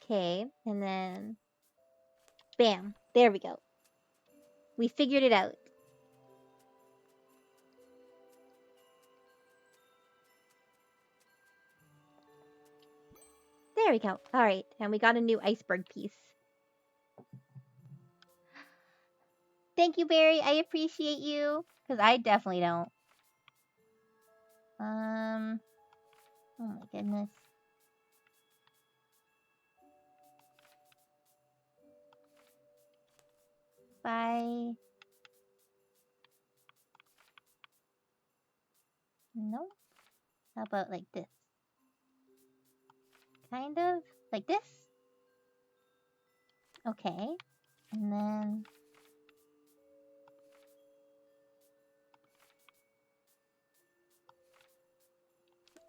Okay, and then. Bam. There we go. We figured it out. There we go. Alright, and we got a new iceberg piece. Thank you, Barry. I appreciate you. Because I definitely don't. Oh my goodness. Bye. No? How about like this? Kind of? Like this? Okay. And then...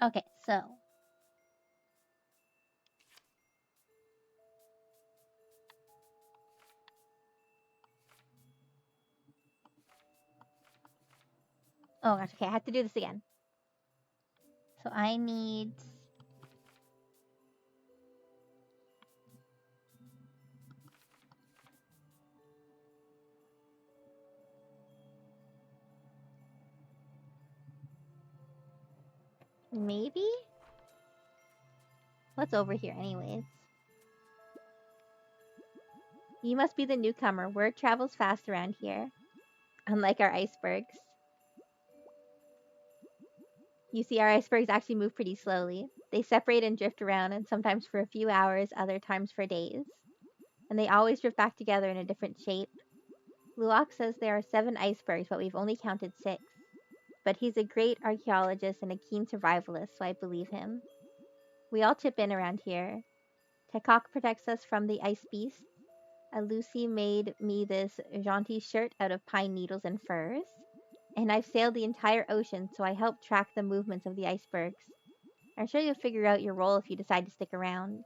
Okay, so... Oh gosh, okay, I have to do this again. So I need... Maybe? What's over here anyways? You must be the newcomer. Word travels fast around here. Unlike our icebergs. You see, our icebergs actually move pretty slowly. They separate and drift around, and sometimes for a few hours, other times for days. And they always drift back together in a different shape. Luok says there are 7 icebergs, but we've only counted 6. But he's a great archaeologist and a keen survivalist, so I believe him. We all chip in around here. Tekok protects us from the ice beasts. Lucy made me this jaunty shirt out of pine needles and furs. And I've sailed the entire ocean, so I help track the movements of the icebergs. I'm sure you'll figure out your role if you decide to stick around.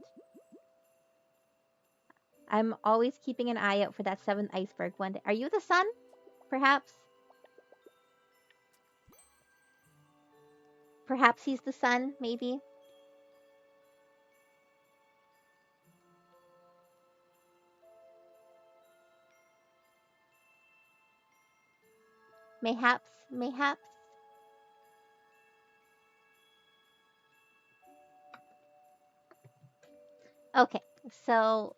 I'm always keeping an eye out for that 7th iceberg one day. Are you the sun? Perhaps? Perhaps he's the sun, maybe? Mayhaps? Mayhaps? Okay, so...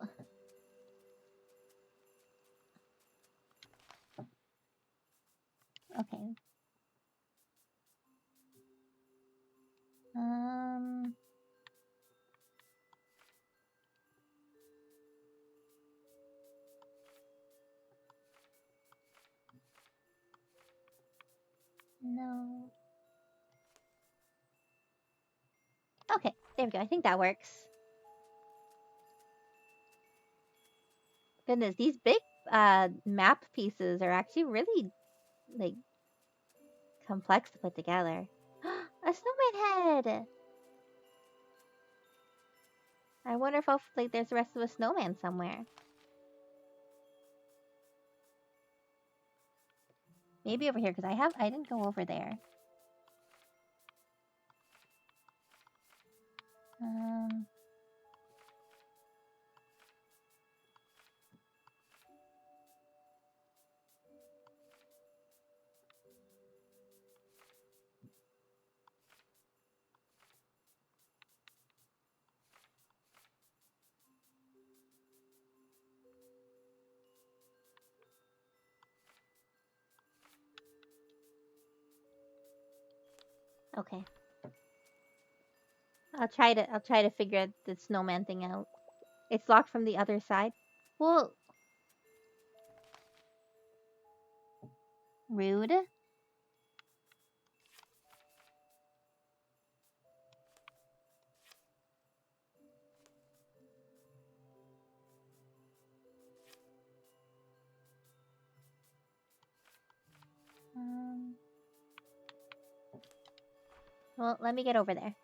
Okay. No. Okay, there we go. I think that works. Goodness, these big map pieces are actually really, like, complex to put together. A snowman head! I wonder if like there's the rest of a snowman somewhere. Maybe over here, because I didn't go over there. Okay. I'll try to figure the snowman thing out. It's locked from the other side. Well, rude. Well, let me get over there.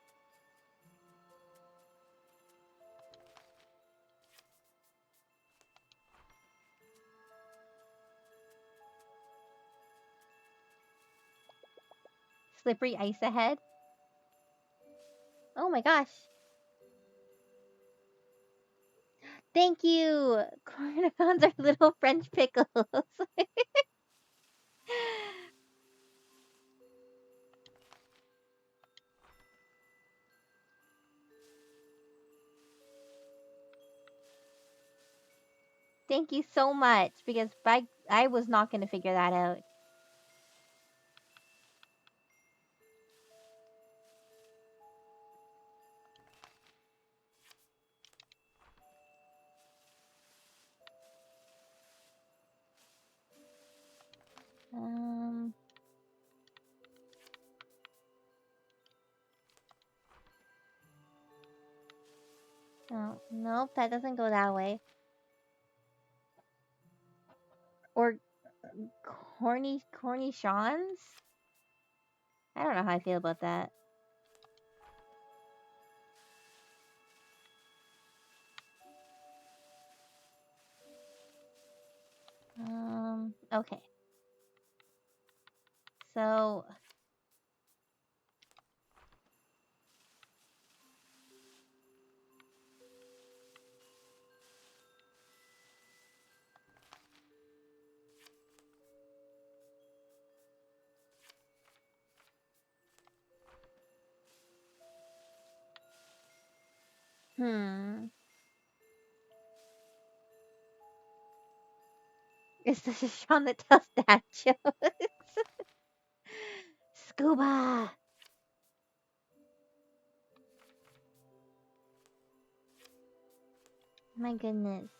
slippery ice ahead. Oh my gosh. Thank you! Cornicons are little French pickles. Thank you so much, because I was not going to figure that out. Oh, nope, that doesn't go that way. Or cornichons? I don't know how I feel about that. Okay. So, Is this a Sean that tells dad jokes? Scuba! My goodness.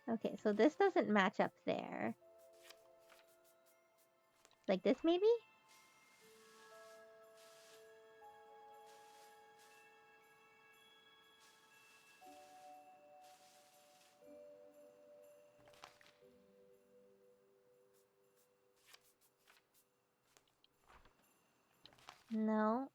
Okay, so this doesn't match up there. Like this, maybe? No.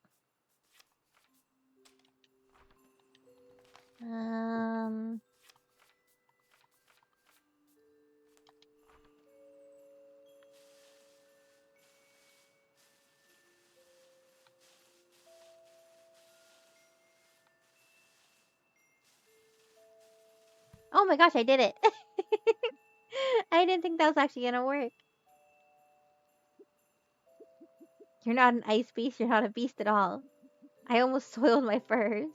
Oh my gosh, I did it! I didn't think that was actually gonna work. You're not an ice beast, you're not a beast at all. I almost soiled my furs.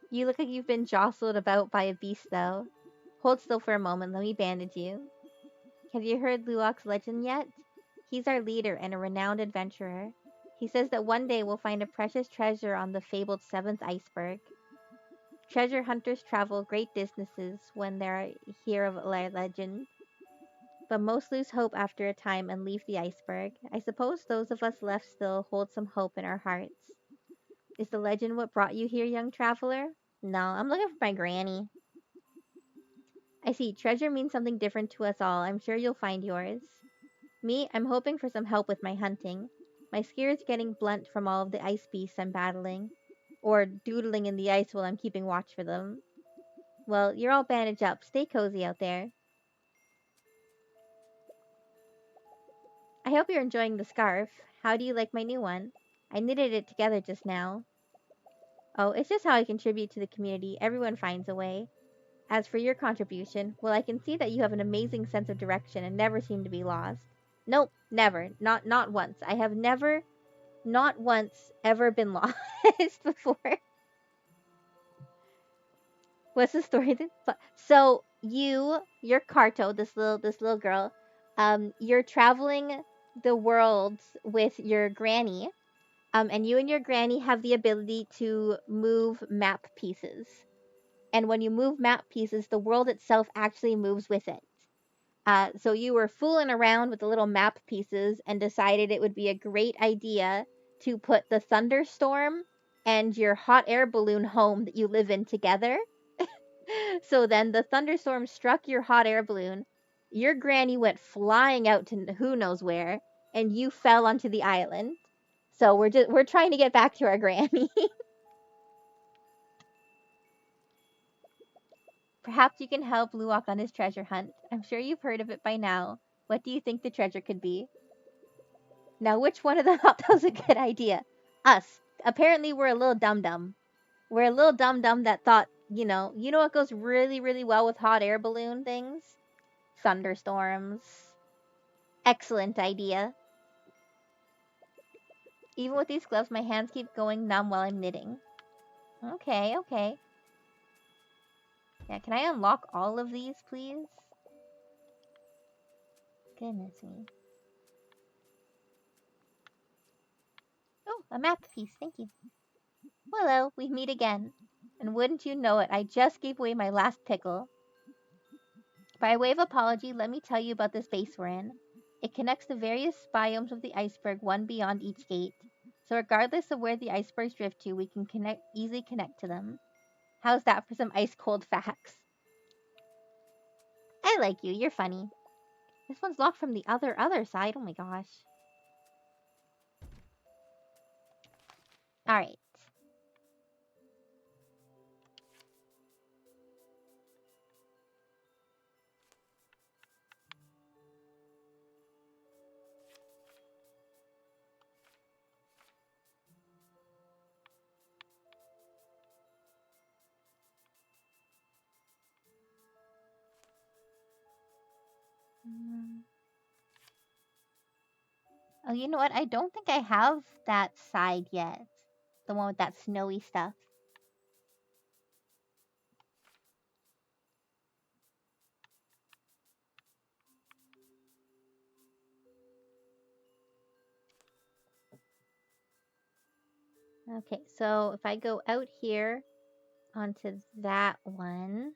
You look like you've been jostled about by a beast, though. Hold still for a moment, let me bandage you. Have you heard Luok's legend yet? He's our leader and a renowned adventurer. He says that one day we'll find a precious treasure on the fabled seventh iceberg. Treasure hunters travel great distances when they hear of a legend, but most lose hope after a time and leave the iceberg. I suppose those of us left still hold some hope in our hearts. Is the legend what brought you here, young traveler? No, I'm looking for my granny. I see. Treasure means something different to us all. I'm sure you'll find yours. Me, I'm hoping for some help with my hunting. My spear is getting blunt from all of the ice beasts I'm battling, or doodling in the ice while I'm keeping watch for them. Well, you're all bandaged up. Stay cozy out there. I hope you're enjoying the scarf. How do you like my new one? I knitted it together just now. Oh, it's just how I contribute to the community. Everyone finds a way. As for your contribution, well, I can see that you have an amazing sense of direction and never seem to be lost. Nope, never. Not once. I have never, not once, ever been lost before. What's the story? So you're Karto, this little girl. You're traveling the world with your granny. And you and your granny have the ability to move map pieces. And when you move map pieces, the world itself actually moves with it. So you were fooling around with the little map pieces and decided it would be a great idea to put the thunderstorm and your hot air balloon home that you live in together. So then the thunderstorm struck your hot air balloon. Your granny went flying out to who knows where, and you fell onto the island. So we're trying to get back to our granny. Perhaps you can help Luwak on his treasure hunt. I'm sure you've heard of it by now. What do you think the treasure could be? Now, which one of them thought that was a good idea? Us. Apparently, we're a little dum-dum. We're a little dum-dum that thought, you know what goes really, really well with hot air balloon things? Thunderstorms. Excellent idea. Even with these gloves, my hands keep going numb while I'm knitting. Okay, okay. Yeah, can I unlock all of these, please? Goodness me. Oh, a map piece, thank you. Hello, we meet again. And wouldn't you know it, I just gave away my last pickle. By way of apology, let me tell you about this base we're in. It connects the various biomes of the iceberg, one beyond each gate. So regardless of where the icebergs drift to, we can easily connect to them. How's that for some ice cold facts? I like you, you're funny. This one's locked from the other side, oh my gosh. Alright. Oh, you know what? I don't think I have that side yet. The one with that snowy stuff. Okay, so if I go out here onto that one,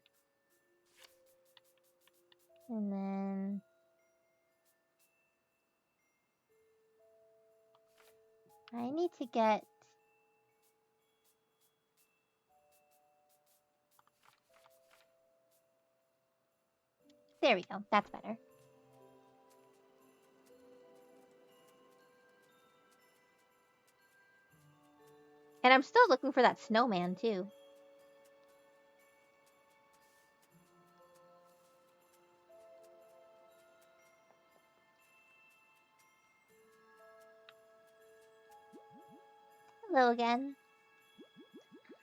and then I need to get... There we go, that's better. And I'm still looking for that snowman, too. Hello again.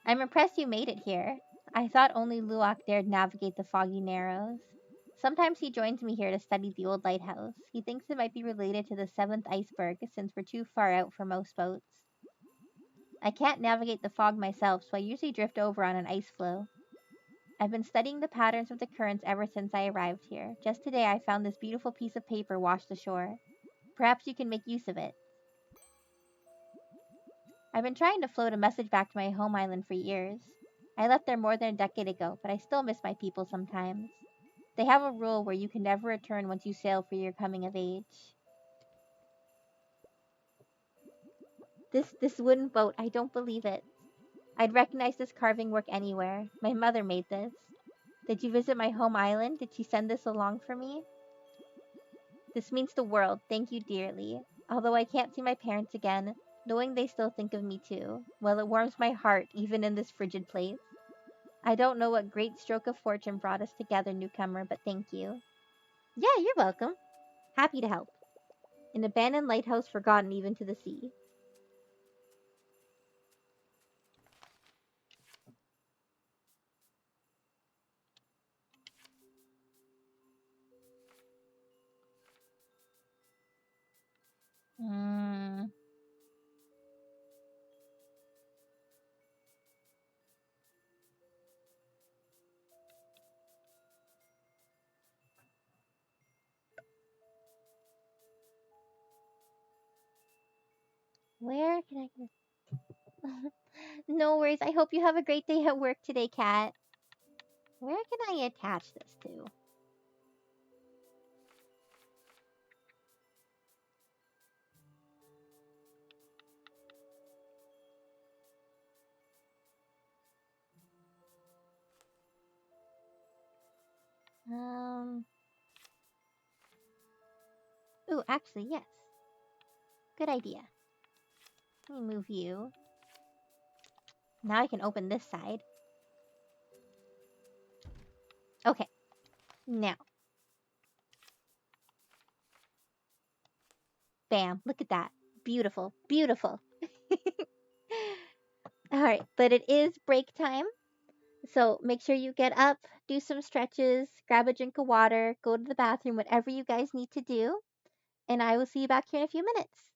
I'm impressed you made it here. I thought only Luwak dared navigate the foggy narrows. Sometimes he joins me here to study the old lighthouse. He thinks it might be related to the 7th iceberg, since we're too far out for most boats. I can't navigate the fog myself, so I usually drift over on an ice floe. I've been studying the patterns of the currents ever since I arrived here. Just today I found this beautiful piece of paper washed ashore. Perhaps you can make use of it. I've been trying to float a message back to my home island for years. I left there more than a decade ago, but I still miss my people sometimes. They have a rule where you can never return once you sail for your coming of age. This wooden boat, I don't believe it. I'd recognize this carving work anywhere. My mother made this. Did you visit my home island? Did she send this along for me? This means the world. Thank you dearly. Although I can't see my parents again, knowing they still think of me too, well, it warms my heart even in this frigid place. I don't know what great stroke of fortune brought us together, newcomer, but thank you. Yeah, you're welcome. Happy to help. An abandoned lighthouse forgotten even to the sea. Hmm. Where can I get... No worries. I hope you have a great day at work today, Kat. Where can I attach this to? Ooh, actually, yes. Good idea. Let me move you. Now I can open this side. Okay, now, bam, look at that. Beautiful, beautiful. All right, but it is break time. So make sure you get up, do some stretches, grab a drink of water, go to the bathroom, whatever you guys need to do. And I will see you back here in a few minutes.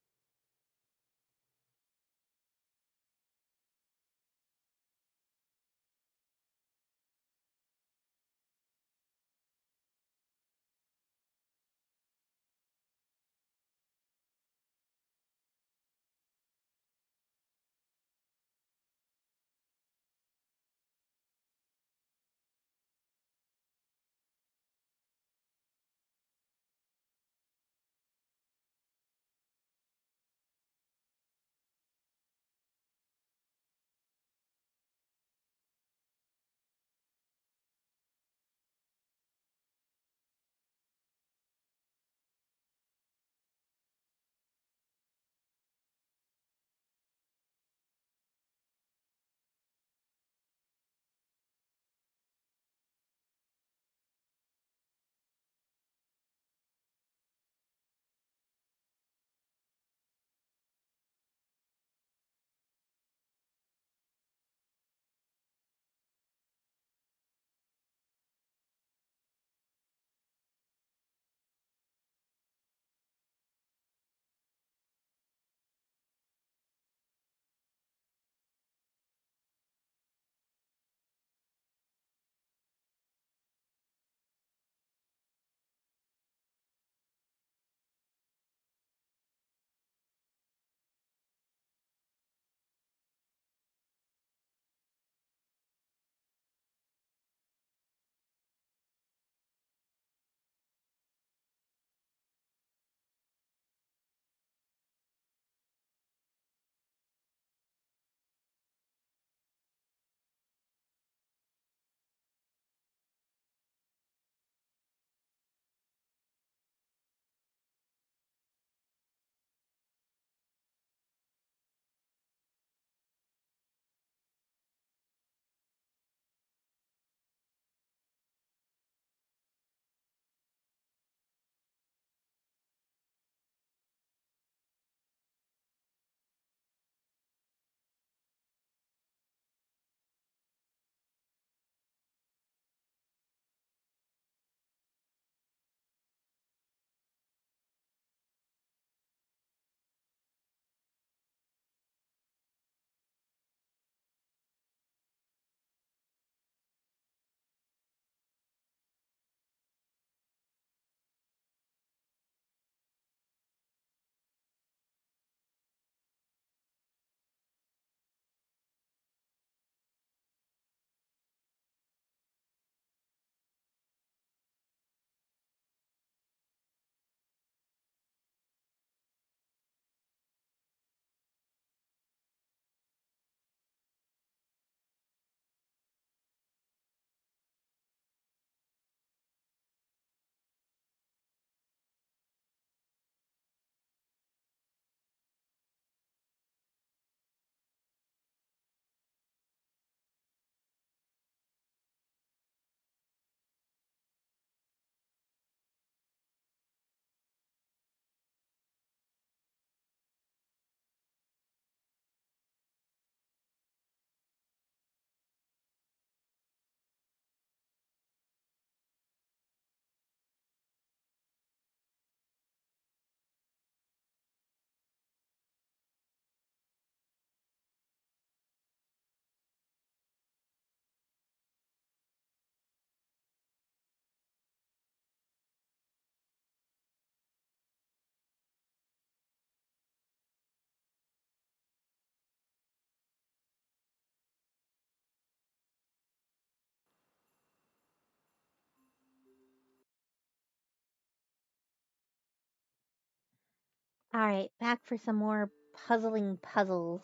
All right, back for some more puzzling puzzles.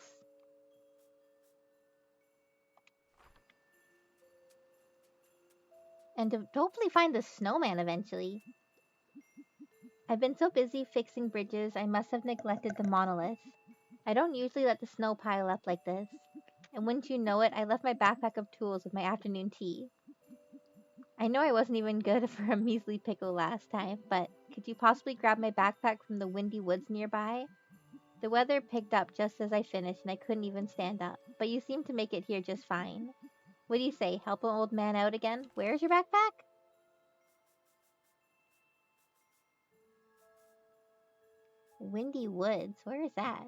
And to hopefully find the snowman eventually. I've been so busy fixing bridges, I must have neglected the monolith. I don't usually let the snow pile up like this. And wouldn't you know it, I left my backpack of tools with my afternoon tea. I know I wasn't even good for a measly pickle last time, but could you possibly grab my backpack from the windy woods nearby? The weather picked up just as I finished, and I couldn't even stand up. But you seem to make it here just fine. What do you say? Help an old man out again? Where's your backpack? Windy Woods. Where is that?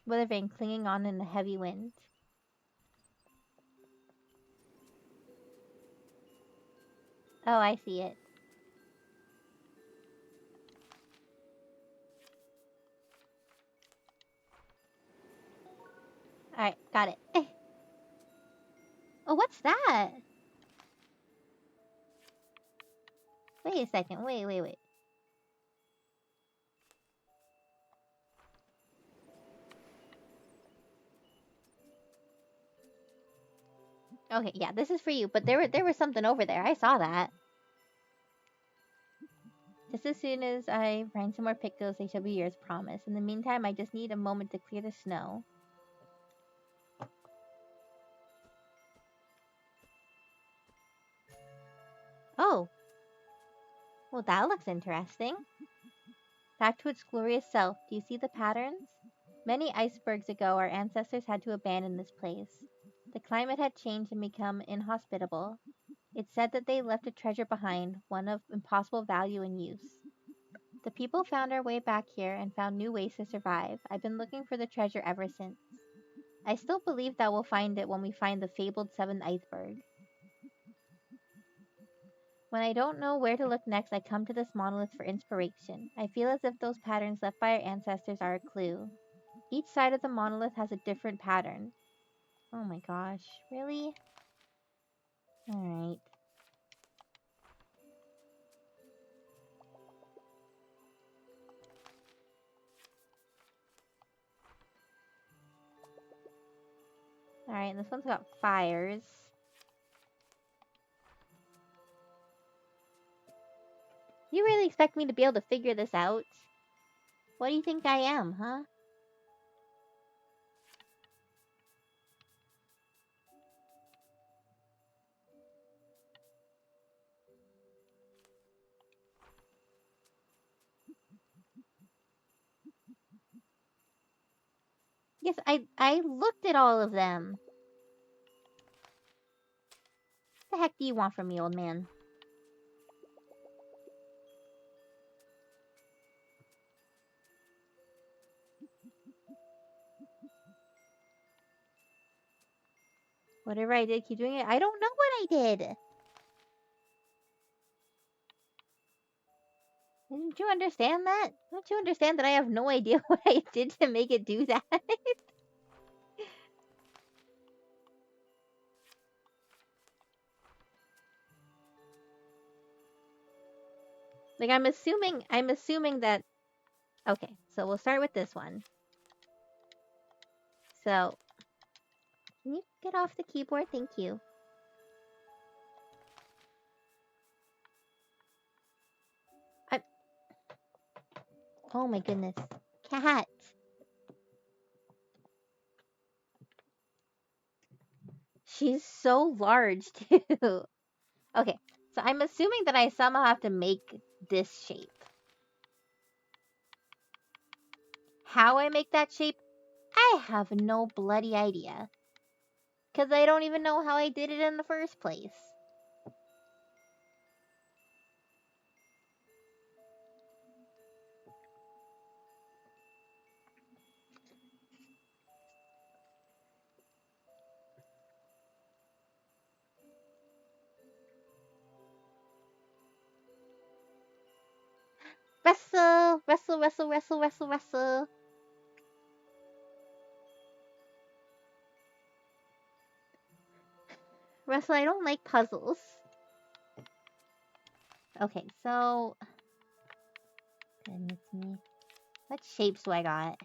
Weathervane clinging on in the heavy wind. Oh, I see it. Alright, got it. Oh, what's that? Wait a second. Wait. Okay, yeah, this is for you, but there was something over there. I saw that. Just as soon as I find some more pickles, they shall be yours, promise. In the meantime, I just need a moment to clear the snow. Oh, well, that looks interesting. Back to its glorious self. Do you see the patterns? Many icebergs ago, our ancestors had to abandon this place. The climate had changed and become inhospitable. It's said that they left a treasure behind, one of impossible value and use. The people found our way back here and found new ways to survive. I've been looking for the treasure ever since. I still believe that we'll find it when we find the fabled seventh iceberg. When I don't know where to look next, I come to this monolith for inspiration. I feel as if those patterns left by our ancestors are a clue. Each side of the monolith has a different pattern. Oh my gosh, really? Alright. Alright, this one's got fires. You really expect me to be able to figure this out? What do you think I am, huh? Yes, I looked at all of them. What the heck do you want from me, old man? Whatever I did, keep doing it. I don't know what I did. Didn't you understand that? Don't you understand that I have no idea what I did to make it do that? Like I'm assuming that okay, so we'll start with this one. So can you get off the keyboard? Thank you. I Oh my goodness. Cat. She's so large too. Okay, so I'm assuming that I somehow have to make this shape. How I make that shape, I have no bloody idea. Because I don't even know how I did it in the first place. Wrestle, wrestle, wrestle, wrestle, wrestle, wrestle. Russell, I don't like puzzles. Okay, so... Goodness me. What shapes do I got?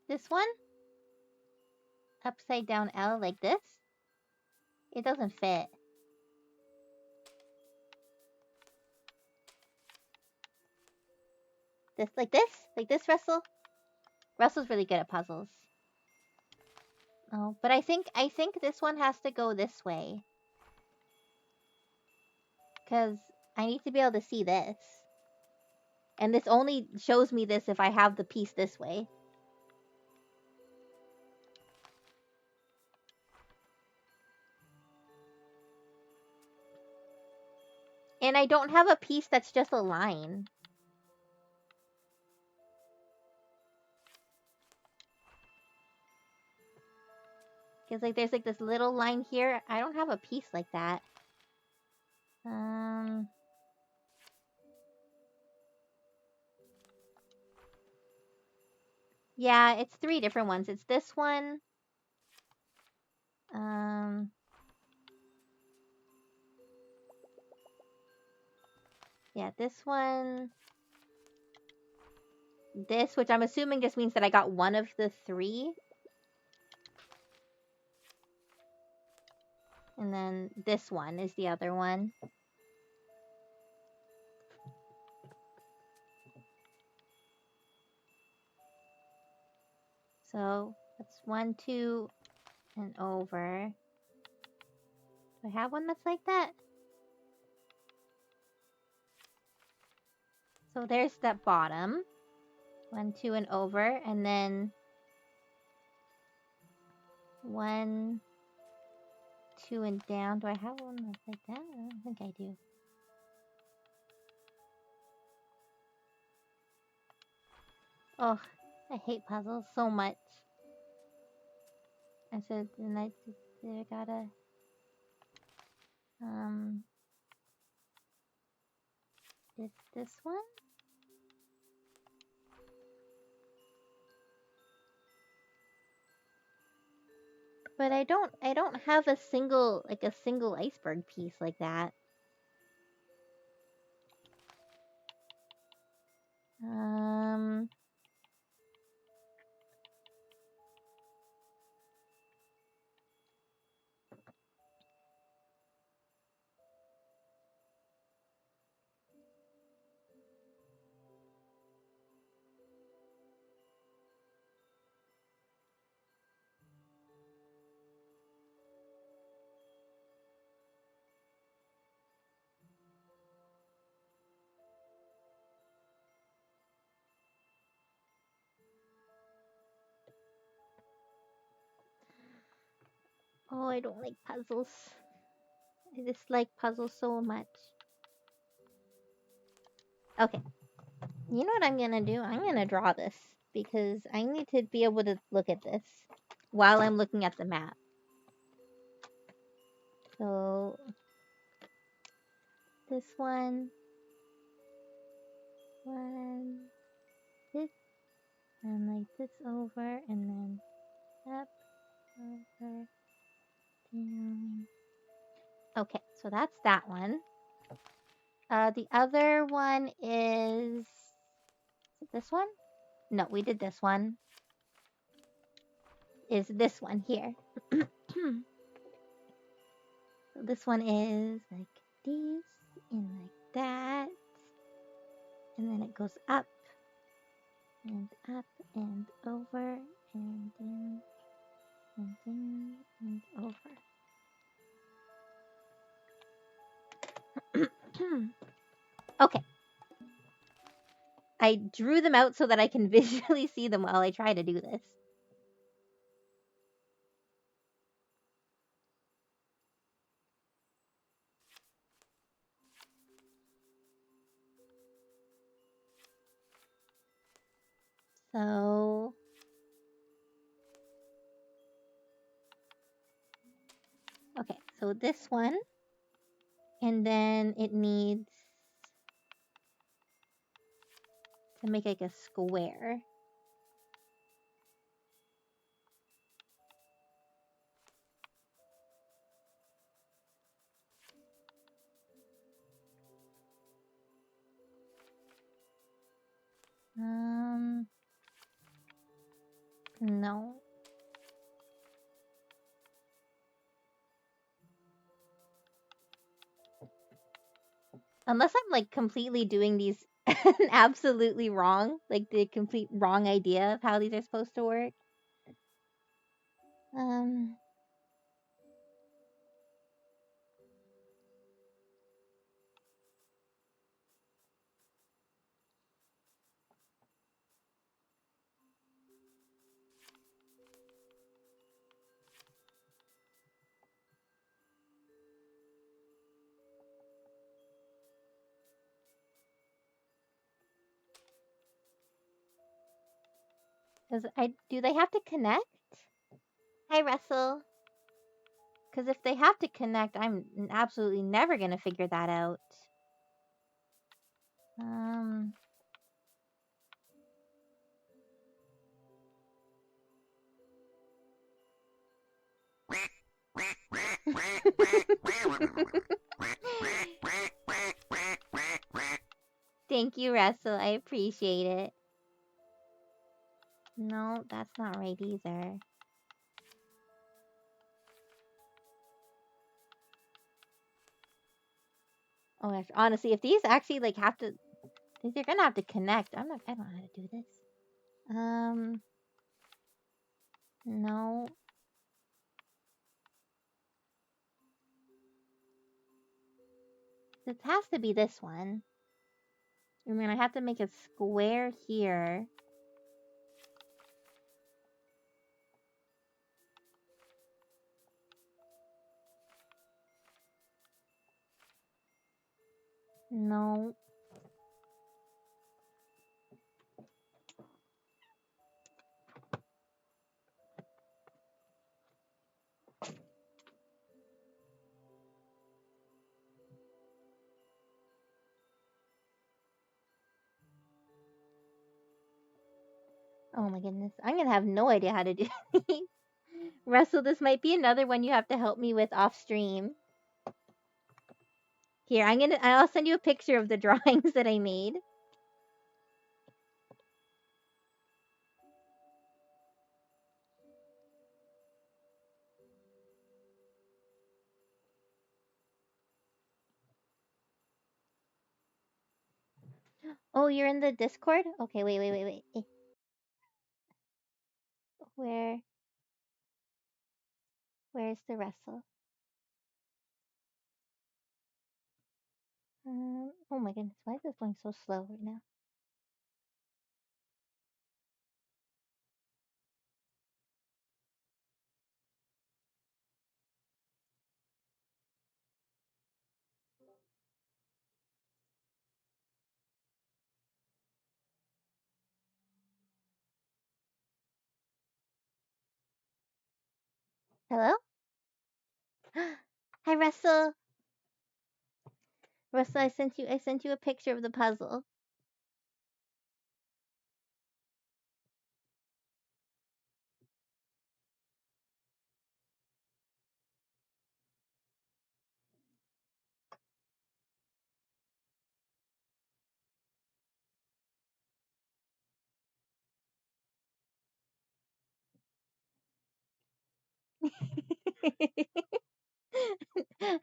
This one? Upside down L like this? It doesn't fit. This, like this? Like this, Russell? Russell's really good at puzzles. Oh, but I think this one has to go this way. Because I need to be able to see this. And this only shows me this if I have the piece this way. And I don't have a piece that's just a line. Because like there's like this little line here. I don't have a piece like that. Yeah, it's 3 different ones. It's this one. Yeah, this one. This, which I'm assuming just means that I got one of the 3. And then this one is the other one. So that's 1, 2, and over. Do I have one that's like that? So there's that bottom. 1, 2, and over. And then 1, 2, and down. Do I have one that's like that? I don't think I do. Oh, I hate puzzles so much. I said, and I gotta, this one? But I don't have a single iceberg piece like that. Oh, I don't like puzzles. I dislike puzzles so much. Okay. You know what I'm gonna do? I'm gonna draw this because I need to be able to look at this while I'm looking at the map. So this one, this, and like this over, and then up, over, down. Okay, so that's that one. The other one is this one? No, we did this one. Is this one here. So this one is like this and like that. And then it goes up and over and down and over. Okay. I drew them out so that I can visually see them while I try to do this. So okay, so this one, and then it needs to make like a square. No. Unless I'm like completely doing these absolutely wrong, like the complete wrong idea of how these are supposed to work. Um. Do they have to connect? Hi, Russell. Because if they have to connect, I'm absolutely never gonna figure that out. Um. Thank you, Russell. I appreciate it. No, that's not right either. Oh gosh, honestly, if these actually like have to, they're gonna have to connect. I don't know how to do this. No. This has to be this one. And then I have to make a square here. No. Oh my goodness. I'm gonna have no idea how to do these. Russell, this might be another one you have to help me with off stream. Here, I'll send you a picture of the drawings that I made. Oh, you're in the Discord? Okay, wait. Where? Where's the Russell? Oh my goodness, why is this going so slow right now? Hello? Hi, Russell. Russell, I sent you a picture of the puzzle.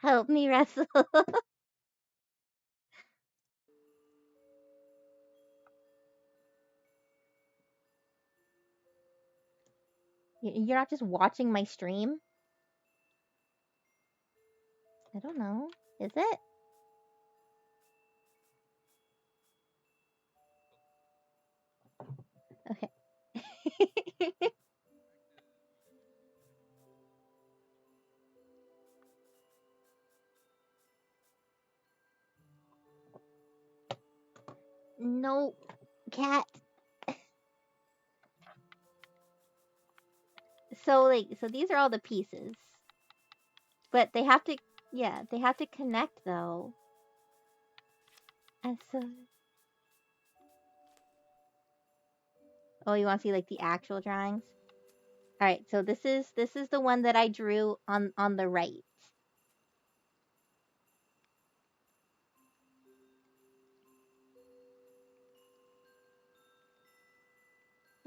Help me, Russell. You're not just watching my stream? I don't know. Is it? Okay. No, cat. So these are all the pieces. But they have to, yeah, they have to connect though. And so, oh, you want to see like the actual drawings? All right, so this is the one that I drew on the right.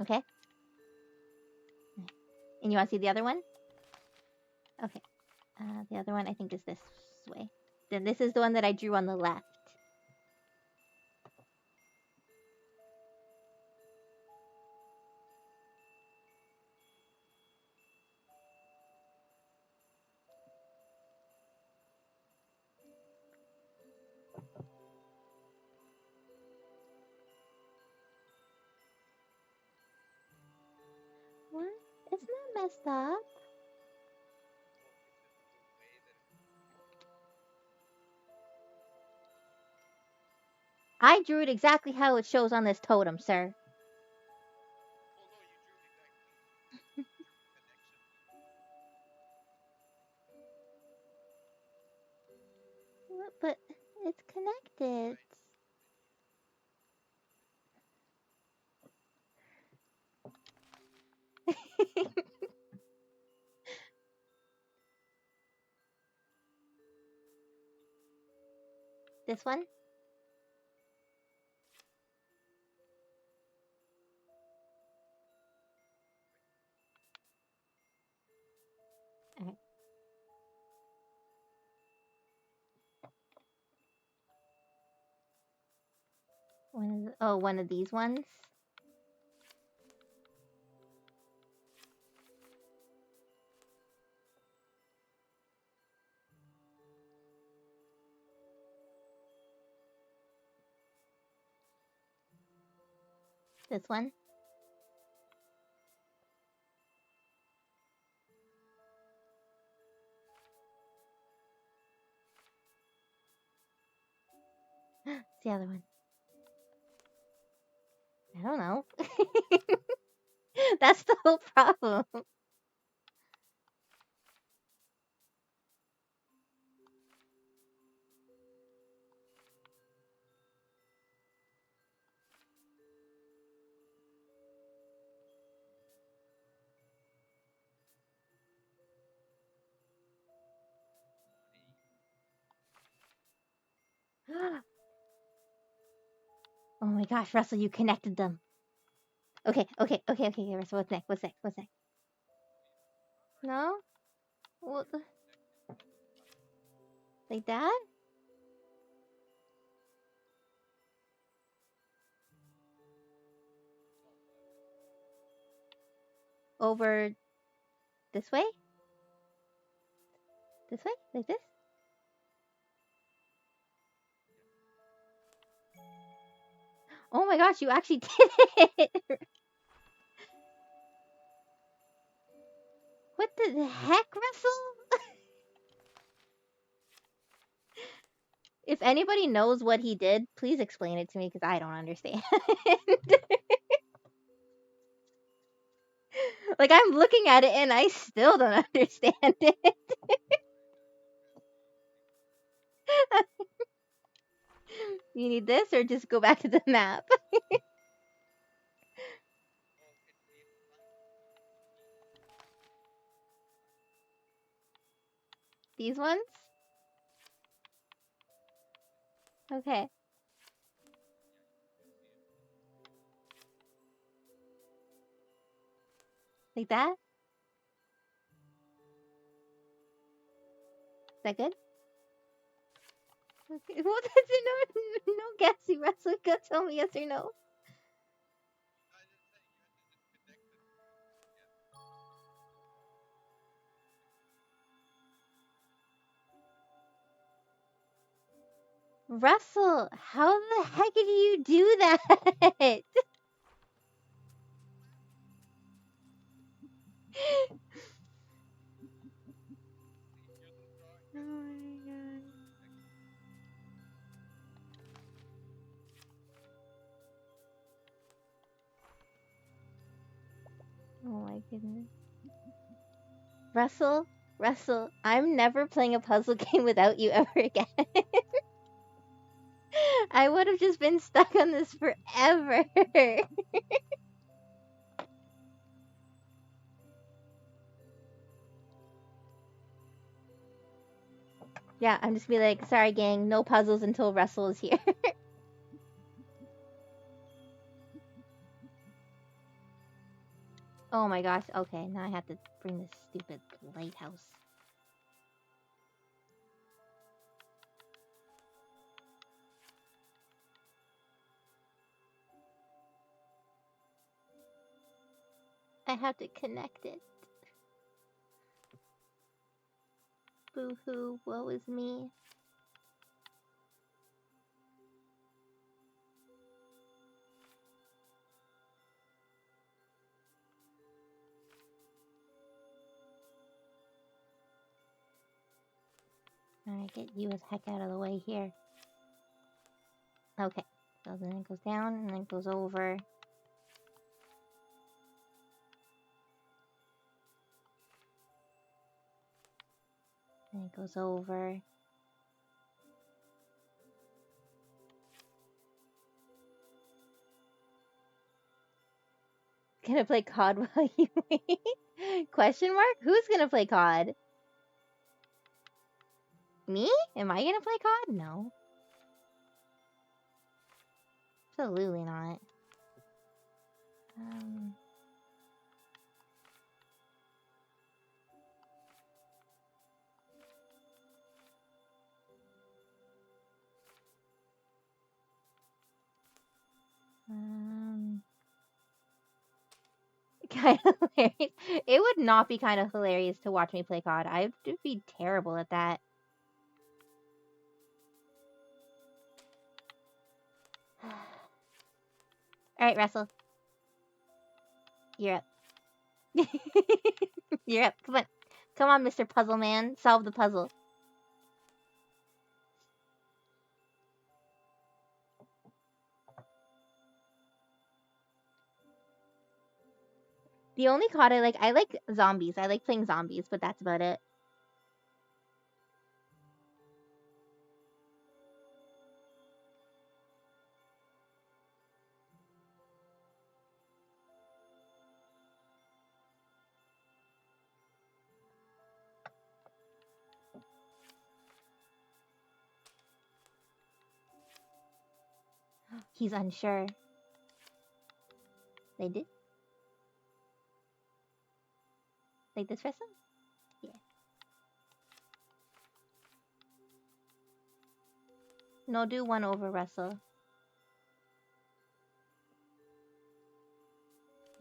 Okay. And you want to see the other one? Okay. The other one I think is this way. Then this is the one that I drew on the left. What? It's not messed up. I drew it exactly how it shows on this totem, sir. But it's connected. This one? Okay. One of these ones? This one? It's the other one. I don't know. That's the whole problem. Oh my gosh, Russell, you connected them. Okay, Russell, what's next? What's next? No? What? Like that? Over this way? This way? Like this? Oh my gosh, you actually did it! What the heck, Russell? If anybody knows what he did, please explain it to me because I don't understand. Like, I'm looking at it and I still don't understand it. You need this or just go back to the map? These ones? Okay. Like that? Is that good? Okay. Well, that's no guessy, Russell. Go tell me yes or no. Russell, how the heck did you do that? Oh my god. Oh my goodness. Russell, I'm never playing a puzzle game without you ever again. I would have just been stuck on this forever. Yeah, I'm just be like, sorry gang, no puzzles until Russell is here. Oh my gosh. Okay, now I have to bring this stupid lighthouse. I have to connect it. Boo hoo, woe is me. Alright, get you as heck out of the way here. Okay, so then it goes down and then it goes over. And it goes over. Gonna play COD while you wait? Question mark? Who's gonna play COD? Me? Am I gonna play COD? No. Absolutely not. Um, um, kind of hilarious. It would not be kind of hilarious to watch me play COD. I would be terrible at that. Alright, Russell. You're up. You're up. Come on. Come on, Mr. Puzzle Man. Solve the puzzle. The only COD I like zombies. I like playing zombies, but that's about it. He's unsure. They did? Like this person? Yeah. No, do one over Russell.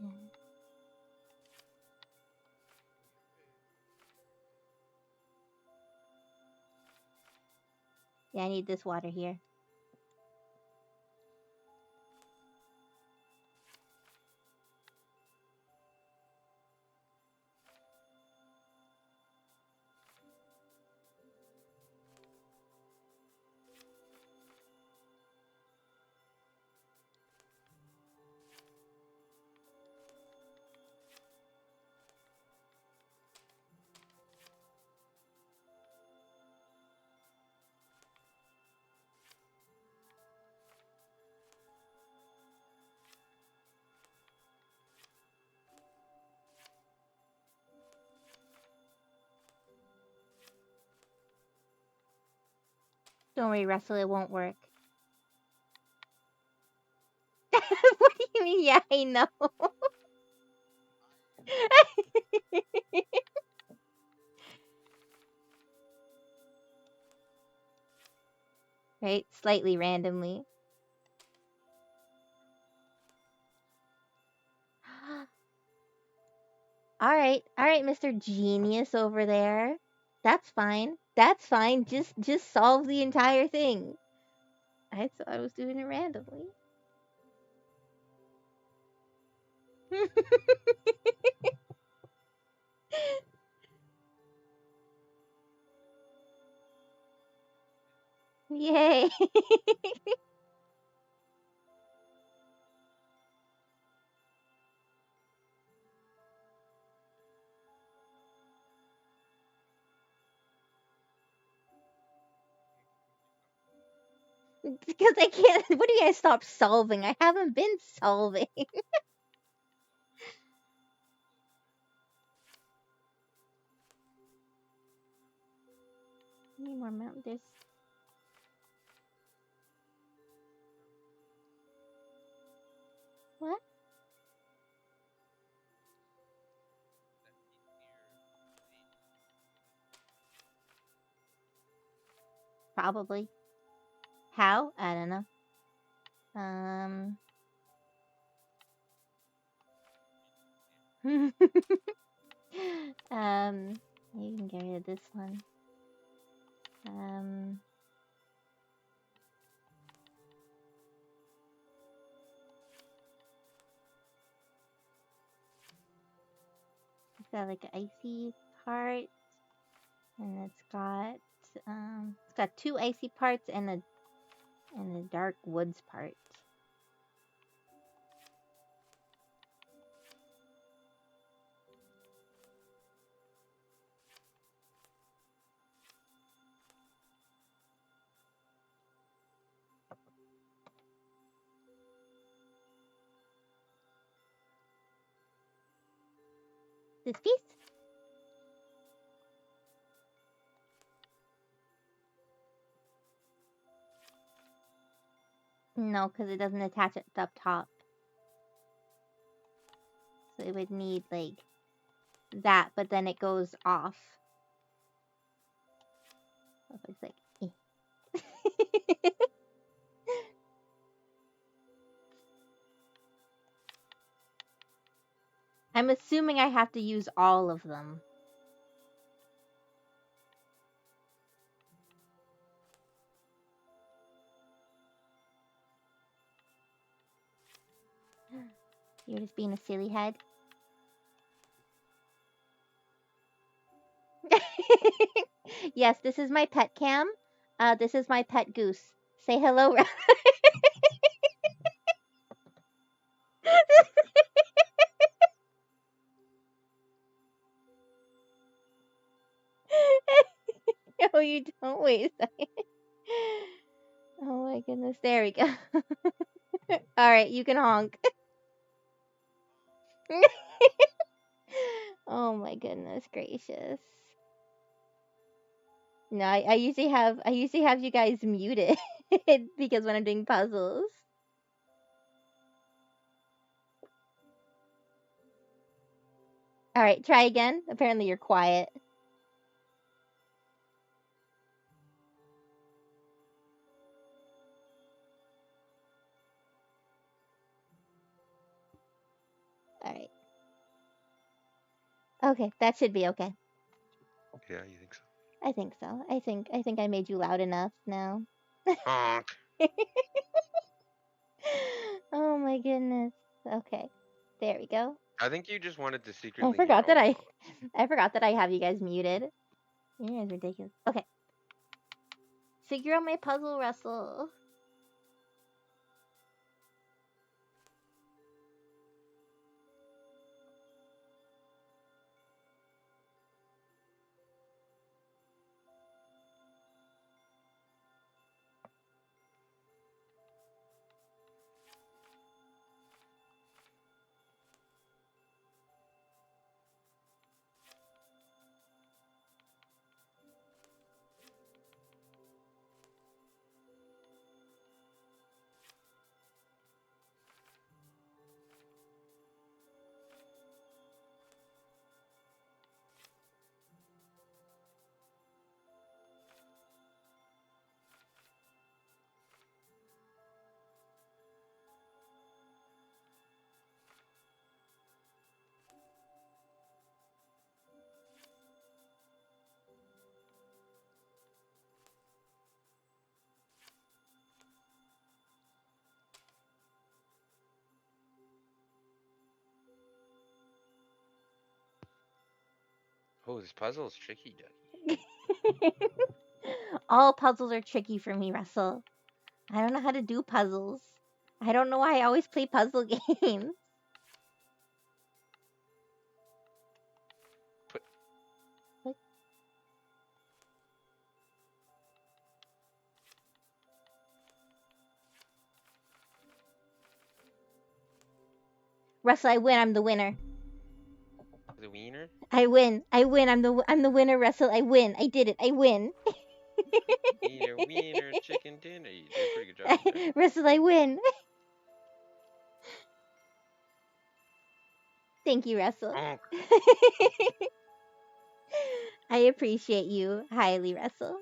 Yeah. Yeah, I need this water here. Don't worry, Russell, it won't work. What do you mean? Yeah, I know. Right? Slightly randomly. Alright, Mr. Genius over there. That's fine. That's fine. Just solve the entire thing. I thought I was doing it randomly. Yay. Because I can't. What do you guys stop solving? I haven't been solving. Need more mount. There's. What? Probably. How? I don't know. You can get rid of this one. It's got like an icy part, and it's got two icy parts and a dark woods part. This piece? No, because it doesn't attach it up top. So it would need like that, but then it goes off. So it's like, eh. I'm assuming I have to use all of them. You're just being a silly head. Yes, this is my pet Cam. This is my pet Goose. Say hello. No, you don't. Wait a second. Oh my goodness. There we go. Alright, you can honk. Oh my goodness gracious. No, I usually have you guys muted because when I'm doing puzzles. Alright, try again. Apparently you're quiet. Alright. Okay, that should be okay. Yeah, you think so? I think so. I think I made you loud enough now. Honk. Oh my goodness. Okay. There we go. I think you just wanted to I secretly hear forgot all that of them. I forgot that I have you guys muted. You guys are ridiculous. Okay. Figure out my puzzle, Russell. Oh, this puzzle is tricky, Ducky. All puzzles are tricky for me, Russell. I don't know how to do puzzles. I don't know why I always play puzzle games. Put. What? Russell, I win. I'm the winner. The wiener? I win. I win. I'm the winner, Russell. I win. I did it. I win. Wiener, wiener, chicken dinner. You did a pretty good job there. Russell, I win. Thank you, Russell. Honk. I appreciate you highly, Russell.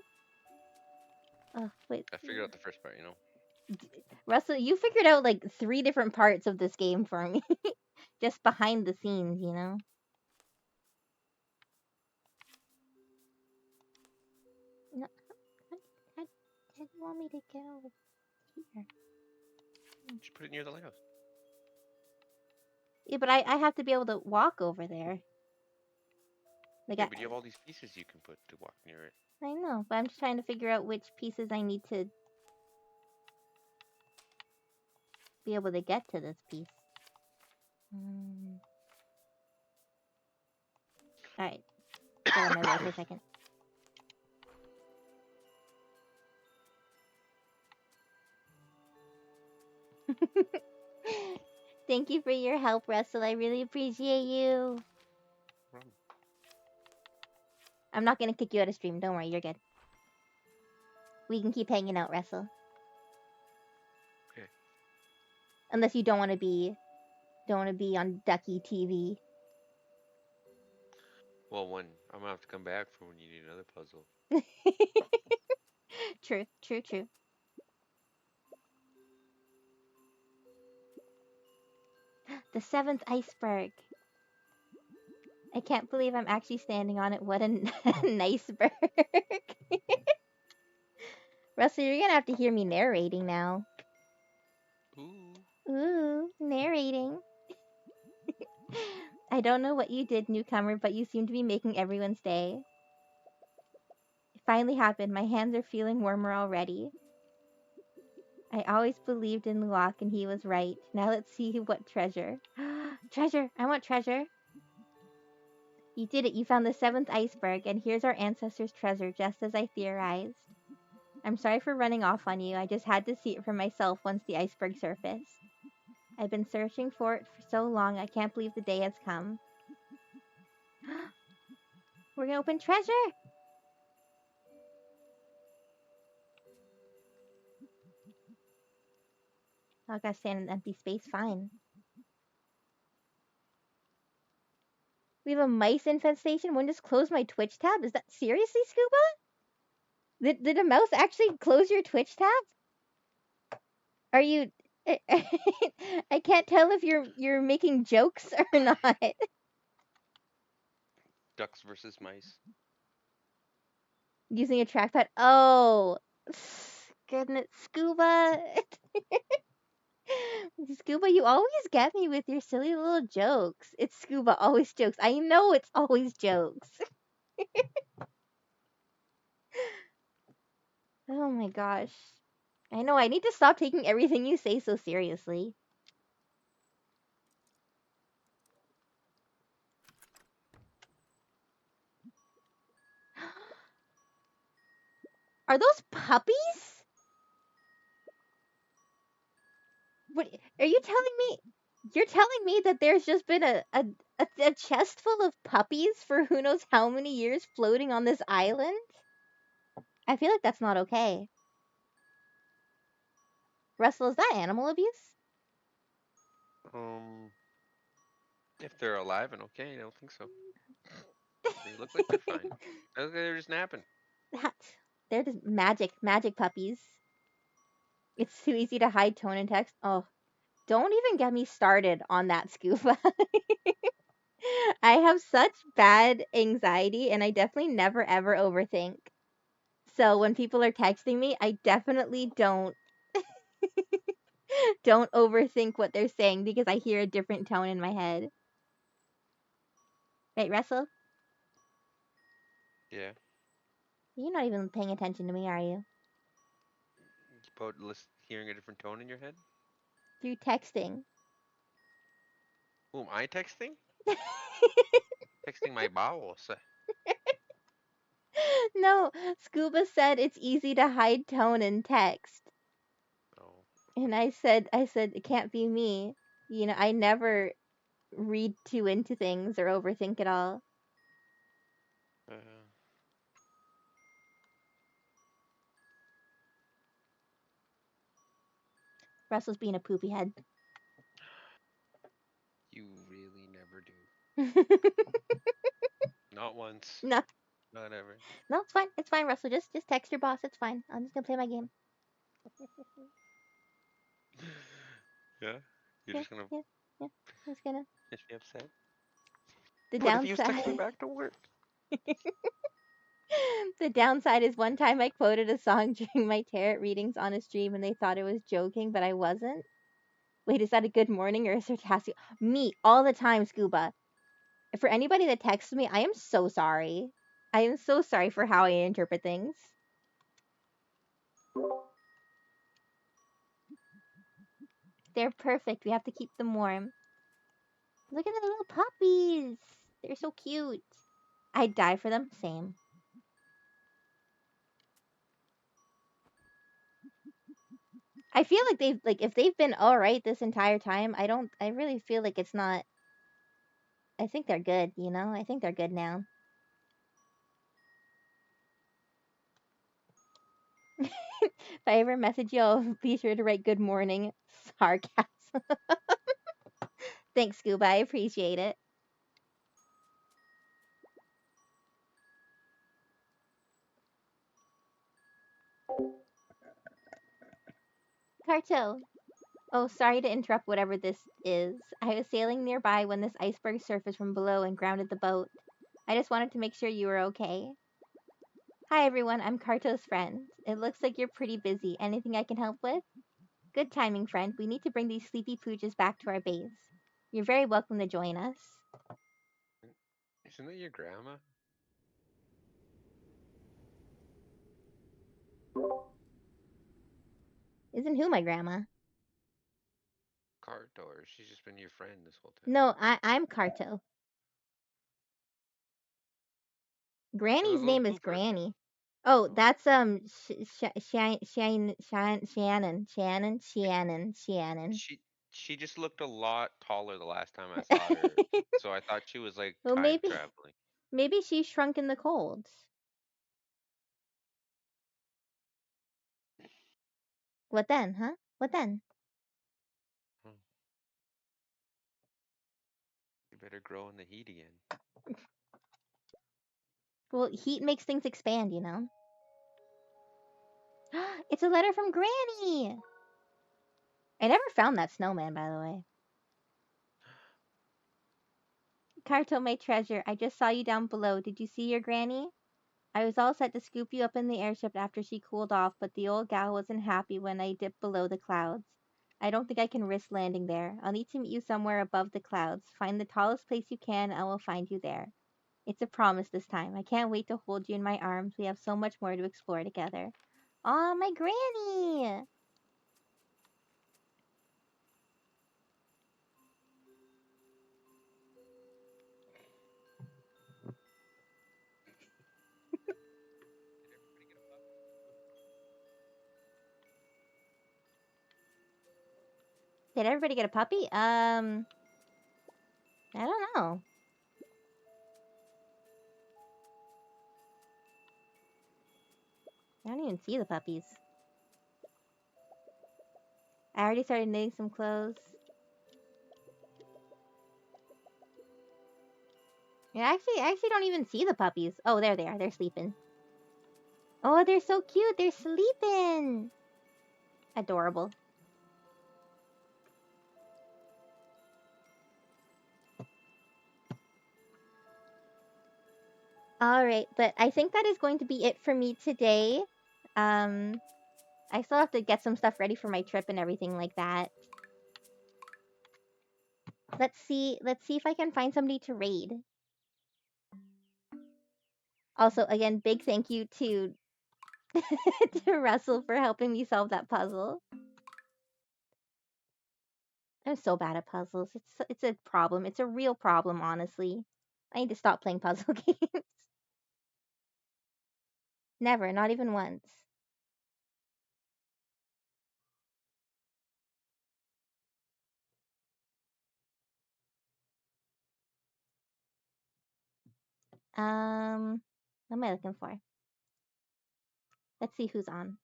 Oh, wait. I figured out the first part, you know. Russell, you figured out like 3 different parts of this game for me. Just behind the scenes, you know? No, how do you want me to get over here? Just put it near the lighthouse. Yeah, but I have to be able to walk over there. Like, Yeah, but you have all these pieces you can put to walk near it. I know, but I'm just trying to figure out which pieces I need to be able to get to this piece. Alright, get out of my way for a second. Thank you for your help, Russell. I really appreciate you. I'm not gonna kick you out of stream. Don't worry, you're good. We can keep hanging out, Russell. Okay. Unless you don't want to be on Ducky TV. Well, I'm gonna have to come back for when you need another puzzle. True. The 7th iceberg. I can't believe I'm actually standing on it. What a nice berg. Russell, you're gonna have to hear me narrating now. Ooh, narrating. I don't know what you did, newcomer, but you seem to be making everyone's day. It finally happened. My hands are feeling warmer already. I always believed in Luwak and he was right. Now let's see what treasure. Treasure! I want treasure! You did it. You found the 7th iceberg, and here's our ancestors' treasure, just as I theorized. I'm sorry for running off on you. I just had to see it for myself once the iceberg surfaced. I've been searching for it for so long, I can't believe the day has come. We're gonna open treasure! I gotta stand in empty space. Fine. We have a mice infestation. One just closed my Twitch tab. Is that seriously, Scuba? Did a mouse actually close your Twitch tab? Are you? I can't tell if you're making jokes or not. Ducks versus mice. Using a trackpad. Oh, goodness, Scuba. Scuba, you always get me with your silly little jokes. It's Scuba, always jokes. I know it's always jokes. Oh my gosh. I know, I need to stop taking everything you say so seriously. Are those puppies? What are you telling me? You're telling me that there's just been a chest full of puppies for who knows how many years floating on this island? I feel like that's not okay. Russell, is that animal abuse? If they're alive and okay, I don't think so. They look like they're fine. They look like they're just napping. They're just magic puppies. It's too easy to hide tone and text. Oh, don't even get me started on that, Scuba. I have such bad anxiety and I definitely never ever overthink. So when people are texting me, I definitely don't overthink what they're saying because I hear a different tone in my head. Right, Russell? Yeah. You're not even paying attention to me, are you? About hearing a different tone in your head? Through texting. Who am I texting? Texting my bowels. No, Scuba said it's easy to hide tone in text. Oh. And I said it can't be me. You know, I never read too into things or overthink it all. Russell's being a poopy head. You really never do. Not once. No. Whatever. No, it's fine. It's fine, Russell. Just text your boss. It's fine. I'm just gonna play my game. Yeah. You're Yeah, just gonna yeah, yeah. I'm just gonna. is she upset? The What if he was downside. texting back to work? The downside is one time I quoted a song during my tarot readings on a stream and they thought it was joking, but I wasn't. Wait, is that a good morning or a sarcastic? Me, all the time, Scuba. For anybody that texts me, I am so sorry. I am so sorry for how I interpret things. They're perfect. We have to keep them warm. Look at the little puppies. They're so cute. I'd die for them. Same. I feel like they've like if they've been all right this entire time, I really feel like it's not I think they're good, you know? I think they're good now. If I ever message you, I'll be sure to write good morning. Sarcasm. Thanks, Scuba. I appreciate it. Carto. Oh, sorry to interrupt whatever this is. I was sailing nearby when this iceberg surfaced from below and grounded the boat. I just wanted to make sure you were okay. Hi everyone, I'm Carto's friend. It looks like you're pretty busy. Anything I can help with? Good timing, friend. We need to bring these sleepy pooches back to our base. You're very welcome to join us. Isn't that your grandma? Isn't who my grandma? Car door. She's just been your friend this whole time. No, I'm Carto. And the Granny's little name is pooper. Granny. Oh, Oh. that's Shannon. She just looked a lot taller the last time I saw her. So I thought she was like Well, time maybe traveling. maybe she shrunk in the cold. What then, huh? What then? Hmm. You better grow in the heat again. Well, heat makes things expand, you know. It's a letter from Granny. I never found that snowman, by the way. Carto, my treasure, I just saw you down below. Did you see your granny? I was all set to scoop you up in the airship after she cooled off, but the old gal wasn't happy when I dipped below the clouds. I don't think I can risk landing there. I'll need to meet you somewhere above the clouds. Find the tallest place you can, and we'll find you there. It's a promise this time. I can't wait to hold you in my arms. We have so much more to explore together. Aw, my granny! Did everybody get a puppy? I don't know. I don't even see the puppies. I already started knitting some clothes. Yeah, I actually don't even see the puppies. Oh, there they are. They're sleeping. Oh, they're so cute. They're sleeping. Adorable. All right, but I think that is going to be it for me today. Um, I still have to get some stuff ready for my trip and everything like that. Let's see. Let's see if I can find somebody to raid. Also, again, big thank you to to Russell for helping me solve that puzzle. I'm so bad at puzzles. It's a problem. It's a real problem, honestly. I need to stop playing puzzle games. Never, not even once. What am I looking for? Let's see who's on.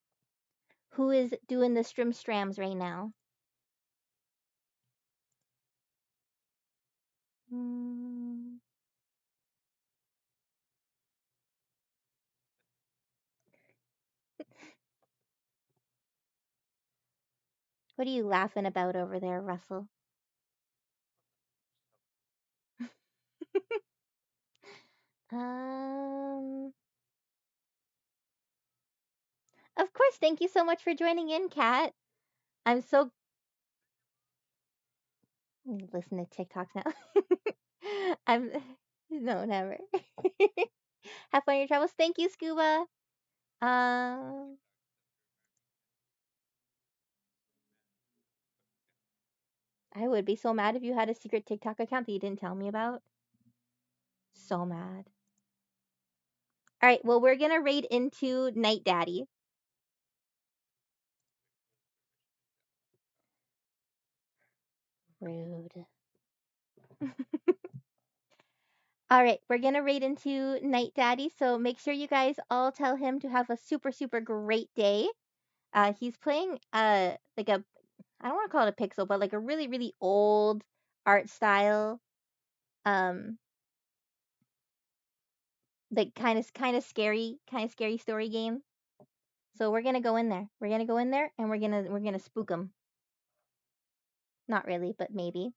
Who is doing the strim strams right now? Hmm. What are you laughing about over there, Russell? Um, of course. Thank you so much for joining in, Kat. I'm so listen to TikToks now. I'm no, never. Have fun in your travels. Thank you, Scuba. Um, I would be so mad if you had a secret TikTok account that you didn't tell me about. So mad. All right, well, we're gonna raid into Night Daddy. Rude. All right, we're gonna raid into Night Daddy, so make sure you guys all tell him to have a super super great day. He's playing like a I don't want to call it a pixel, but like a really really old art style. Um, like kind of scary story game. So we're gonna go in there. We're gonna go in there and we're gonna spook him. Not really, but maybe.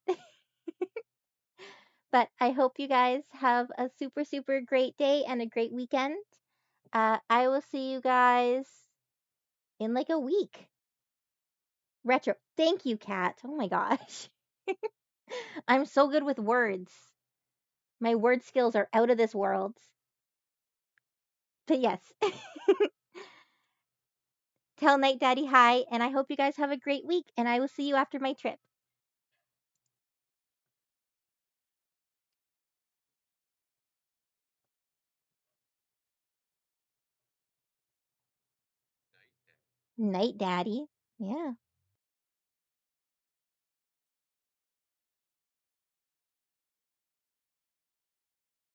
But I hope you guys have a super super great day and a great weekend. I will see you guys in like a week. Retro. Thank you, Kat. Oh my gosh. I'm so good with words. My word skills are out of this world. But yes. Tell Night Daddy hi, and I hope you guys have a great week, and I will see you after my trip. Night Daddy. Yeah.